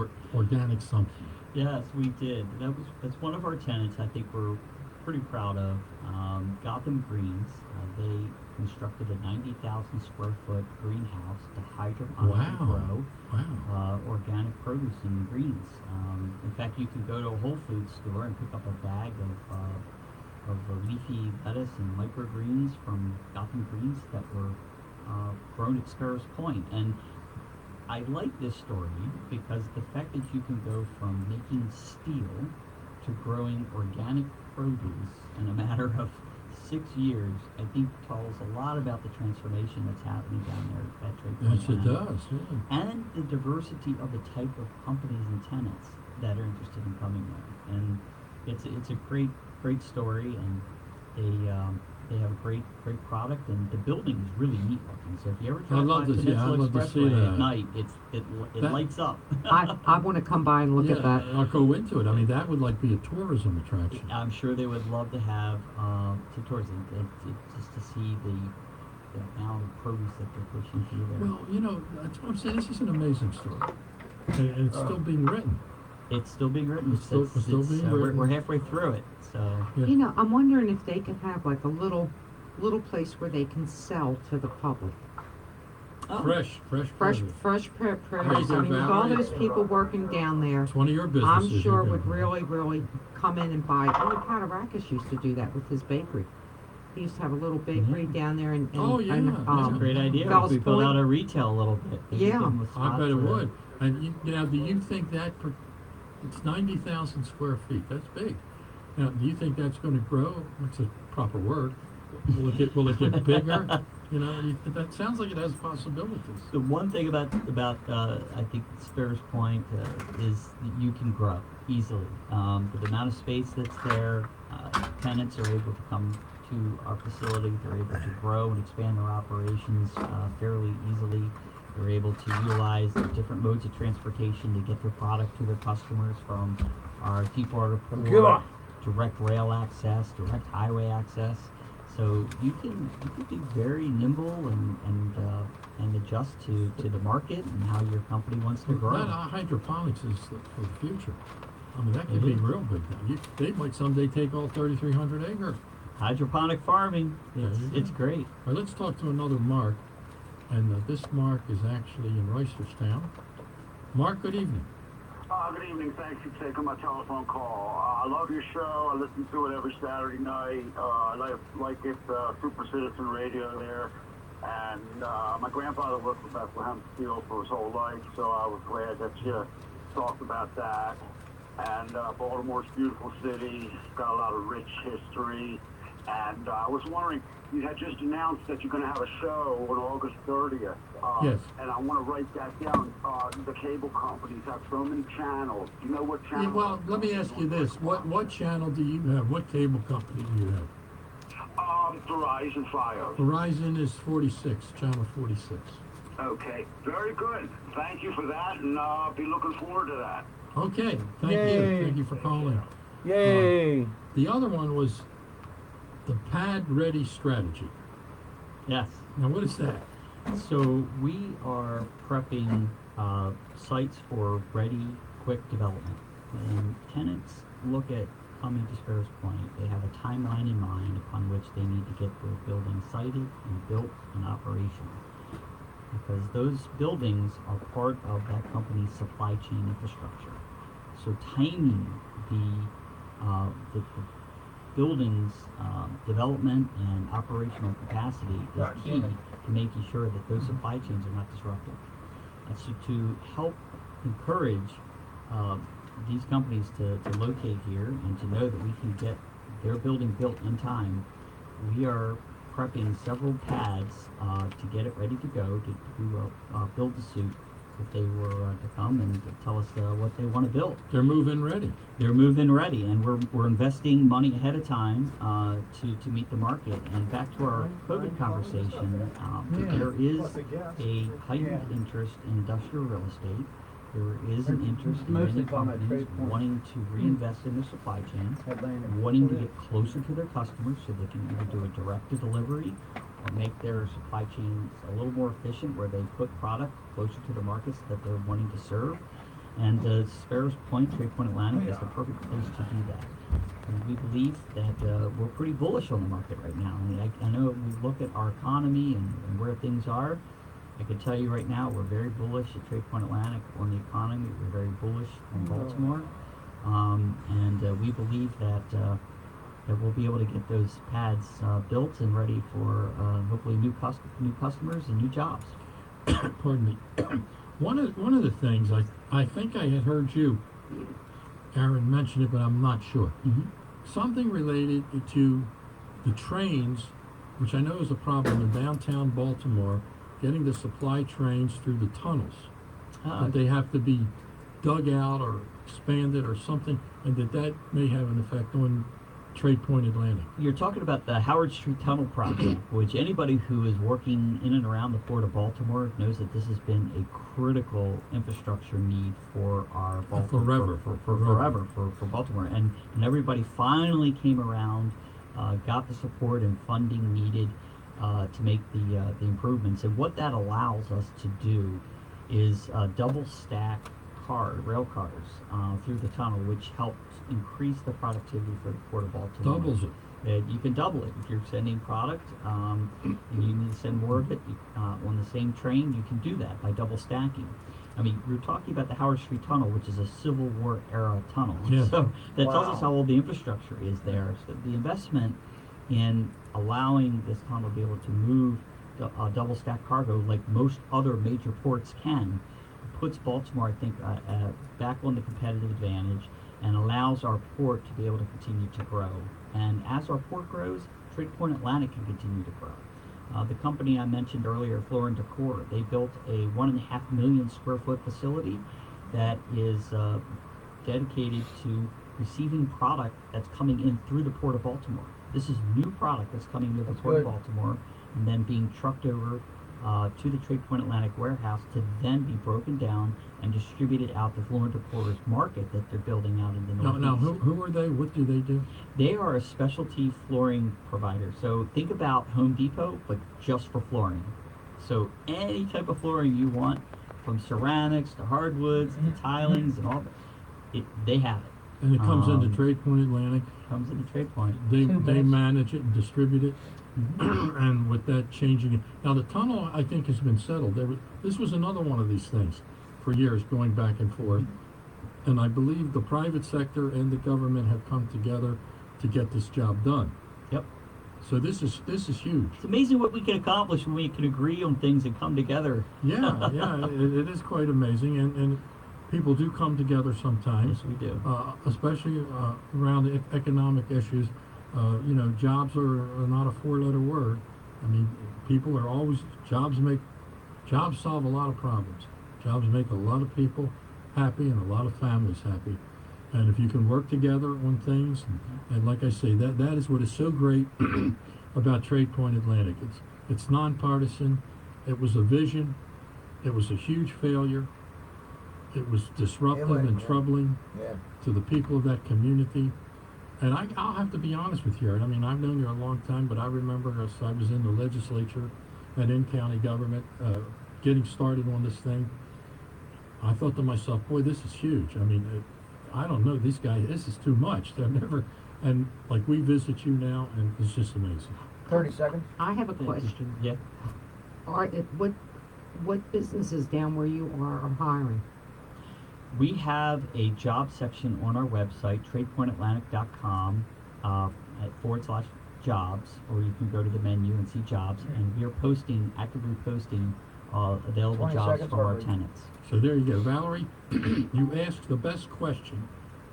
Yes, we did. That's one of our tenants I think we're pretty proud of. Gotham Greens, they constructed a 90,000 square foot greenhouse to hydroponically grow organic produce and greens. In fact, you can go to a Whole Foods store and pick up a bag of leafy lettuce and microgreens from Gotham Greens that were grown at Sparrows Point. And I like this story because the fact that you can go from making steel to growing organic produce in a matter of 6 years, I think tells a lot about the transformation that's happening down there at Trade Point. Yes, it does. Yeah. And the diversity of the type of companies and tenants that are interested in coming there. And it's a great story, and they have a great product, and the building is really neat looking. So if you ever drive by Peninsula Expressway at night, it lights up. I want to come by and look at that. I'll go into it. I mean, that would be a tourism attraction. I'm sure they would love to have some tourism, just to see the amount of produce that they're pushing through there. Well, that's what I'm saying. This is an amazing story, and it's still being written. It's still being written. It's still being written. We're halfway through it, so. Yeah. I'm wondering if they could have like a little place where they can sell to the public. Oh. Fresh produce. I mean, with all those people working down there, it's one of your businesses. I'm sure would really come in and buy. Patarachis used to do that with his bakery. He used to have a little bakery down there, and that's a great idea. If we build out a retail a little bit. I bet it would. And do you think that it's 90,000 square feet? That's big. Now, do you think that's going to grow? That's a proper word. Will it get bigger? That sounds like it has possibilities. The one thing about I think Sparrows Point is that you can grow easily. The amount of space that's there, tenants are able to come to our facility. They're able to grow and expand their operations fairly easily. They're able to utilize the different modes of transportation to get their product to their customers, from our Deepwater Port, direct rail access, direct highway access. So you can be very nimble and adjust to the market and how your company wants to grow. Hydroponics is for the future. I mean, that could be real big now. They might someday take all 3,300 acre. Hydroponic farming, it's great. All right, let's talk to another Mark. And this Mark is actually in Reisterstown. Mark, good evening. Good evening. Thanks for taking my telephone call. I love your show. I listen to it every Saturday night. I like it, Super Citizen Radio there. And my grandfather worked for Bethlehem Steel for his whole life, so I was glad that you talked about that. And Baltimore's a beautiful city, got a lot of rich history. And I was wondering, you had just announced that you're going to have a show on August 30th. Yes. And I want to write that down. The cable companies have so many channels. Do you know what channel? Yeah, well, let me ask you this. What channel do you have? What cable company do you have? Verizon Fios. Verizon is 46, channel 46. Okay, very good. Thank you for that, and I'll be looking forward to that. Okay, thank Yay. you. Thank you for calling. Yay! The other one was the pad ready strategy. Yes. Now, what is that? So we are prepping sites for ready, quick development. And tenants look at coming to Sparrows Point. They have a timeline in mind upon which they need to get their building sited and built and operational. Because those buildings are part of that company's supply chain infrastructure. So timing the building's development and operational capacity is key to making sure that those supply chains are not disrupted. And so to help encourage these companies to locate here and to know that we can get their building built in time, we are prepping several pads to get it ready to go to do a build to suit if they were to come and to tell us what they want to build. They're move-in ready. They're move-in ready, and we're investing money ahead of time to meet the market. And back to our COVID conversation, there is a heightened interest in industrial real estate. There is an interest in many companies wanting to reinvest in their supply chains, wanting to get closer to their customers so they can either do a direct-to-delivery or make their supply chains a little more efficient where they put product closer to the markets that they're wanting to serve. And Sparrows Point, Trade Point Atlantic is the perfect place to do that. And we believe that we're pretty bullish on the market right now. I mean, I know we look at our economy and where things are. I can tell you right now, we're very bullish at Trade Point Atlantic on the economy. We're very bullish on Baltimore, and we believe that we'll be able to get those pads built and ready for hopefully new customers and new jobs. Pardon me. One of the things I think I had heard you, Aaron, mention it, but I'm not sure. Mm-hmm. Something related to the trains, which I know is a problem in downtown Baltimore, getting the supply trains through the tunnels. That they have to be dug out or expanded or something, and that may have an effect on Trade Point Atlantic. You're talking about the Howard Street Tunnel project, which anybody who is working in and around the Port of Baltimore knows that this has been a critical infrastructure need for our Baltimore for Baltimore, and everybody finally came around, got the support and funding needed to make the improvements. And what that allows us to do is double stack rail cars through the tunnel, which helps increase the productivity for the Port of Baltimore. Doubles it. You can double it. If you're sending product and you need to send more of it on the same train, you can do that by double stacking. I mean, we're talking about the Howard Street Tunnel, which is a Civil War era tunnel. Yeah. So that tells us how old the infrastructure is there. So the investment in allowing this tunnel to be able to move double stack cargo like most other major ports can puts Baltimore, I think, back on the competitive advantage and allows our port to be able to continue to grow. And as our port grows, Trade Point Atlantic can continue to grow. The company I mentioned earlier, Floor & Decor, they built a 1.5 million square foot facility that is dedicated to receiving product that's coming in through the Port of Baltimore. This is new product that's coming to the Port of Baltimore and then being trucked over to the Trade Point Atlantic warehouse to then be broken down and distributed out to Floor & Decor's market that they're building out in the Northeast. Now, who are they? What do they do? They are a specialty flooring provider. So think about Home Depot, but just for flooring. So any type of flooring you want, from ceramics to hardwoods to tilings and all that, they have it. And it comes into Trade Point Atlantic. Comes into Trade Point. They manage it and distribute it. And with that changing it. Now the tunnel, I think, has been settled. This was another one of these things for years, going back and forth. And I believe the private sector and the government have come together to get this job done. Yep. So this is huge. It's amazing what we can accomplish when we can agree on things and come together. Yeah, it is quite amazing, and people do come together sometimes. Yes, we do. Especially around the economic issues. Jobs are not a four-letter word. I mean, people are always, jobs solve a lot of problems. Jobs make a lot of people happy and a lot of families happy. And if you can work together on things, and like I say, that is what is so great about Trade Point Atlantic. It's nonpartisan. It was a vision. It was a huge failure. It was disruptive and troubling to the people of that community. And I'll have to be honest with you, Aaron. I mean, I've known you a long time, but I remember as I was in the legislature and in county government, getting started on this thing. I thought to myself, boy, this is huge. I mean, I don't know, these guys, this is too much. They're never, and like we visit you now, and it's just amazing. 30 seconds. I have a question. Yeah. What businesses down where you are hiring? We have a job section on our website, tradepointatlantic.com, /jobs, or you can go to the menu and see jobs, and we are actively posting available 20 jobs seconds from our already. tenants. So there you go. Valerie, you asked the best question,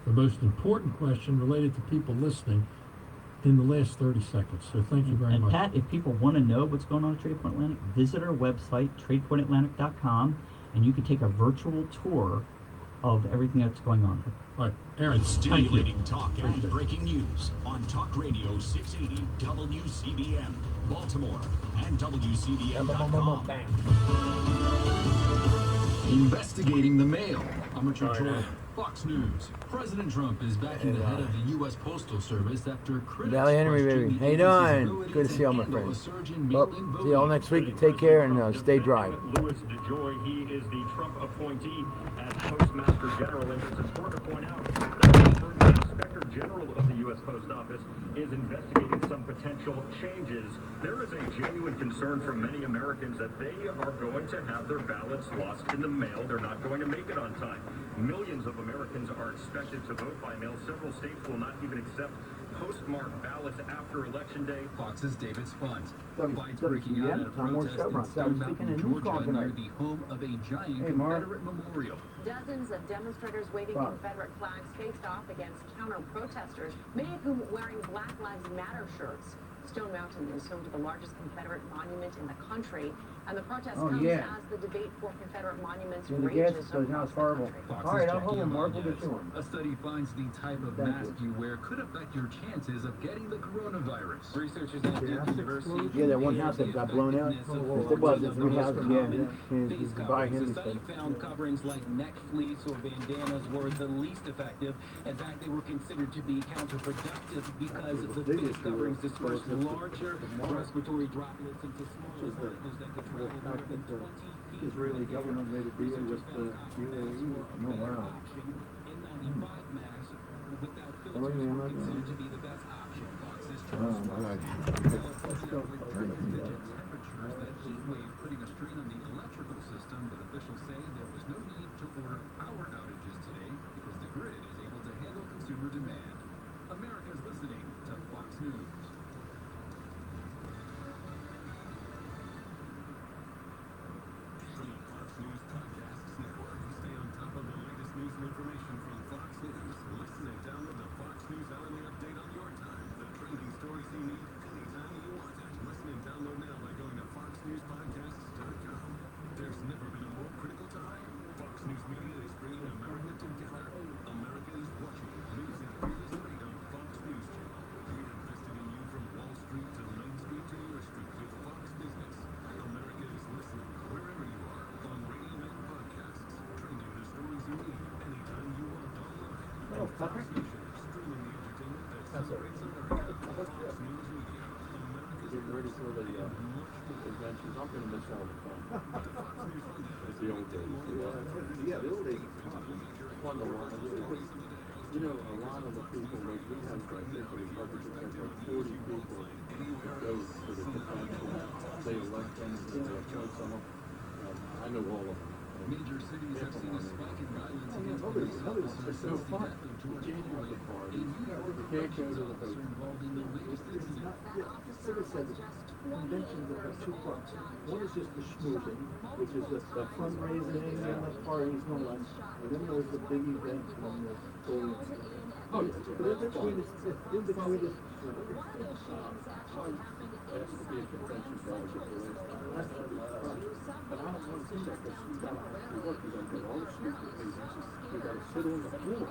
the most important question related to people listening in the last 30 seconds. So thank you very much. And Pat, if people want to know what's going on at Trade Point Atlantic, visit our website, tradepointatlantic.com, and you can take a virtual tour of everything that's going on. All right, Aaron, Stimulating talk and breaking news on Talk Radio 680 WCBM, Baltimore, and WCBM.com. Investigating the mail. I'm Richard Jordan. Fox News. President Trump is backing the head of the U.S. Postal Service after critics Valley Henry, baby. How you doing? Good to see all my friends. Well, see you all next week. Take care and stay dry. Louis DeJoy, he is the Trump appointee as Postmaster General, and it's important to point out that the Inspector General of the U.S. Post Office is investigating some potential changes. There is a genuine concern from many Americans that they are going to have their ballots lost in the mail. They're not going to make it on time. Millions of Americans are expected to vote by mail. Several states will not even accept postmarked ballots after Election Day. Fox's David Spunt. Fights breaking out at a protest in Stone Mountain, Georgia, near the home of a giant Confederate memorial. Dozens of demonstrators waving Confederate flags faced off against counter-protesters, many of whom wearing Black Lives Matter shirts. Stone Mountain is home to the largest Confederate monument in the country, and the protest comes as the debate for Confederate monuments rages across the country. All right, I'm home, Mark. We'll get you A study finds the type of mask you wear could affect your chances of getting the coronavirus. Researchers at Duke University. Yeah, that one house that got blown out. It was the three houses, These coverings, the study found coverings like neck fleece or bandanas were the least effective. In fact, they were considered to be counterproductive because the face coverings dispersed larger respiratory droplets into smaller particles that could travel more than 20 feet. Israeli government made a deal with the UAE. Oh, wow. N95 masks without filters were considered to be the best option. Fox's temperatures that heat wave putting a strain on the electrical system, but officials say there was no need to order power outages today because the grid is able to handle consumer demand. America's listening to Fox News. News and information from Fox News. Listen and download the Fox News Hourly Update on your time. The trending stories you need anytime you want it. Listen and download now by going to foxnewspodcasts.com. There's never been a more critical time. Fox News Media is bringing America together. America is watching. News and fearless lead on Fox News Channel. We invested in you from Wall Street to Main Street to your street with Fox Business. America is listening wherever you are on radio and podcasts. Trending the stories you need. Oh, fucker. That's it. Getting ready for the adventures. I'm going to miss all the fun. It's the old days. Yeah, the old days. Fun to watch. You know, a lot of the people, like we have, I think, the Republicans have like 40 people go for the convention. They elect them and they appoint someone. I know all of them. Major cities have seen a spike in violence Oh, against yeah, police officers it's so since the fun. death of George You can't go to Floyd. the party. A New York You can't go to corrections the officer party. involved in Like I said, conventions have two parts. One is just the schmoozing, which is the fundraising and the parties and all that. And then there's the big event when the bowling. Oh, yeah. But in between is Has to be a convention to ever get the last time. But I don't want to do that because we got to work. We got to get all the stupid meetings. We got to sit on the floor.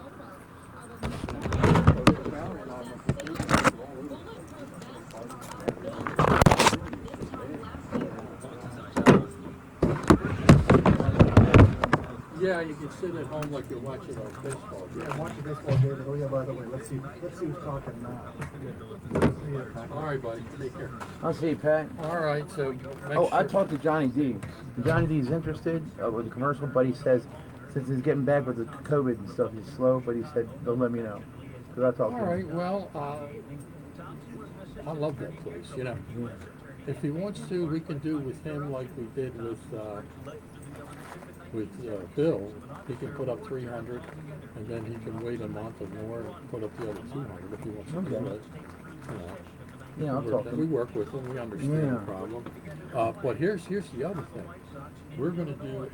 Yeah, you can sit at home like you're watching a baseball game. Yeah, watch a baseball game. Oh yeah, by the way, let's see who's talking now. All right, buddy. Take care. I'll see you, Pat. All right, so I talked to Johnny D. Johnny D is interested with the commercial, but he says since he's getting back with the COVID and stuff, he's slow. But he said they'll let me know because I talked to him. All right, well, I love that place. You know, if he wants to, we can do with him like we did with Bill. He can put up 300, and then he can wait a month or more and put up the other 200 if he wants to do it. You know, I'll talk to him. we work with him. We understand the problem. But here's the other thing. We're going to do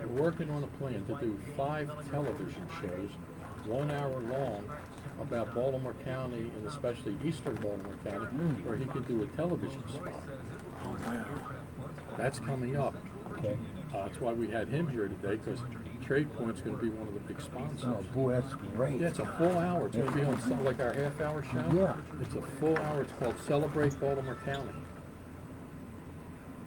we're working on a plan to do 5 television shows, 1 hour long, about Baltimore County and especially Eastern Baltimore County, where he can do a television spot. That's coming up. Okay. That's why we had him here today, because Trade Point's going to be one of the big sponsors. Oh boy, that's great. Yeah, it's a full hour. It's going to be on like our half-hour show. Yeah. It's a full hour. It's called Celebrate Baltimore County.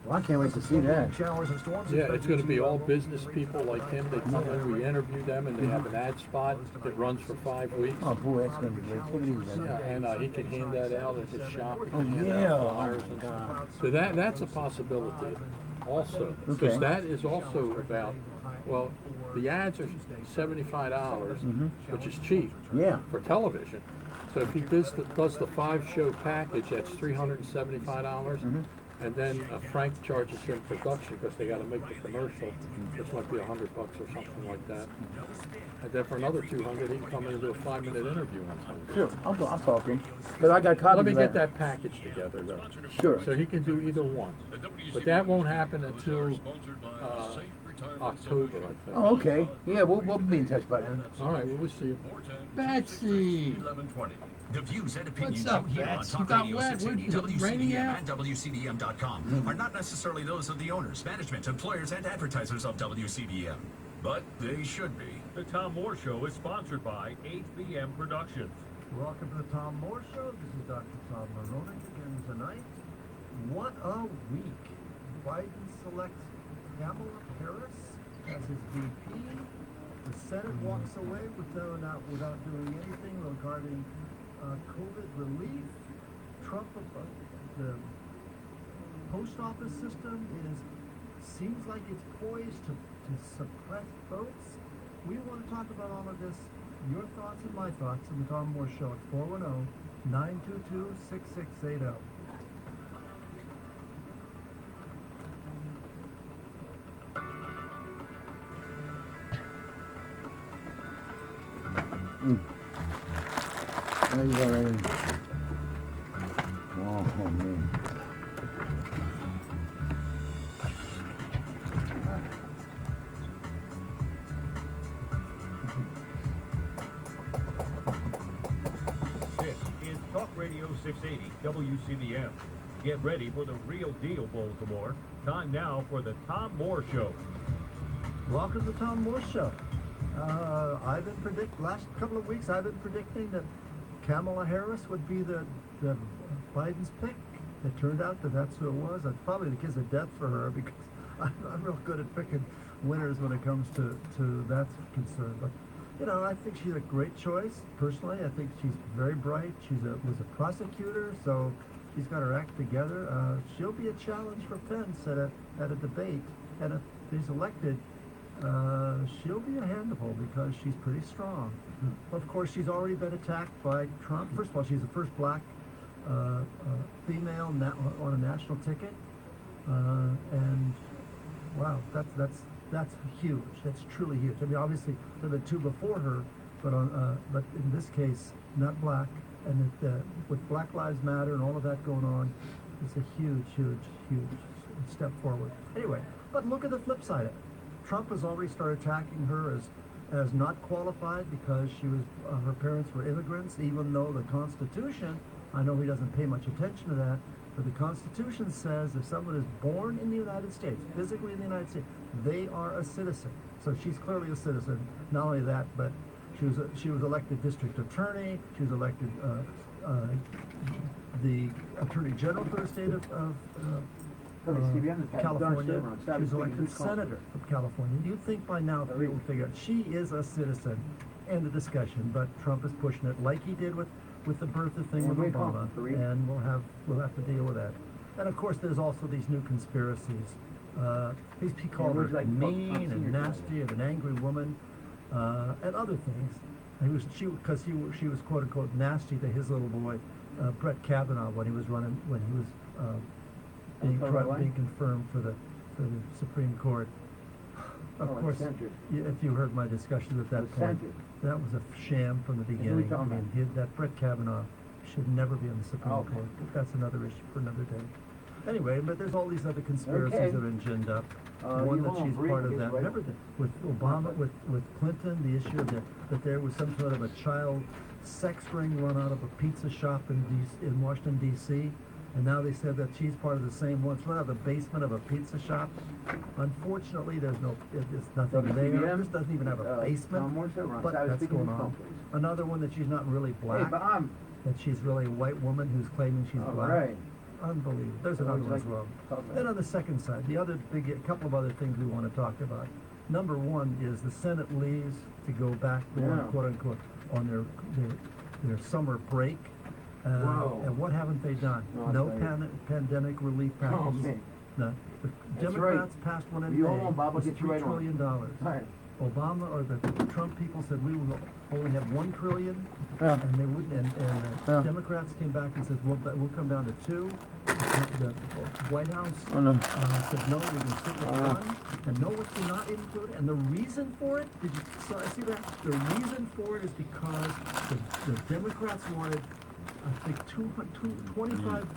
Well, I can't wait to see that. Showers and storms. Yeah, it's going to be all business people like him. They come in, we interview them, and they have an ad spot that runs for 5 weeks. Oh boy, that's going to be great. Take it easy. Yeah, and he can hand that out at his shop. He Oh can hand yeah. out flyers and so that's a possibility also, because Okay. that is also about, well, the ads are $75, which is cheap for television. So if he does the 5-show package, that's $375. And then Frank charges him production because they got to make the commercial, which might be $100 or something like that. And then for another $200, he can come in and do a 5-minute interview on something. Sure, I'll talk to him. But I got copies. Let me of get that package together, though. Sure. So he can do either one. But that won't happen until October, I think. Oh, okay. Yeah, we'll be in touch by then. All right, well, we'll see you. Betsy! The views and opinions What's up, you hear on Bets? Talk You got Radio wet? 680 Is it raining WCBM out? and WCBM.com are not necessarily those of the owners, management, employers, and advertisers of WCBM. But they should be. The Tom Moore Show is sponsored by 8BM Productions. Welcome to the Tom Moore Show. This is Dr. Tom Moronic again tonight. What a week. Biden selects Kamala Harris as his VP. The Senate walks away without doing anything regarding COVID relief. Trump, the post office system seems like it's poised to suppress votes. We want to talk about all of this, your thoughts and my thoughts, in the Tom Moore Show at 410-922-6680. There you go, right in. Oh, man. This is Talk Radio 680 WCBM. Get ready for the real deal, Baltimore. Time now for the Tom Moore Show. Welcome to the Tom Moore Show. Last couple of weeks I've been predicting that Kamala Harris would be the Biden's pick. It turned out that's who it was. That's probably the kiss of death for her because I'm real good at picking winners when it comes to that concern. But you know, I think she's a great choice. Personally, I think she's very bright. Was a prosecutor, so she's got her act together. She'll be a challenge for Pence at a debate, and if he's elected, she'll be a handful because she's pretty strong. Of course, she's already been attacked by Trump. First of all, she's the first black female on a national ticket, and wow, that's huge. That's truly huge. I mean, obviously there have been two before her, but in this case, not black, and with Black Lives Matter and all of that going on, it's a huge step forward. Anyway, but look at the flip side of it. Trump has already started attacking her as not qualified because her parents were immigrants, even though the Constitution, I know he doesn't pay much attention to that, but the Constitution says if someone is born in the United States, physically in the United States, they are a citizen. So she's clearly a citizen. Not only that, but she was elected district attorney. She was elected the attorney general for the state of California. She was elected senator from California. Do you think by now people will figure out she is a citizen? End of discussion. But Trump is pushing it like he did with the Bertha thing with Obama, and we'll have to deal with that. And of course, there's also these new conspiracies. He called her mean and nasty and an angry woman, and other things. She was quote unquote nasty to his little boy, Brett Kavanaugh, when he was being confirmed for the Supreme Court. Of course, if you heard my discussions at that point, that was a sham from the beginning. I mean, that Brett Kavanaugh should never be on the Supreme Court. But that's another issue for another day. Anyway, but there's all these other conspiracies that are ginned up. One that she's part of that. Remember that with Obama, with Clinton, the issue that there was some sort of a child sex ring run out of a pizza shop in Washington, D.C., and now they said that she's part of the same one. It's run out of the basement of a pizza shop. Unfortunately, there's nothing there. This doesn't even have a basement. But that's going on. Another one that she's not really black. That she's really a white woman who's claiming she's black. Right. Unbelievable. There's another one as well. Then on the second side, a couple of other things we want to talk about. Number one is the Senate leaves to go back, quote unquote, on their summer break. And what haven't they done? No pandemic relief packages. No. The Democrats passed one in May. It was $3 trillion. Obama or the Trump people said we will only have $1 trillion, and they wouldn't. And Democrats came back and said we'll come down to $2. The White House said no, we can stick with $1. And no, what's not included? And the reason for it? Did you see that? The reason for it is because the Democrats wanted, I think, $25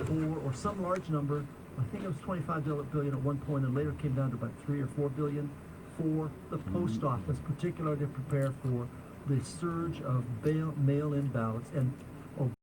billion or some large number. I think it was $25 billion at one point, and later came down to about $3 or $4 billion for the post office, particularly to prepare for the surge of mail-in ballots. And